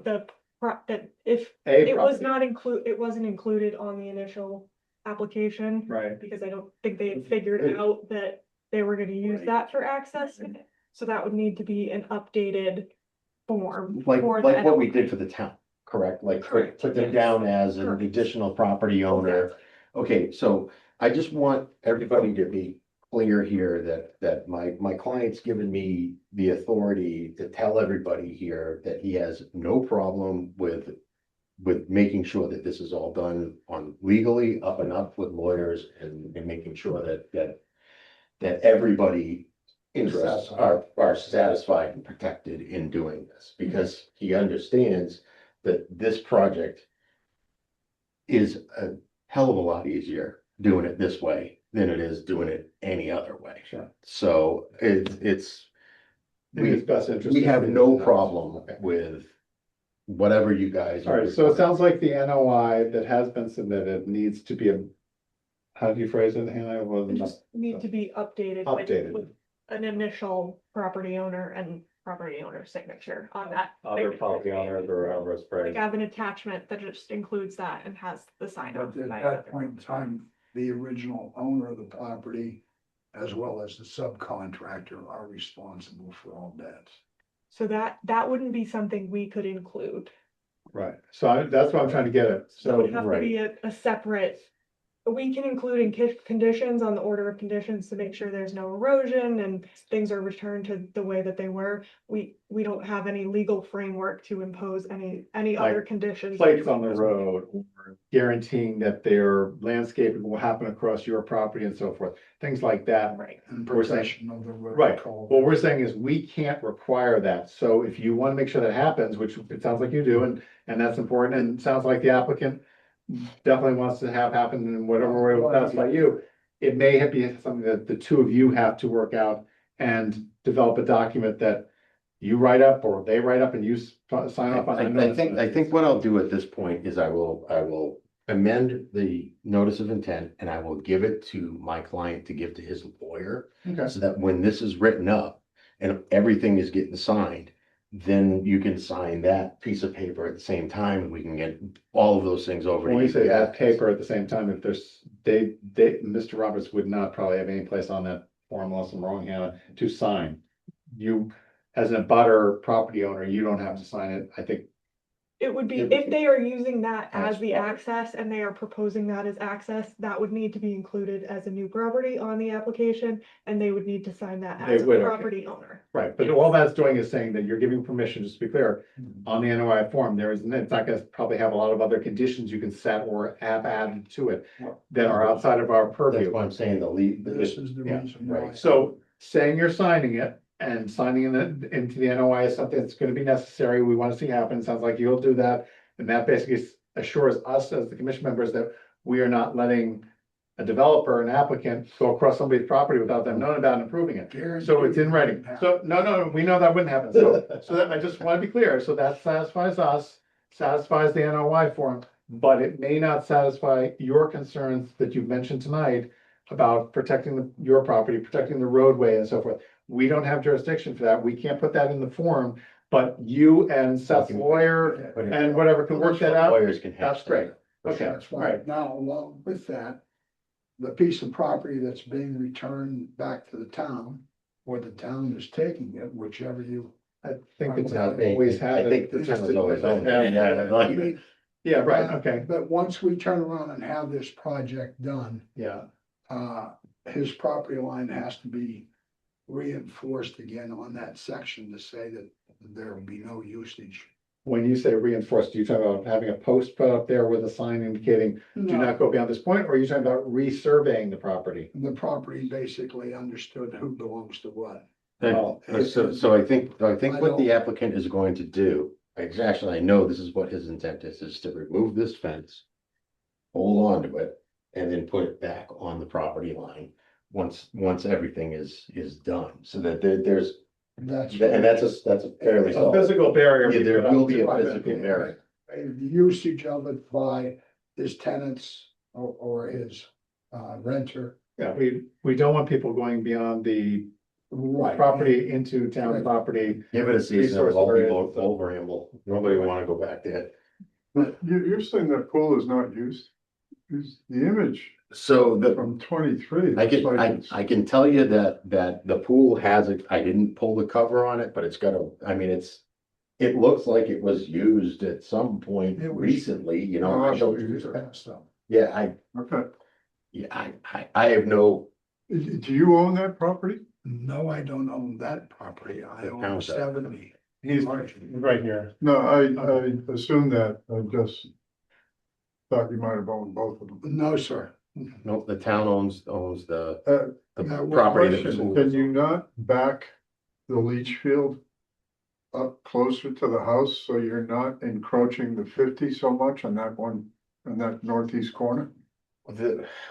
if a it was property. it wasn't included on the initial application. Right. Because I don't think they had figured out that they were gonna use that for access. So that would need to be an updated form. like for the what we NOI. did for the town, correct? Like Correct, put them yes. down as an Correct. additional property owner. Exactly. Okay, so I just want everybody to be clear here that my client's given me the authority to tell everybody here that he has no problem with making sure that this is all done on legally up and up with lawyers and making sure that everybody interests are satisfied and protected in doing this, because he understands that this project is a hell of a lot easier doing it this way than it is doing it any other way. Sure. So it's In his best interest. we have no Okay. problem with whatever you guys. All right, so it sounds like the NOI that has been submitted needs to be how do you phrase it, Hannah? It just need to be updated. Updated. With an initial property owner and property owner signature on that. Other signature property page. owners or whoever it's Like have an attachment that just includes that and has the sign off. But at by that other point in time, the original owner of the property, as well as the subcontractor, are responsible for all debts. So that wouldn't be something we could include. Right, so that's what I'm trying to get at. It So, would have to be a separate. We can include in conditions on the order of conditions to make sure there's no erosion and things are returned to the way that they were. We don't have any legal framework to impose any other Like conditions. plates on the road, or guaranteeing that their landscaping will happen across your property and so forth, things like that. Right. And We're saying- protection of the road. Right, culvert. what we're saying is we can't require that, so if you wanna make sure that happens, which it sounds like you do, and that's important, and it sounds like the applicant definitely wants to have happen in whatever way will satisfy you, it may be something that the two of you have to work out and develop a document that you write up or they write up and you sign off on. I think what I'll do at this point is I will amend the notice of intent and I will give it to my client to give to his lawyer. Okay. So that when this is written up and everything is getting signed, then you can sign that piece of paper at the same time and we can get all of those things over. When to we you say that guys. paper at the same time, if there's, Mr. Roberts would not probably have any place on that form unless I'm wrong, Hannah, to sign. You, as a butter property owner, you don't have to sign it, I think. It would be, It- if they are using that As as the property. access and they are proposing that as access, that would need to be included as a new property on the application. And they would need to sign that They as a would, okay. property owner. Right, but all that's doing is saying that you're giving permission, just to be clear, on the NOI form, it's not gonna probably have a lot of other conditions you can set or have added to it that are outside of our That's purview. why I'm saying the lead. This is the Yeah, reason why. right. So saying you're signing it and signing into the NOI is something that's gonna be necessary, we wanna see happen, sounds like you'll do that. And that basically assures us as the commission members that we are not letting a developer, an applicant, go across somebody's property without them knowing about and approving it. So it's in writing. So, no, we know that wouldn't happen. So that, I just want to be clear. So that satisfies us, satisfies the NOI form, but it may not satisfy your concerns that you've mentioned tonight about protecting your property, protecting the roadway and so forth. We don't have jurisdiction for that. We can't put that in the form, but you and Seth's lawyer and whatever can work that out. Lawyers can. That's great. Okay, That's all right. right. Now, along with that, the piece of property that's being returned back to the town, or the town is taking it, whichever you. I think the Well, town always had I think it. the town has always owned it. Yeah, Yeah, like- I mean, yeah, right, okay, but once we turn around and have this project done, yeah. his property line has to be reinforced again on that section to say that there will be no usage. When you say reinforced, you talk about having a post put up there with a sign indicating, do not go beyond this point, or are you talking about resurveying the property? The property basically understood who belongs to what. Oh, So I think what don't- the applicant is going to do, actually, I know this is what his intent is to remove this fence. Hold on to it and then put it back on the property line once everything is done, so that there's, That's. and that's a fairly. A physical barrier. Yeah, there will be a Right. physical barrier. The usage of it by his tenants or his renter. Yeah, we don't want people going beyond the Right. property into town property. Give it a season, Resource it'll area. all ramble, nobody will wanna go back there. But you're saying that pool is not used? Is the image So from 23? I looks can, like it's- I can tell you that the pool has I didn't pull the cover on it, but it's got it looks like it was used at some point It was- recently, you know. Oh, I it's don't- used. Past them. Yeah, Okay. I have no, Do you own that property? No, I don't own that property. I The own town does. 70. He's right here. No, I assumed that. I just thought you might have owned both of them. No, sir. no, the town owns the Yeah, well, property that the Question, pool can is you on. not back the leach field up closer to the house so you're not encroaching the 50 so much on that one, on that northeast corner?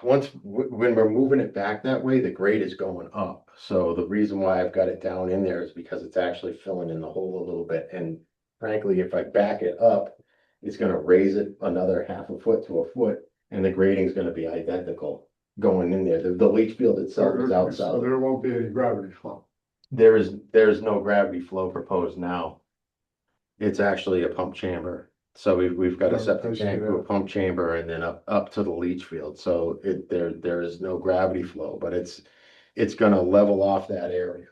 When we're moving it back that way, the grade is going up. So the reason why I've got it down in there is because it's actually filling in the hole a little bit. And frankly, if I back it up, it's gonna raise it another half a foot to a foot, and the grading's gonna be identical going in there. The leach field itself is So outside. there won't be any gravity flow. There's no gravity flow proposed now. It's actually a pump chamber. So we've got a Yeah, septic I see tank to a that. pump chamber and then up to the leach field. So there is no gravity flow, but it's gonna level off that area.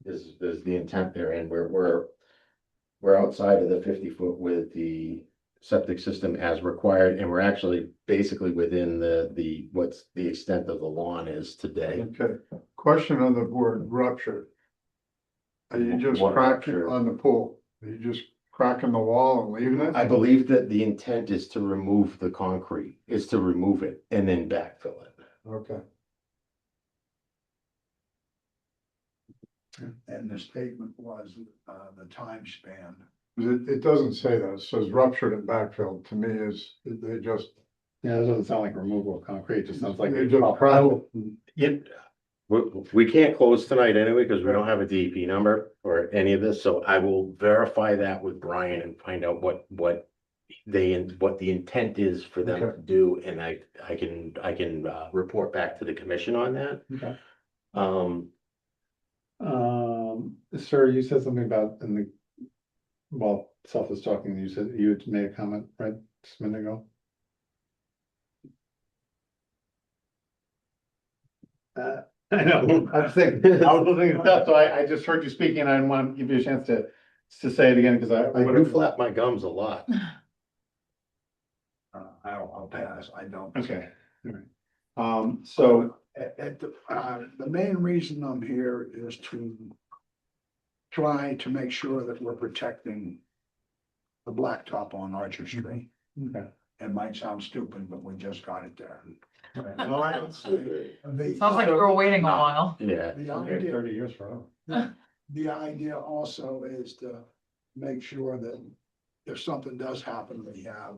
Is the intent there, and we're outside of the 50 foot with the septic system as required, and we're actually basically within what's the extent of the lawn is today. Okay, question on the word rupture. Are you just What cracking rupture? on the pool? Are you just cracking the wall and leaving it? I believe that the intent is to remove the concrete, is to remove it and then backfill it. Okay. And the statement was, the time span. It doesn't say that. It says ruptured and backfilled. To me is, they just, Yeah, it doesn't sound like removal of concrete, it just sounds like. they just crack it. We can't close tonight anyway, because we don't have a DEP number or any of this, so I will verify that with Brian and find out what the intent is for them to Okay. do, and I can report back to the commission on that. Okay. Um, Sir, you said something about while Seth was talking, you said you had made a comment, right, just a minute ago? I know, I was thinking, I was listening to stuff, so I just heard you speaking, and I didn't want to give you a chance to say it again, because I do flap my gums a lot. I'll pass. I don't. Okay, all right. So, The main reason I'm here is to try to make sure that we're protecting the blacktop on Archer Street. okay. It might sound stupid, but we just got it there. Sounds like we were waiting a while. Yeah. The idea, 30 years for the idea also is to make sure that if something does happen, we have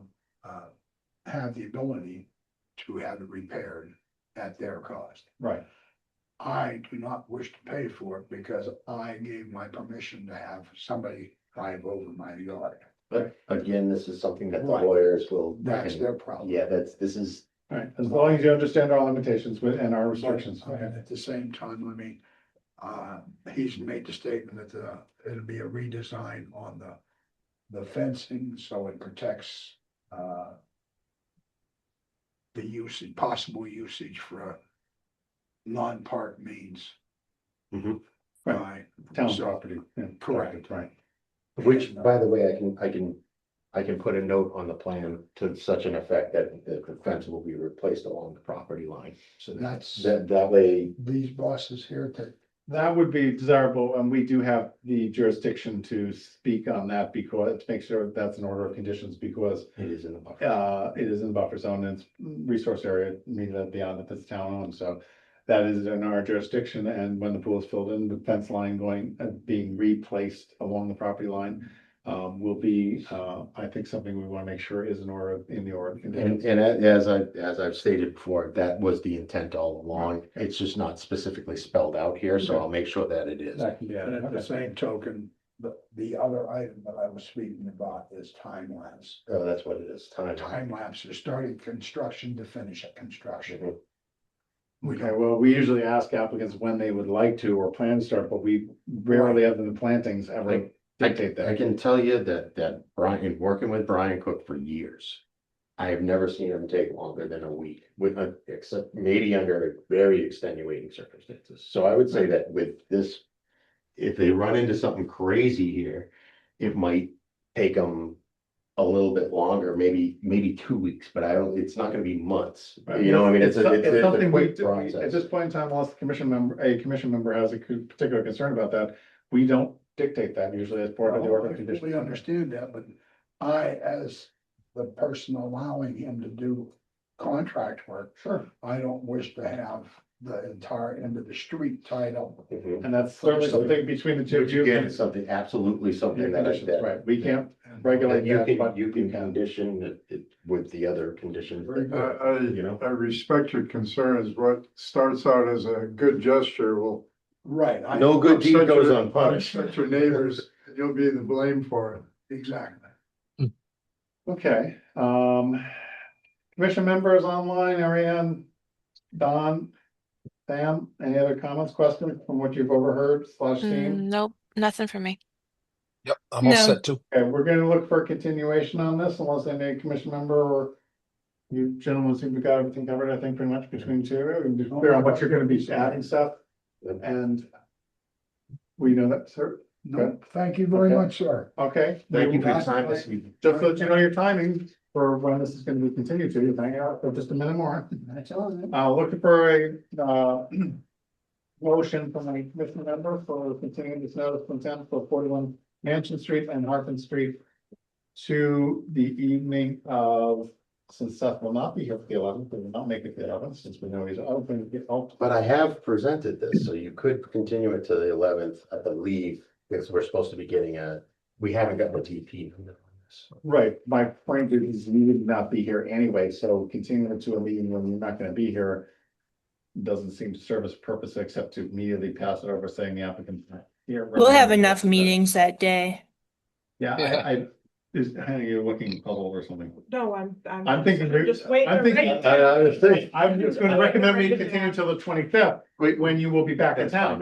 the ability to have it repaired at their cost. Right. I do not wish to pay for it because I gave my permission to have somebody drive over my yard. But again, this is something that the Right. lawyers will. That's their problem. Yeah, this is, All right, as long as you understand our limitations and our But, restrictions. Okay. at the same time, I mean, he's made the statement that, it'll be a redesign on the fencing, so it protects, the usage, possible usage for a non-park means. Mhm. Right. Town So- property. Yeah, Correct. Right. Which, by the way, I can put a note on the plan to such an effect that the fence will be replaced along the property line. So That's- that way, These bosses here That would be desirable, and we do have the jurisdiction to speak on that because, to make sure that's an order of conditions, because it is in the buffer. it is in the buffer zone and it's resource area, immediately beyond that it's town owned, so that is in our jurisdiction, and when the pool is filled in, the fence line being replaced along the property line will be, I think, something we want to make sure is in the order of conditions. And as I've stated before, that was the intent all along. It's just not specifically spelled out here, so I'll make sure that it is. That can be And added. at the same token, the other item that I was speaking about is time lapse. Oh, that's what it is, time. Time lapse is starting construction to finish a construction. Mhm. We Okay, don't, well, we usually ask applicants when they would like to or plan to start, but we rarely, other than plantings, ever dictate I that. can tell you that Brian, working with Brian Cook for years, I have never seen him take longer than a week except maybe under very extenuating circumstances. So I would say that with this, if they run into something crazy here, it might take them a little bit longer, maybe 2 weeks, but it's not gonna be months. You know, I mean, it's a something we quick do, at process. this point in time, unless a commission member has a particular concern about that, we don't dictate that usually as part of the order of I fully conditions. understand that, but I, as the person allowing him to do contract work, Sure. I don't wish to have the entire end of the street tied up. Mhm. And that's certainly something between the two of Which you. again is something, absolutely something that Conditions, right, we can't regulate that you that, can, but you can condition it with the other conditions. Very good. You know? I respect your concerns. What starts out as a good gesture will Right. No good deed upset goes your- unpunished. upset your neighbors, and you'll be the blame for it. Exactly. Okay, commission members online, Ariane, Don, Sam, any other comments, questions from what you've overheard / seen? Nope, nothing for me. Yep, I'm all No. set too. Okay, we're gonna look for a continuation on this unless any commission member or you gentlemen seem to got everything covered, I think, pretty much between two, and be clear on what you're gonna be adding stuff, and we know that, sir. No, thank you very Okay. much, sir. Okay. Thank you for your Just time this evening. to let you know your timing for when this is gonna be continued to, you hang out for just a minute more. That's all right. Looking for a, motion from a commission member for continuing this notice from 10 for 41 Mansion Street and Harpin Street to the evening of, since Seth will not be here for the 11th, we will not make it the 11th, since we know he's open. But I have presented this, so you could continue it to the 11th, I believe, because we're supposed to be getting we haven't gotten a DP on this. Right, my point is, you would not be here anyway, so continuing to a meeting when you're not gonna be here doesn't seem to serve its purpose except to immediately pass it over saying the applicant's not here. We'll have enough meetings that day. Yeah, Yeah. you're looking puzzled or something. No, I'm thinking, just waiting. I'm thinking, I was thinking. I'm just gonna recommend we continue till the 25th, when you will be back in That's fine, town.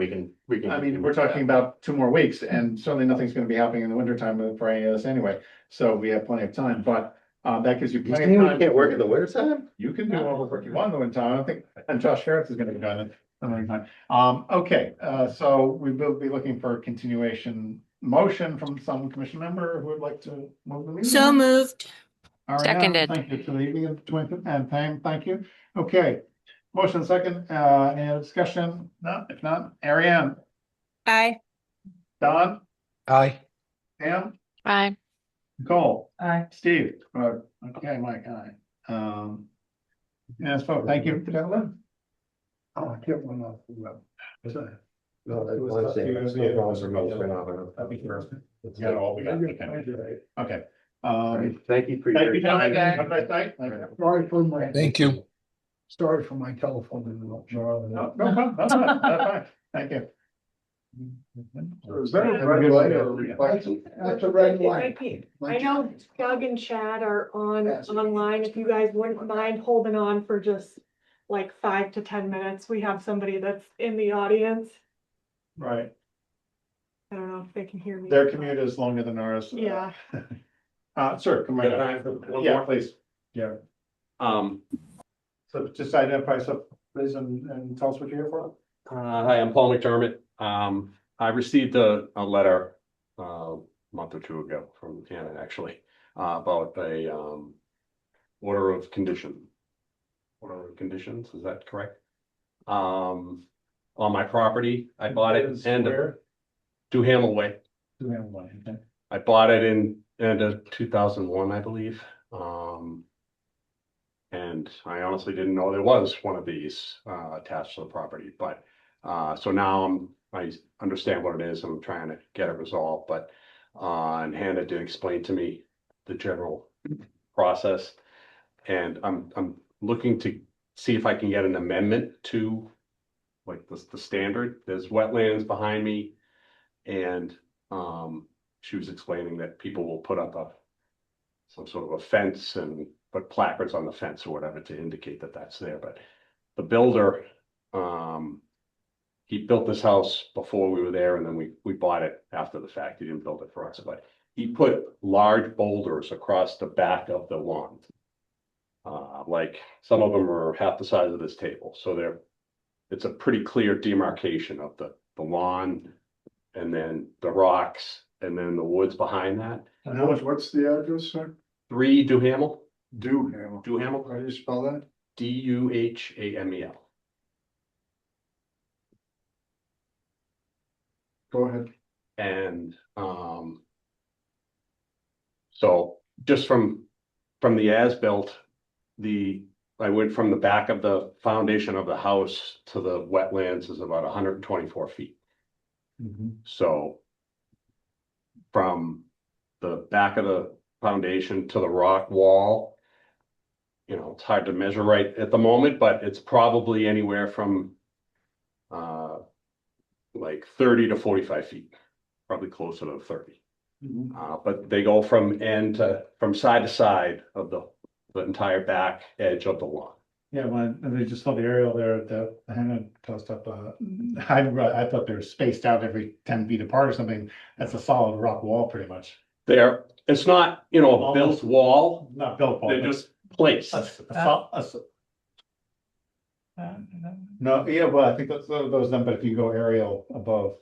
we can. I mean, we're talking about 2 more weeks, and certainly nothing's gonna be happening in the winter time for any of us anyway. So we have plenty of time, but that gives you You plenty saying of we time. can't work in the winter time? You can do all the work you want in the winter time. I don't think, and Josh Harris is gonna be done it. Okay, so we will be looking for a continuation motion from some commission member who would like to move the meeting. So moved. Ariane, Seconded. Thank you to the evening of the 25th, and Pam, thank you. Okay, motion second, any discussion? No, if not, Ariane, Aye. Don, Aye. Pam, Bye. Nicole, Aye. Steve, okay, Mike, aye. Yes, folks, thank you, gentlemen. Oh, I get one off the web. No, that's what I'm saying. That's no problem for most phenomenon. That'd be first. It's Yeah, good. all we got. Okay. All right, thank you for Thank your you, time. gentlemen. Have a nice night. Thank you. Sorry for my. Thank you. Sorry for my telephone interruption. No problem, that's fine, that's fine. Thank you. Is that a red light or a reflection? That's a red light. I know Doug and Chad are online. If you guys wouldn't mind holding on for just like 5 to 10 minutes. We have somebody that's in the audience. Right, I don't know if they can hear me. their commute is longer than ours. Yeah. Sir, come right up. Yeah, please. Um, So just identify yourself, please, and tell us what you're here for. Hi, I'm Paul McDermott. I received a letter a month or two ago from Hannah, actually, about a order of conditions, is that correct? On my property, I bought it end of Duhamel Way. Okay. I bought it in end of 2001, I believe. And I honestly didn't know there was one of these attached to the property, but so now I understand what it is and I'm trying to get it resolved, but and Hannah did explain to me the general process. And I'm looking to see if I can get an amendment to like the standard. There's wetlands behind me, and she was explaining that people will put up some sort of a fence and put placards on the fence or whatever to indicate that that's there. But the builder, he built this house before we were there, and then we bought it after the fact. He didn't build it for us, but he put large boulders across the back of the lawn. Like some of them are half the size of this table. So it's a pretty clear demarcation of the lawn and then the rocks and then the woods behind that. And what's the address, sir? 3 Duhamel. Duhamel. Duhamel. How do you spell that? Duhamel. Go ahead. And so just from the as-built, I went from the back of the foundation of the house to the wetlands is about 124 feet. So from the back of the foundation to the rock wall, it's hard to measure right at the moment, but it's probably anywhere from like 30 to 45 feet, probably closer to 30. But they go from side to side of the entire back edge of the lawn. Yeah, when they just saw the aerial there at the Hannah tossed up, I thought they were spaced out every 10 feet apart or something. That's a solid rock wall pretty much. It's not, a built wall. Not built wall. They're just placed. No, yeah, well, I think those them, but if you go aerial above.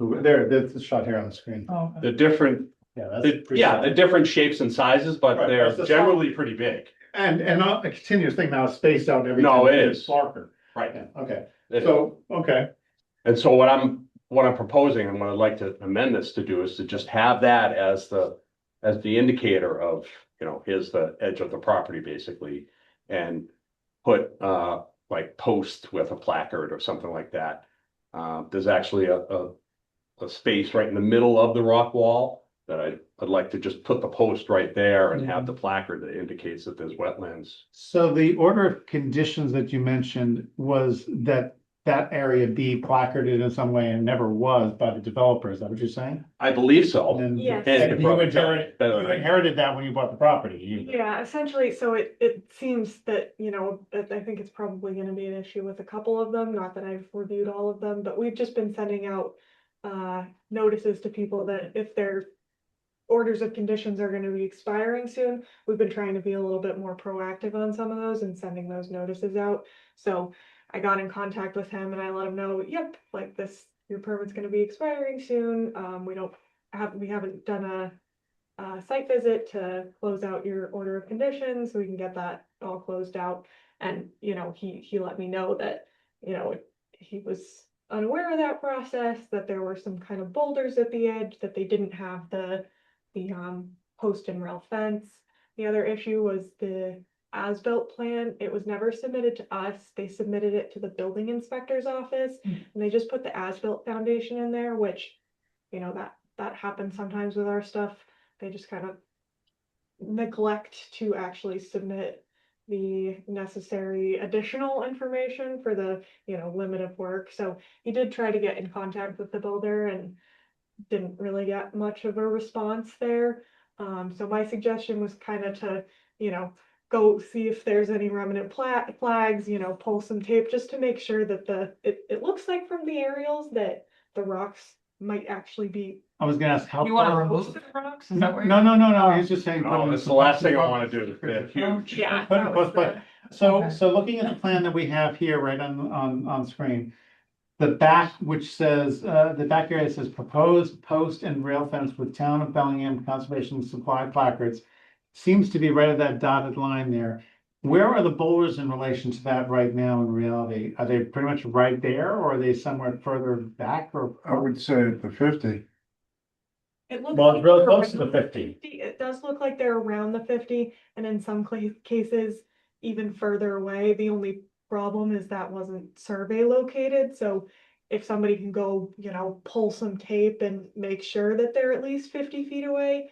There's a shot here on the screen. Oh, The different, Yeah, the different shapes and sizes, but Right, they're that's the generally pretty big. And not a continuous thing now, spaced out every. No, 10 it feet is. Darker. Right. Yeah, okay, It is. so, okay. And so what I'm proposing and what I'd like to amend this to do is to just have that as the indicator of, here's the edge of the property basically. And put like post with a placard or something like that. There's actually a space right in the middle of the rock wall that I'd like to just put the post right there and have the placard that indicates that there's wetlands. So the order of conditions that you mentioned was that area be placarded in some way and never was by the developer, is that what you're saying? I believe so. And Yes. and you inherited that when you bought the property. Yeah, essentially, so it seems that, I think it's probably gonna be an issue with a couple of them, not that I've reviewed all of them, but we've just been sending out notices to people that if their orders of conditions are gonna be expiring soon, we've been trying to be a little bit more proactive on some of those and sending those notices out. So I got in contact with him and I let him know, yep, like your permit's gonna be expiring soon. We haven't done a site visit to close out your order of conditions, so we can get that all closed out. And, he let me know that, he was unaware of that process, that there were some kind of boulders at the edge, that they didn't have the post and rail fence. The other issue was the as-built plan. It was never submitted to us. They submitted it to the building inspector's office, and they just put the as-built foundation in there, which, that happens sometimes with our stuff. They just kind of neglect to actually submit the necessary additional information for the, limit of work. So he did try to get in contact with the builder and didn't really get much of a response there. So my suggestion was kind of to, go see if there's any remnant flags, pull some tape just to make sure that it looks like from the aerials that the rocks might actually be. I was gonna ask how. You wanna remove the rocks? Is that where No, he's just saying. No, that's the last thing I want to do. They're huge. Yeah. But So, Okay. so looking at the plan that we have here, right on screen. The back, which says, the back area says proposed post and rail fence with Town of Bellingham Conservation Supply placards. Seems to be right at that dotted line there. Where are the boulders in relation to that right now in reality? Are they pretty much right there or are they somewhere further back or? I would say at the 50. It looks Well, it's like really they're close to the around 50. It does look like they're around the 50, and in some cases, even further away. The only problem is that wasn't survey located, so if somebody can go, pull some tape and make sure that they're at least 50 feet away,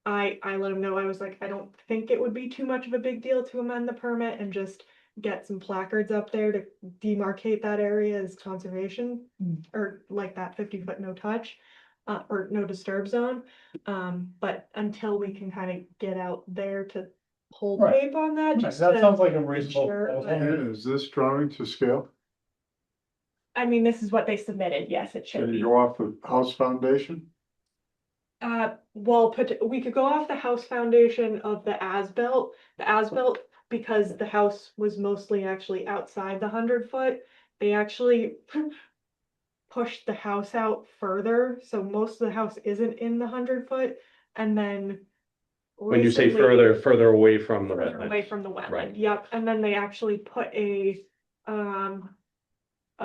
I let them know. I was like, I don't think it would be too much of a big deal to amend the permit and just get some placards up there to demarcate that area as conservation, or like that 50-foot no touch. Or no disturb zone, but until we can kind of get out there to pull Right. tape on that, just That to sounds like a make reasonable. sure, but- Is this drawing to scale? I mean, this is what they submitted, yes, it should Can be. you go off the house foundation? Well, we could go off the house foundation of the as-built, because the house was mostly actually outside the 100-foot, they actually pushed the house out further, so most of the house isn't in the 100-foot, and then When you say recently- further away from the further away wetland. from the wetland, Right. yep, and then they actually put a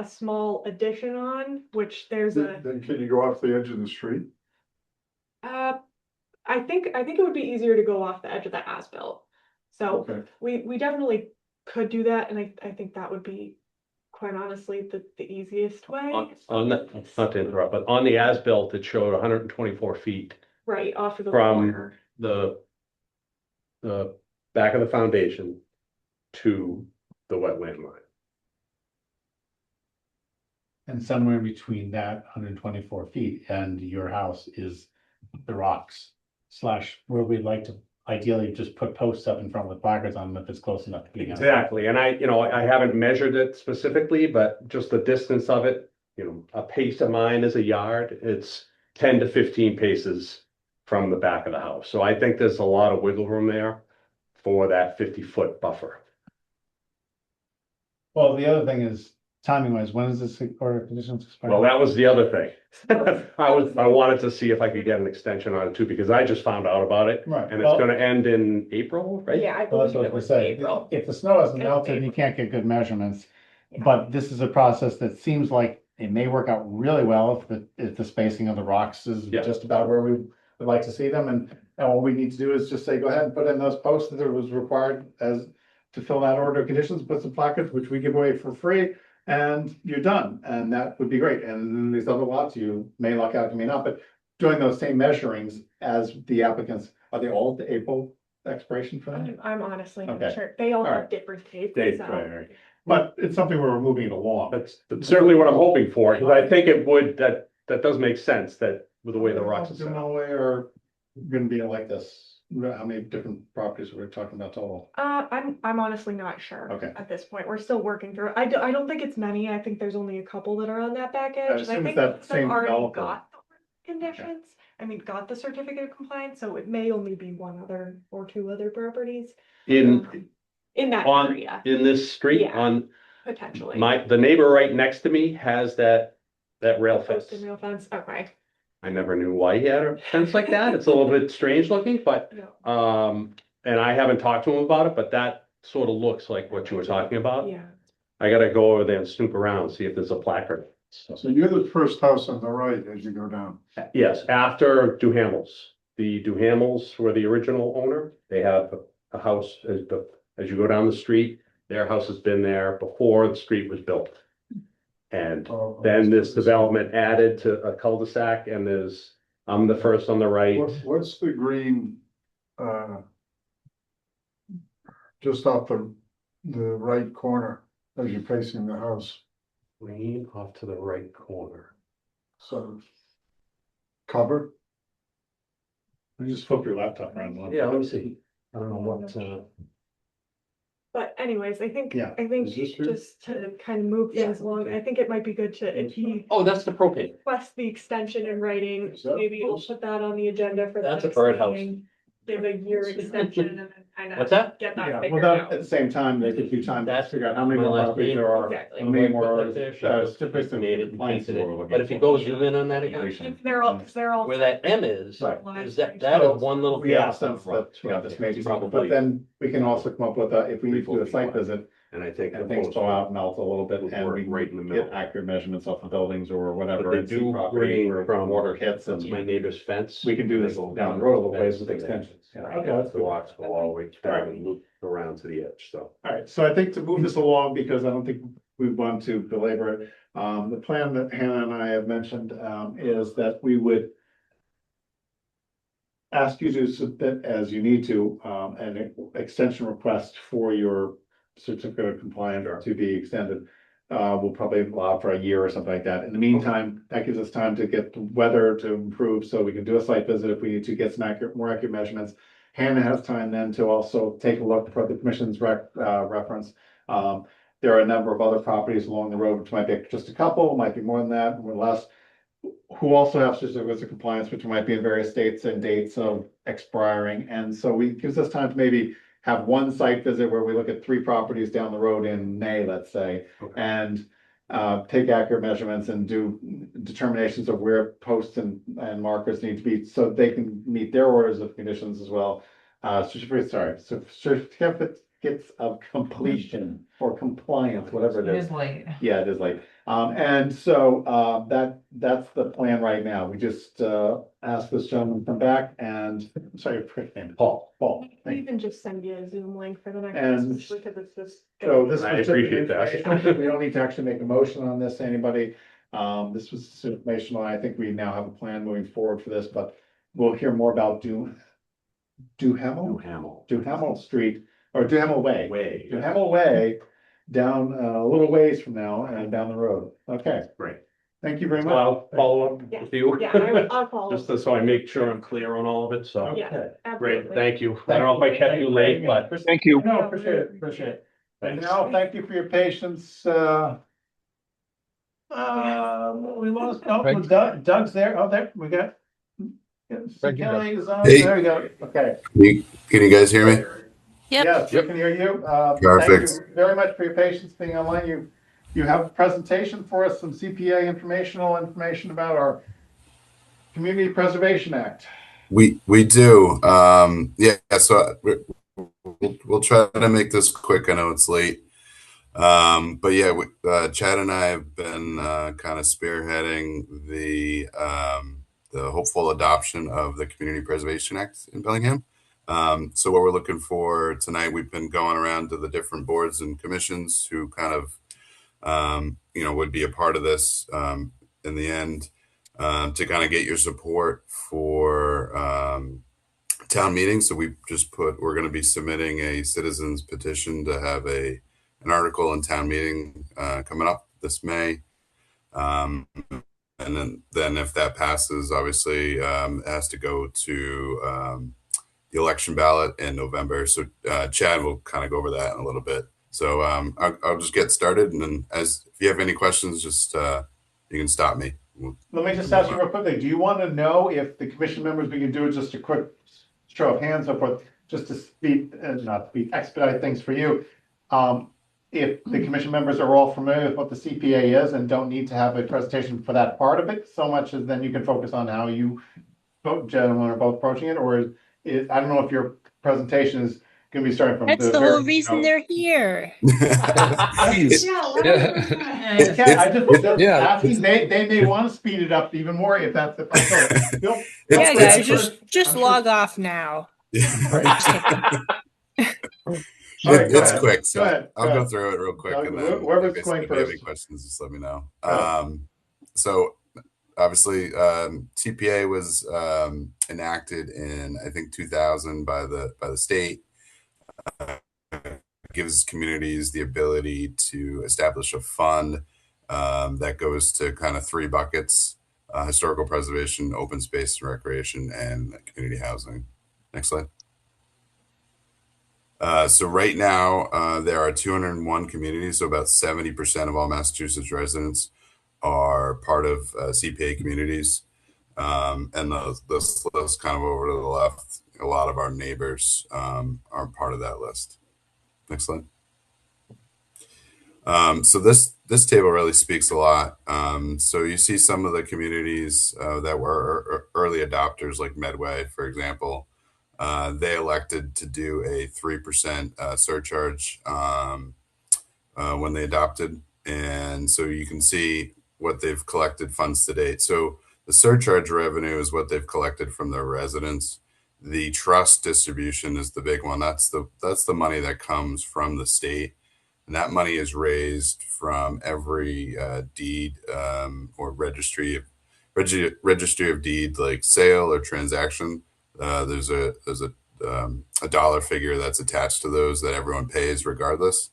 small addition on, which there's a, Then can you go off the edge of the street? I think it would be easier to go off the edge of the as-built. So Okay. we definitely could do that, and I think that would be, quite honestly, the easiest way. On that, not to interrupt, but on the as-built, it showed 124 feet Right, off of the from corner. the back of the foundation to the wetland line. And somewhere between that 124 feet and your house is the rocks / where we'd like to ideally just put posts up in front with placards on them if it's close enough to be. Exactly, and I haven't measured it specifically, but just the distance of it, a pace of mine is a yard, it's 10 to 15 paces from the back of the house. So I think there's a lot of wiggle room there for that 50-foot buffer. Well, the other thing is timing wise, when is this order of conditions expire? Well, that was the other thing. I wanted to see if I could get an extension on it too, because I just found out about it. Right. And it's gonna end in April, right? Yeah, I Well, that's believe what it we was say. April. If the snow hasn't It's melted, you April. can't get good measurements. Yeah. But this is a process that seems like it may work out really well if the spacing of the rocks is Yeah. just about where we would like to see them. And all we need to do is just say, go ahead and put in those posts that it was required as to fill that order of conditions, put some placards, which we give away for free, and you're done. And that would be great. And then these other lots, you may luck out, you may not, but doing those same measurings as the applicants, are they all the April expiration for them? I'm honestly not Okay. sure. They all All have right. different dates. Dates, so- right. But it's something where we're moving it along. That's certainly what I'm hoping for, because I think it would, that does make sense, that with the way the rocks are set up. Way or gonna be like this, how many different properties we're talking about total? I'm honestly not sure. Okay. At this point, we're still working through it. I don't think it's many. I think there's only a couple that are on that back edge. And I assume think it's that some same already developer. got the conditions. I mean, got the certificate of compliance, so it may only be one other or two other properties In that on area, in this street, Yeah. on potentially. the neighbor right next to me has that rail Post fence. and rail fence, okay. I never knew why he had a fence like that. It's a little bit strange looking, but No. and I haven't talked to him about it, but that sort of looks like what you were talking about. Yeah. I gotta go over there and snoop around, see if there's a placard. So you're the first house on the right as you go down. Yes, after Duhamel's. The Duhamel's were the original owner. They have a house as you go down the street. Their house has been there before the street was built. And then this development added to a cul-de-sac, and I'm the first on the right. What's the green, just off the right corner as you're facing the house? Green off to the right corner. So cover? You just flip your laptop around. one. Yeah, let me see. I don't know what, But anyways, I think Yeah. Is this here? just to kind of move things along, I think it might be good to, if he oh, that's the propane. request the extension in writing, Is that- maybe we'll put that on the agenda for the That's a next birdhouse. meeting. give a year extension and then kind of. What's that? Get Yeah, that well, figured that, out. at the same time, they could do time to That's figure out how many my more last properties name. there are. Exactly. How many more Certificates certificates of compliance we're looking But if you for. go zoom in on that again, They're all. where that M is, Right. is that is one little We have a gap. sense that, you know, this may be, but Probably, then we can also come up with a, if we need to do a site visit, and I think. and things go out, melt a little bit, and we Right in the can middle. get accurate measurements off the buildings or whatever. But they and see do property grade where from water hits, That's and my neighbor's fence. we can do this down the road a little ways with extensions. Yeah, okay, that's The good. walks go all the way down and loop around to the edge, so. All right, so I think to move this along, because I don't think we want to belabor it, the plan that Hannah and I have mentioned, is that we would ask you to submit, as you need to, an extension request for your certificate of compliance to be extended. We'll probably allow for a year or something like that. In the meantime, that gives us time to get the weather to improve, so we can do a site visit if we need to get some more accurate measurements. Hannah has time then to also take a look for the commission's reference. There are a number of other properties along the road, which might be just a couple, might be more than that, or less, who also have certificates of compliance, which might be in various states and dates of expiring. And so we, gives us time to maybe have one site visit where we look at 3 properties down the road in May, let's say, and take accurate measurements and do determinations of where posts and markers need to be, so they can meet their orders of conditions as well. Certificates of completion or compliance, whatever it It is. is late. Yeah, it is late. And so, that's the plan right now. We just, asked this gentleman to come back and, I'm sorry, your first name. Paul. Paul. We Thank you. even just send you a Zoom link for the next. And because it's just. So this I was just appreciate that. informational. We don't need to actually make a motion on this to anybody. This was just informational. I think we now have a plan moving forward for this, but we'll hear more about Duhamel Street, or Duhamel Way. Duhamel Way, down a little ways from now and down the road. Okay, Great. thank you very So much. I'll follow up with you. I'll follow. Just so I make sure I'm clear on all of it, so. Yeah, Great, absolutely. thank you. I don't know if I kept you late, but. Thank you. No, appreciate it. And Thanks. now, thank you for your patience. We lost, Craig? Doug's there. Oh, there, we got. Craig, you're up. Kelly is on. Hey. There we go. Okay. Can you guys hear me? Yep. Yes, we can hear you. Thank Perfect. you very much for your patience being online. You have a presentation for us, some CPA information about our Community Preservation Act. We do. Yeah, so we'll try to make this quick. I know it's late. But yeah, Chad and I have been kind of spearheading the hopeful adoption of the Community Preservation Act in Bellingham. So what we're looking for tonight, we've been going around to the different boards and commissions who kind of, would be a part of this in the end, to kind of get your support for town meeting. So we're going to be submitting a citizens petition to have an article in town meeting coming up this May. And then if that passes, obviously it has to go to the election ballot in November. So Chad will kind of go over that in a little bit. So I'll just get started, and then if you have any questions, just you can stop me. Let me just ask you real quickly, do you want to know if the commission members, we can do just a quick show of hands up with, just to expedite things for you. If the commission members are all familiar with what the CPA is and don't need to have a presentation for that part of it, so much as then you can focus on how you both gentlemen are both approaching it, or I don't know if your presentation is going to be starting from. That's the whole reason they're here. Please. Asking, they may want to speed it up even more if that's the possibility. Yeah, guys, just log off now. It's quick, so Go ahead. I'll go through it real quick, and then whoever's if going you have any first. questions, just let me know. So obviously, TPA was enacted in, I think, 2000 by the state. Gives communities the ability to establish a fund that goes to kind of 3 buckets: historical preservation, open space and recreation, and community housing. Next slide. So right now, there are 201 communities, so about 70% of all Massachusetts residents are part of CPA communities. And this list kind of over to the left, a lot of our neighbors are part of that list. Next slide. So this table really speaks a lot. So you see some of the communities that were early adopters, like Medway, for example. They elected to do a 3% surcharge when they adopted, and so you can see what they've collected funds to date. So the surcharge revenue is what they've collected from their residents. The trust distribution is the big one. That's the money that comes from the state, and that money is raised from every deed or registry of deed, like sale or transaction. There's a dollar figure that's attached to those that everyone pays regardless,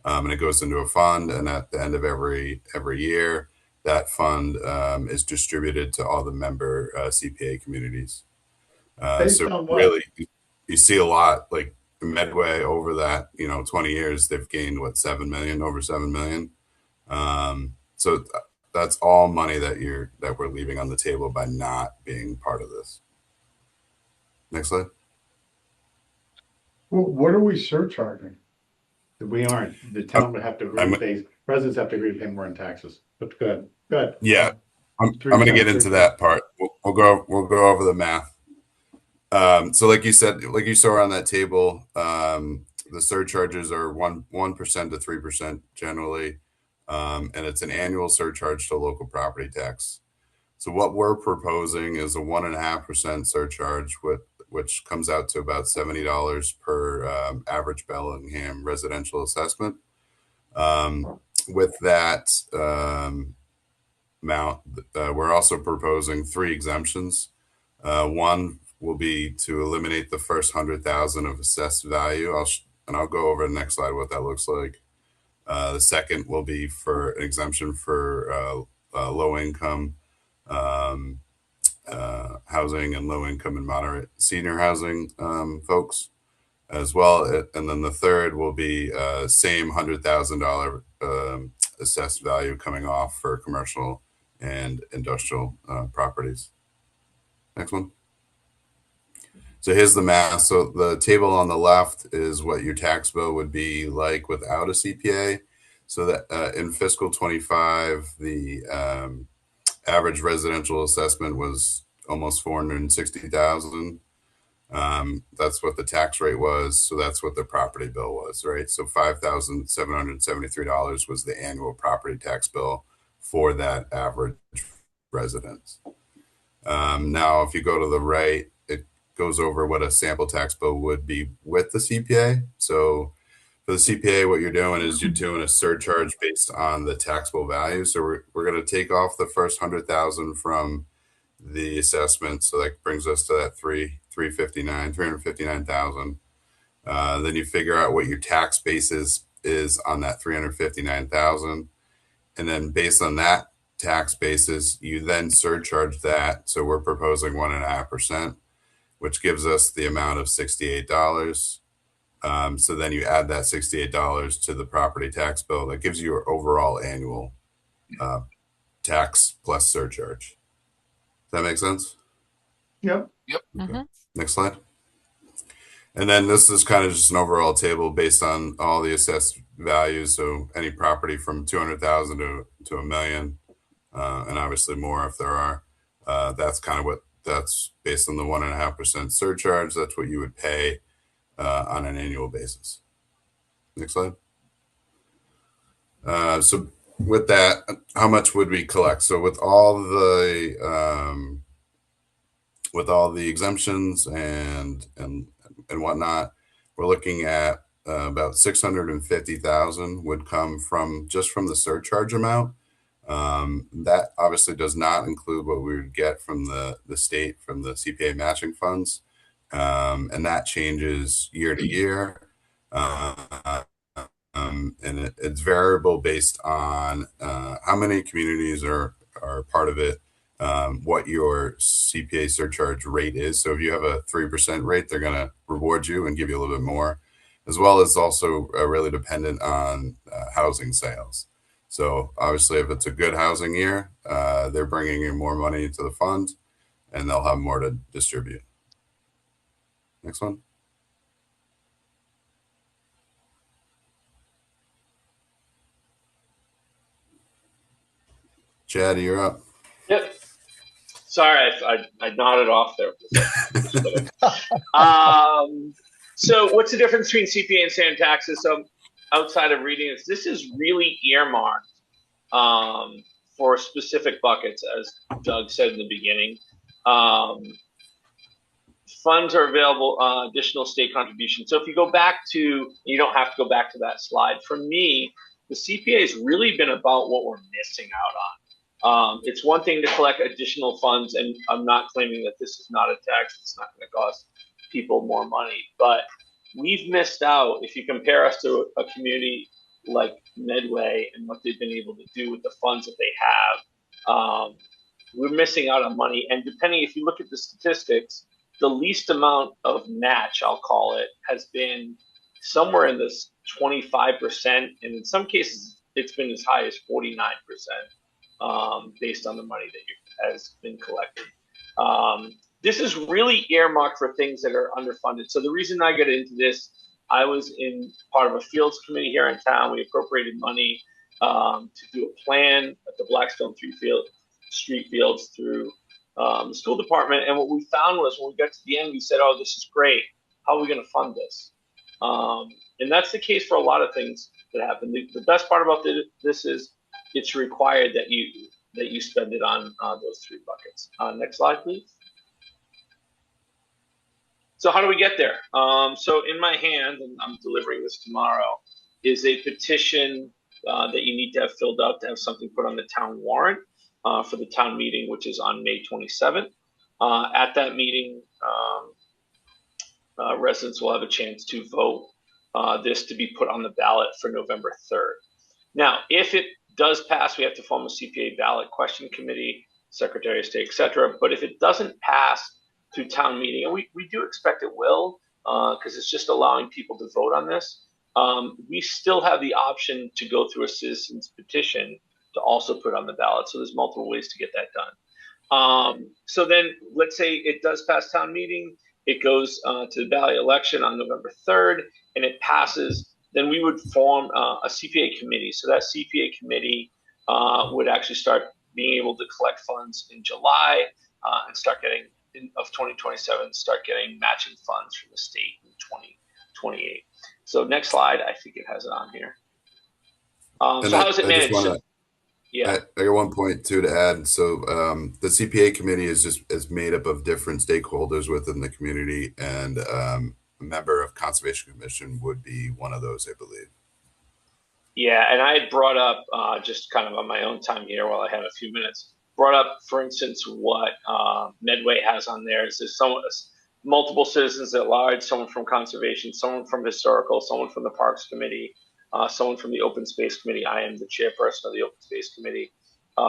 and it goes into a fund. And at the end of every year, that fund is distributed to all the member CPA communities. Based So on what? really, you see a lot like Medway over that 20 years, they've gained what, 7 million, over 7 million. So that's all money that we're leaving on the table by not being part of this. Next slide. Well, what are we surcharging? We aren't. The town would have to agree to pay, residents have to agree to pay more in taxes. But good. Yeah, I'm going to get into that part. We'll go over the math. So like you said, like you saw on that table, the surcharges are 1% to 3% generally, and it's an annual surcharge to local property tax. So what we're proposing is a 1.5% surcharge, which comes out to about $70 per average Bellingham residential assessment. With that amount, we're also proposing 3 exemptions. One will be to eliminate the first 100,000 of assessed value. I'll go over the next slide what that looks like. The second will be for an exemption for low income housing and low income and moderate senior housing folks as well. And then the third will be same $100,000 assessed value coming off for commercial and industrial properties. Next one. So here's the math. So the table on the left is what your tax bill would be like without a CPA. So that in fiscal 25, the average residential assessment was almost 460,000. That's what the tax rate was. So that's what the property bill was, right? So $5,773 was the annual property tax bill for that average residence. Now, if you go to the right, it goes over what a sample tax bill would be with the CPA. So for the CPA, what you're doing is you're doing a surcharge based on the taxable value. So we're going to take off the first 100,000 from the assessment. So that brings us to that 359,000. Then you figure out what your tax basis is on that 359,000. And then based on that tax basis, you then surcharge that. So we're proposing 1.5%, which gives us the amount of $68. So then you add that $68 to the property tax bill. That gives you your overall annual tax plus surcharge. Does that make sense? Yep. Okay. Next slide. And then this is kind of just an overall table based on all the assessed values. So any property from 200,000 to $1 million, and obviously more if there are. That's kind of that's based on the 1.5% surcharge. That's what you would pay on an annual basis. Next slide. So with that, how much would we collect? So with all the exemptions and whatnot, we're looking at about 650,000 would come from the surcharge amount. That obviously does not include what we would get from the state from the CPA matching funds, and that changes year to year. And it's variable based on how many communities are part of it, what your CPA surcharge rate is. So if you have a 3% rate, they're going to reward you and give you a little bit more, as well as also really dependent on housing sales. So obviously, if it's a good housing year, they're bringing in more money into the fund. and they'll have more to distribute. Next one. Chad, you're up. Yep. Sorry, I nodded off there. So what's the difference between CPA and sand taxes? So outside of reading this is really earmarked for specific buckets, as Doug said in the beginning. Funds are available, additional state contribution. So if you go back to, you don't have to go back to that slide. For me, the CPA has really been about what we're missing out on. It's one thing to collect additional funds, and I'm not claiming that this is not a tax. It's not going to cost people more money, but we've missed out. If you compare us to a community like Medway and what they've been able to do with the funds that they have, we're missing out on money. And depending, if you look at the statistics, the least amount of match, I'll call it, has been somewhere in this 25%, and in some cases, it's been as high as 49%, based on the money that has been collected. This is really earmarked for things that are underfunded. So the reason I get into this, I was in part of a fields committee here in town. We appropriated money to do a plan at the Blackstone Street Fields through the school department. And what we found was when we got to the end, we said, oh, this is great. How are we going to fund this? And that's the case for a lot of things that happen. The best part about this is it's required that you spend it on those three buckets. Next slide, please. So how do we get there? So in my hand, and I'm delivering this tomorrow, is a petition that you need to have filled out to have something put on the town warrant for the town meeting, which is on May 27th. At that meeting, residents will have a chance to vote this to be put on the ballot for November 3rd. Now, if it does pass, we have to form a CPA ballot question committee, Secretary of State, etc. But if it doesn't pass through town meeting, and we do expect it will, because it's just allowing people to vote on this, we still have the option to go through a citizen's petition to also put on the ballot. So there's multiple ways to get that done. So then let's say it does pass town meeting, it goes to the ballot election on November 3rd, and it passes, then we would form a CPA committee. So that CPA committee would actually start being able to collect funds in July and start getting, of 2027, start getting matching funds from the state in 2028. So next slide, I think it has it on here. So how is it managed? I got one point too to add. So the CPA committee is made up of different stakeholders within the community, and a member of Conservation Commission would be one of those, I believe. Yeah, and I had brought up just kind of on my own time here while I had a few minutes, brought up, for instance, what Medway has on there. There's multiple citizens at large, someone from conservation, someone from historical, someone from the Parks Committee, someone from the Open Space Committee. I am the chairperson of the Open Space Committee.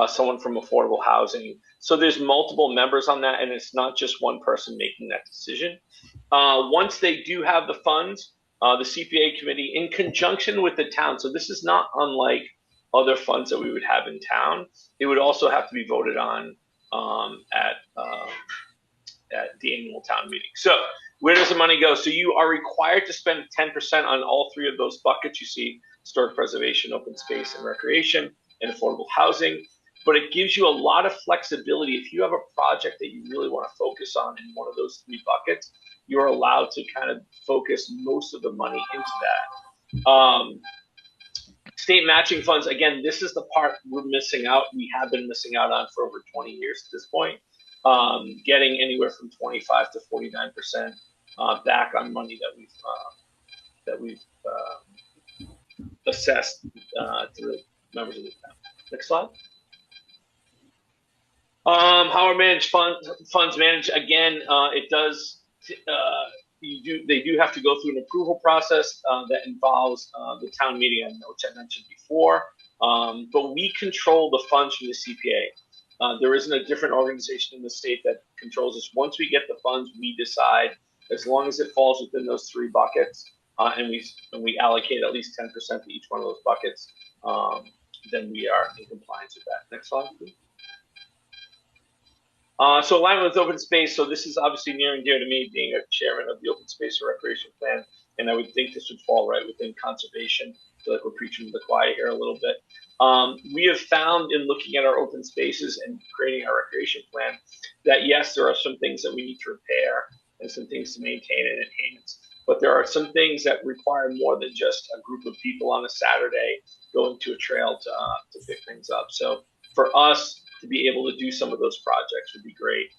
Someone from affordable housing. So there's multiple members on that, and it's not just one person making that decision. Once they do have the funds, the CPA committee, in conjunction with the town, so this is not unlike other funds that we would have in town, it would also have to be voted on at the annual town meeting. So where does the money go? So you are required to spend 10% on all three of those buckets. You see historic preservation, open space, and recreation, and affordable housing. But it gives you a lot of flexibility. If you have a project that you really want to focus on in one of those three buckets, you're allowed to kind of focus most of the money into that. State matching funds, again, this is the part we're missing out. We have been missing out on for over 20 years at this point. Getting anywhere from 25 to 49% back on money that we've assessed to the members of the town. Next slide. How are managed funds managed? Again, it does. They do have to go through an approval process that involves the town meeting, which I mentioned before. But we control the funds from the CPA. There isn't a different organization in the state that controls this. Once we get the funds, we decide, as long as it falls within those three buckets, and we allocate at least 10% to each one of those buckets, then we are in compliance with that. Next slide, please. So alignment with open space. So this is obviously near and dear to me, being a chairman of the open space and recreation plan, and I would think this would fall right within conservation. I feel like we're preaching to the choir here a little bit. We have found in looking at our open spaces and creating our recreation plan that yes, there are some things that we need to repair and some things to maintain and enhance. But there are some things that require more than just a group of people on a Saturday going to a trail to pick things up. So for us to be able to do some of those projects would be great.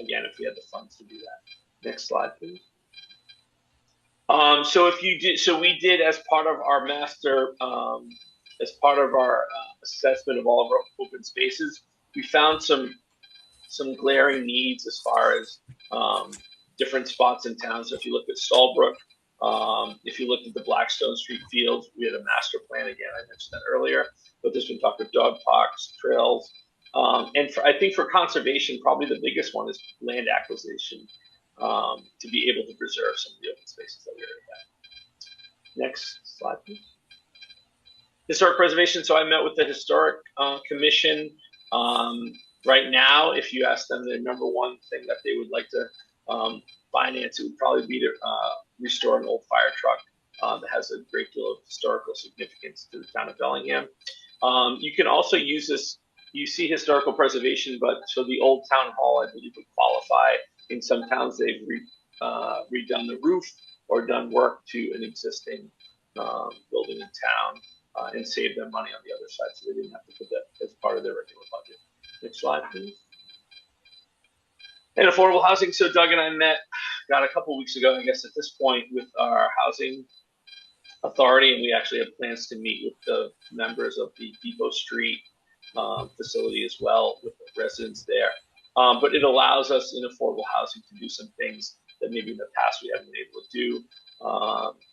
Again, if we had the funds to do that. Next slide, please. So if you did, so we did as part of our master, as part of our assessment of all of our open spaces, we found some glaring needs as far as different spots in town. So if you look at Stallbrook, if you looked at the Blackstone Street Fields, we had a master plan again. I mentioned that earlier, but there's been talk of dog parks, trails, and I think for conservation, probably the biggest one is land acquisition to be able to preserve some of the open spaces that we already have. Next slide, please. Historic preservation. So I met with the historic commission. Right now, if you ask them, the number one thing that they would like to finance, it would probably be to restore an old fire truck that has a great deal of historical significance to the town of Bellingham. You can also use this. You see historical preservation, but so the old town hall, I believe, would qualify. In some towns, they've redone the roof or done work to an existing building in town and saved them money on the other side, so they didn't have to put that as part of their regular budget. Next slide, please. And affordable housing. So Doug and I met, a couple weeks ago, I guess at this point, with our housing authority, and we actually have plans to meet with the members of the Depot Street facility as well, with the residents there. But it allows us in affordable housing to do some things that maybe in the past we haven't been able to do.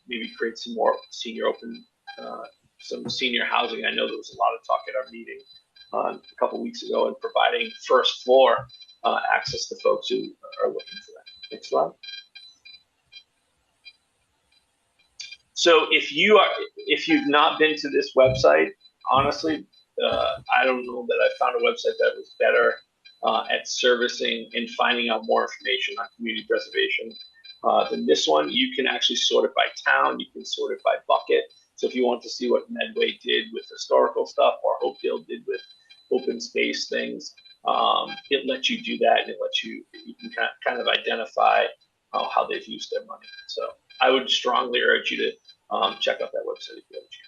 Maybe create some more some senior housing. I know there was a lot of talk at our meeting a couple weeks ago, and providing first floor access to folks who are looking for that. Next slide. So if you've not been to this website, honestly, I don't know that I found a website that was better at servicing and finding out more information on community preservation than this one. You can actually sort it by town. You can sort it by bucket. So if you want to see what Medway did with historical stuff or Hopedale did with open space things, it lets you do that, and you can kind of identify how they've used their money. So I would strongly urge you to check out that website if you have a chance.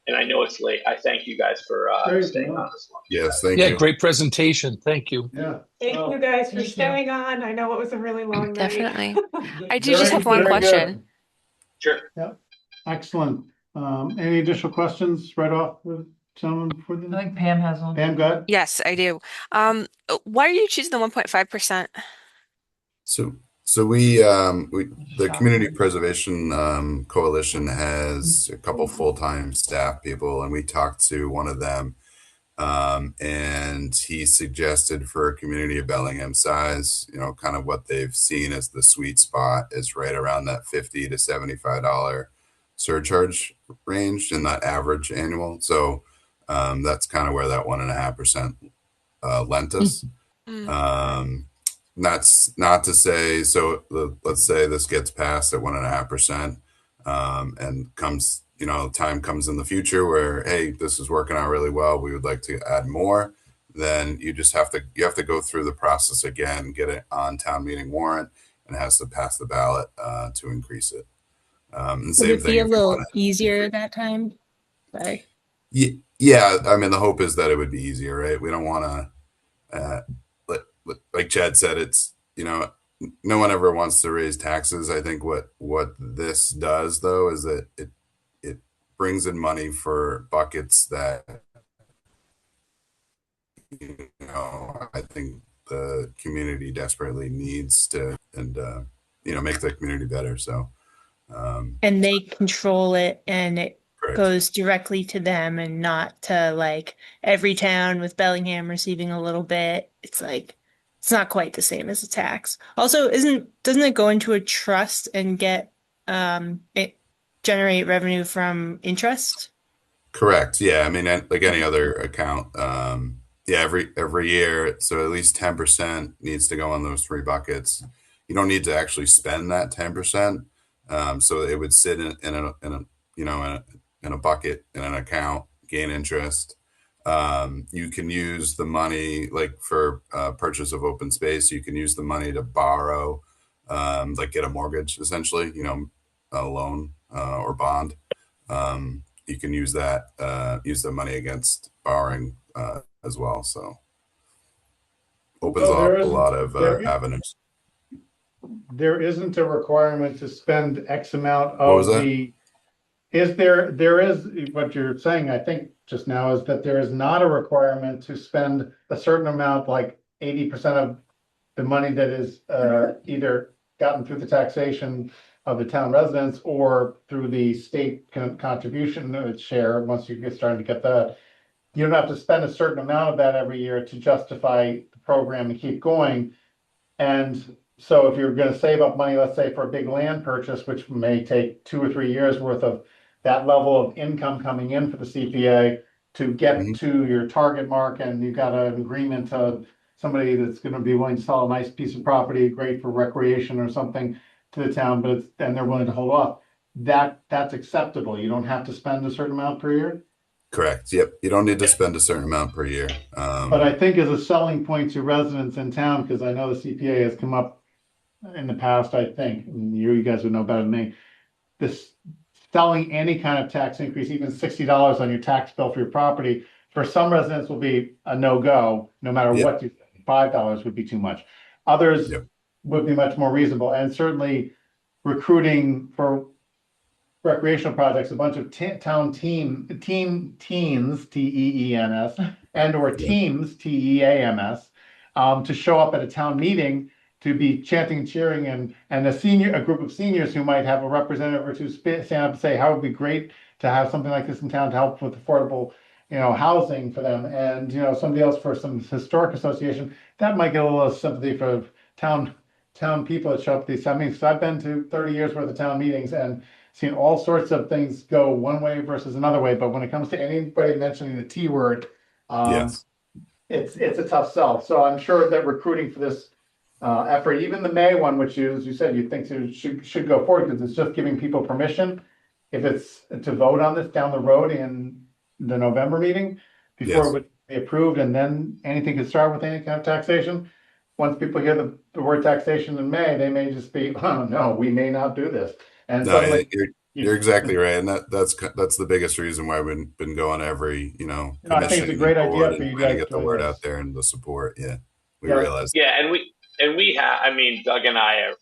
And I know it's late. I thank you guys for staying on this long. Yes, thank Yeah, you. great presentation. Thank you. Yeah. Thank you guys for staying on. I know it was a really long night. Definitely. I do just have one Very good. question. Sure. Yep. Excellent. Any additional questions right off the gentleman before I the think Pam has one. Pam, go ahead. Yes, I do. Why are you choosing the 1.5%? So we the Community Preservation Coalition has a couple full-time staff people, and we talked to one of them, and he suggested for a community of Bellingham size, kind of what they've seen as the sweet spot is right around that $50 to $75 surcharge range in that average annual. So that's kind of where that 1.5% lent us. That's not to say, so let's say this gets passed at 1.5%, and comes, time comes in the future where, hey, this is working out really well, we would like to add more. Then you have to go through the process again, get it on town meeting warrant, and it has to pass the ballot to increase it. And Would same it be thing a if you little want easier that time? Sorry. Yeah, I mean, the hope is that it would be easier, right? We don't want to, like Chad said, it's, no one ever wants to raise taxes. I think what this does, though, is that it brings in money for buckets that, I think the community desperately needs to, and, make the community better. So, And they control it, and it correct. goes directly to them and not to like every town, with Bellingham receiving a little bit. It's like, it's not quite the same as a tax. Also, doesn't it go into a trust and get it generate revenue from interest? Correct. Yeah. I mean, like any other account, Yeah, every year, so at least 10% needs to go on those three buckets. You don't need to actually spend that 10%. So it would sit in a you know in a bucket in an account, gain interest. You can use the money like for purchase of open space. You can use the money to borrow, like get a mortgage, essentially. A loan or bond. You can use use the money against borrowing as well. So opens So up a lot of there, avenues. there isn't a requirement to spend X amount What was of that? there is, what you're saying, I think just now, is that there is not a requirement to spend a certain amount, like 80% of the money that is either gotten through the taxation of the town residents or through the state contribution share, once you get starting to get that. You don't have to spend a certain amount of that every year to justify the program and keep going. And so if you're gonna save up money, let's say for a big land purchase, which may take 2 or 3 years worth of that level of income coming in for the CPA to get to your target mark, and you've got an agreement to somebody that's gonna be willing to sell a nice piece of property, great for recreation or something to the town, but and they're willing to hold off. That's acceptable. You don't have to spend a certain amount per year. Correct. Yep. You don't need to spend a certain amount per year. But I think as a selling point to residents in town, because I know the CPA has come up in the past, I think, and you guys would know better than me, this selling any kind of tax increase, even $60 on your tax bill for your property, for some residents will be a no-go, no matter Yep. what you say. $5 would be too much. Others Yep. would be much more reasonable, and certainly recruiting for recreational projects, a bunch of town teens, Teens, and or Yep. teams, Teams, to show up at a town meeting to be chanting and cheering, and a group of seniors who might have a representative or two stand up and say how it would be great to have something like this in town to help with affordable, housing for them, and somebody else for some historic association that might get a little sympathy for town people that show up at these. I mean, so I've been to 30 years worth of town meetings and seen all sorts of things go one way versus another way, but when it comes to anybody mentioning the T word, Yes. it's a tough sell. So I'm sure that recruiting for this effort, even the May one, which you, as you said, you think should go forward because it's just giving people permission, if it's to vote on this down the road in the November meeting, before it would be approved, and then anything could start with any kind of taxation. Once people hear the word taxation in May, they may just be, oh no, we may not do this. And No, suddenly you're exactly right, and that's the biggest reason why we've been going every I think it's commission a great and board idea for and you trying to guys get the doing word this. out there and the support. Yeah, we Yeah. realize. Yeah, and we have. I mean, Doug and I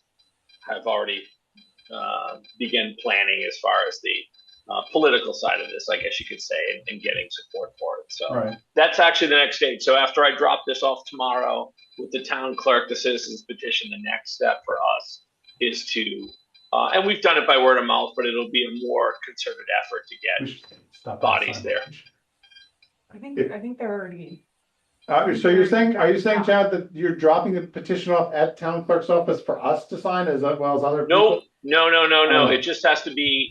have already begun planning as far as the political side of this, I guess you could say, and getting support for it. So Right. that's actually the next stage. So after I drop this off tomorrow with the town clerk, the citizens petition, the next step for us is to, and we've done it by word of mouth, but it'll be a more concerted effort to get bodies there. I think they're already. So are you saying, Chad, that you're dropping the petition off at town clerk's office for us to sign as well as other people? No. Oh. It just has to be.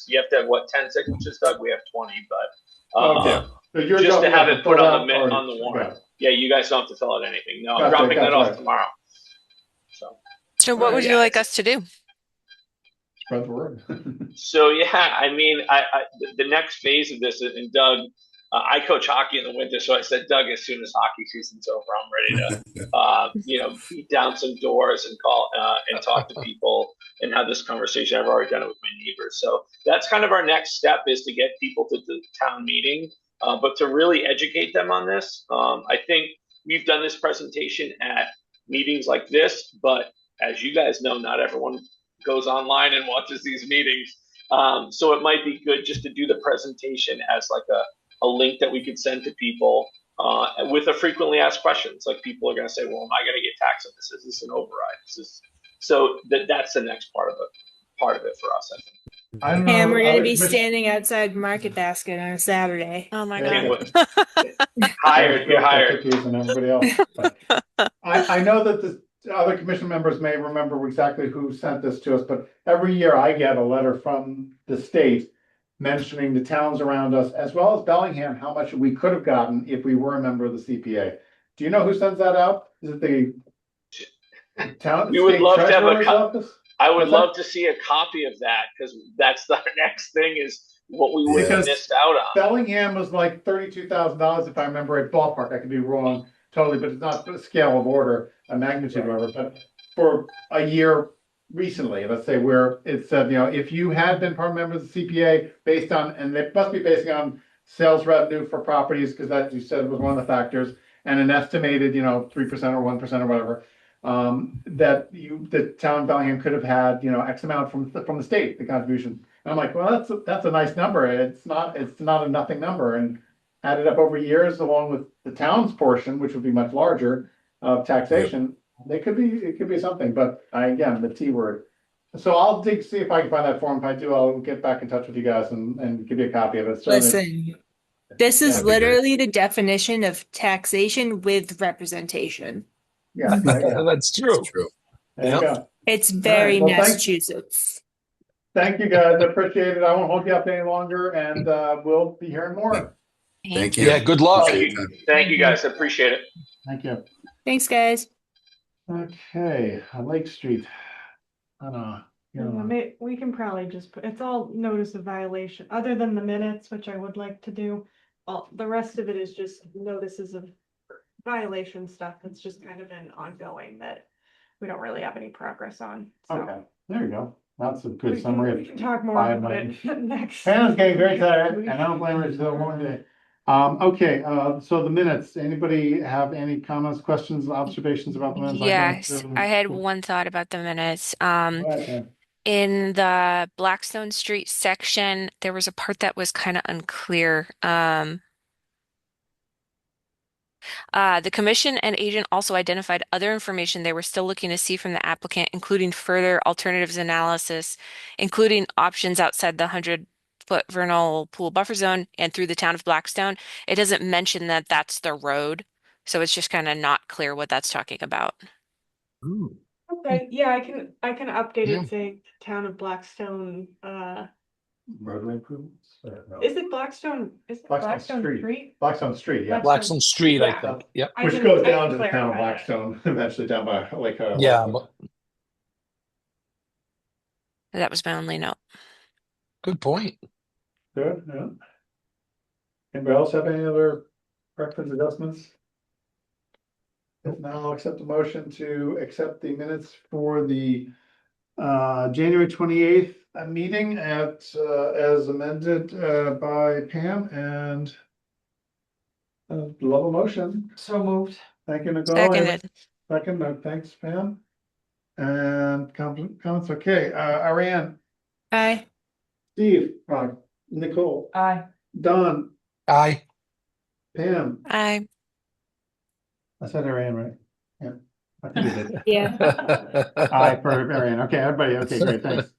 You have to have 10 signatures, Doug. We have 20, but Okay. So you're just to dropping have off it put fill on the out, on the or- warrant. okay. Yeah, you guys don't have to fill out anything. No, I'm Gotcha, dropping that off right. tomorrow. So what would you like us to do? Spread the word. So yeah, I mean, the next phase of this, and Doug, I coach hockey in the winter, so I said, Doug, as soon as hockey season's over, I'm ready to, beat down some doors and call and talk to people and have this conversation. I've already done it with my neighbors, so that's kind of our next step, is to get people to the town meeting, but to really educate them on this. I think we've done this presentation at meetings like this, but as you guys know, not everyone goes online and watches these meetings. So it might be good just to do the presentation as like a link that we could send to people with a frequently asked questions. Like, people are going to say, well, am I going to get taxed on this? Is this an override? So that's the next part of it for us, I think. I don't know. And we're going to be Commission- standing outside Market Basket on a Saturday. Oh my Can't God. wait. Hired, you're hired. Cookies and everybody else. But I know that the other commission members may remember exactly who sent this to us, but every year I get a letter from the state mentioning the towns around us, as well as Bellingham, how much we could have gotten if we were a member of the CPA. Do you know who sends that out? Is it the town, We would state love to have treasurer's office? I would What's that? love to see a copy of that because that's the next thing is what we would have Because missed out on. Bellingham was like $32,000 if I remember it ballpark. I could be wrong totally, but it's not the scale of order, a magnitude order. But for a year recently, let's say where it said, if you had been part member of the CPA based on, and it must be basing on sales revenue for properties, because that you said was one of the factors, and an estimated, 3% or 1% or whatever, that the town of Bellingham could have had, X amount from the state, the contribution. And I'm like, well, that's a nice number. It's not a nothing number, and added up over years along with the town's portion, which would be much larger of taxation. It could be something, but again, the T word. So I'll see if I can find that form. If I do, I'll get back in touch with you guys and give you a copy of it. Certainly, Listen, this is that'd be great. literally the definition of taxation with representation. Yeah, there you go. That's true. There you go. It's All very right, well, Massachusetts. Thank you guys. I appreciate it. I won't hold you up any longer, and we'll be hearing more. Thank you. Yeah, good luck. Thank you guys. I appreciate it. Thank you. Thanks, guys. Okay, Lake Street. I don't know. We can probably just put, it's all notice of violation, other than the minutes, which I would like to do. All, the rest of it is just notices of violation stuff. It's just kind of an ongoing that we don't really have any progress on. So Okay, there you go. That's a good summary. we can talk more five about items. it next. Hannah's getting very tired, and I don't blame her. It's still one day. Okay, so the minutes. Anybody have any comments, questions, observations about the minutes? Yes, I had one thought about the minutes. In the Blackstone Street section, there was a part that was kind of unclear. The commission and agent also identified other information they were still looking to see from the applicant, including further alternatives analysis, including options outside the 100-foot vernal pool buffer zone and through the town of Blackstone. It doesn't mention that that's the road, so it's just kind of not clear what that's talking about. Ooh. Okay, yeah, I can update Yeah. it saying town of Blackstone, roadway improvements? No. is it Blackstone? Is it Blackstone Street? Blackstone Street, yeah. Blackstone Street, I Yeah. think. Yep. Which goes down to the town of Blackstone, eventually down by Lake. Yeah, That was my only note. good point. Good, yeah. Anybody else have any other preference adjustments? If not, I'll accept the motion to accept the minutes for the January 28th meeting as amended by Pam, and love a motion. So moved. Thank you, Nicole. Seconded. Second, thanks, Pam. And comments, okay, Ariane, Aye. Steve, Nicole, Aye. Don, Aye. Pam. Aye. I said Ariane, right? Yeah, I think you did. Yeah. Aye for Ariane. Okay, everybody. Okay, great, thanks.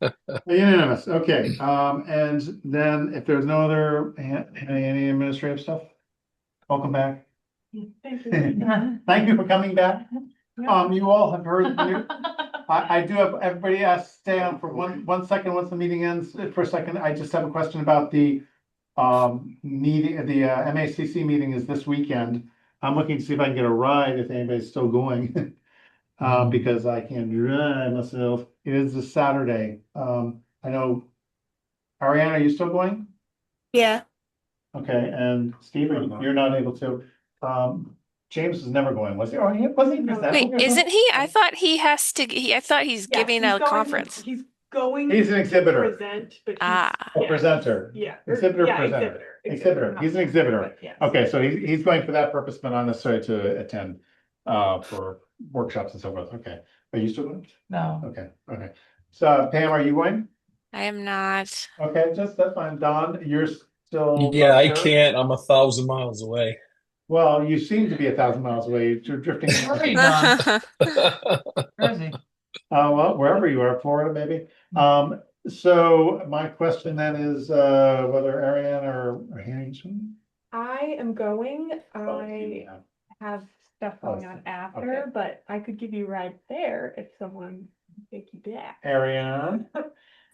Unanimous. Okay, and then if there's no other any administrative stuff, welcome back. Thank you. Thank you for coming back. You all have heard. I do have everybody stay on for one second once the meeting ends. For a second, I just have a question about the meeting. The MACC meeting is this weekend. I'm looking to see if I can get a ride if anybody's still going. Because I can't drive myself. It is this Saturday. I know, Ariane, are you still going? Yeah. Okay, and Stephen, you're not able to. James is never going, was he? Oh, was he presenting Wait, or isn't something? he? I thought he has to. I thought he's giving a conference. He's going. He's an exhibitor. To present, but Ah. A presenter. Yeah. Exhibitor, Yeah, presenter. exhibitor. He's an exhibitor. But yes. Okay, so he's going for that purpose, but not necessarily to attend for workshops and so forth. Okay. Are you still going? No. Okay, okay. So Pam, are you going? I am not. Okay, that's fine. Don, you're still. Yeah, I there? can't. I'm 1,000 miles away. Well, you seem to be 1,000 miles away. You're drifting. Where are you, Don? Where is he? Well, wherever you are, Florida, maybe. So my question then is whether Ariane or Hannah. I am going. Oh, I have stuff Oh, going on after, okay. but I could give you a ride there if someone can take you back. Ariane.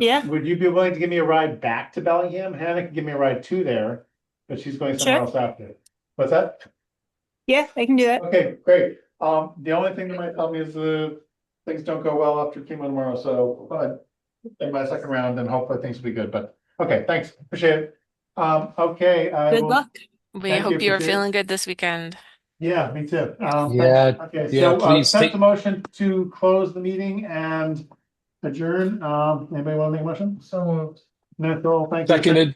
Yeah, would you be willing to give me a ride back to Bellingham? Hannah can give me a ride to there, but she's going somewhere Sure. else after. What's that? yeah, I can do that. Okay, great. The only thing that might tell me is things don't go well after chemo tomorrow, so, but in my second round, then hopefully things will be good, but, okay, thanks, appreciate it. Okay, I Good will. luck. We Thank hope you are appreciate it. feeling good this weekend. Yeah, me too. Yeah, Okay, yeah, so, please sent take- the motion to close the meeting and adjourn. Anybody want to make a motion? So moved. Nicole, thank you. Seconded.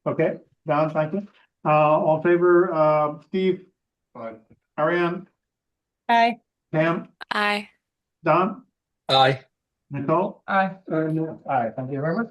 Okay, Don, thank you. All in favor, Steve, Ariane, Bye. Pam, Aye. Don, Aye. Nicole? Aye. Aye, thank you very much.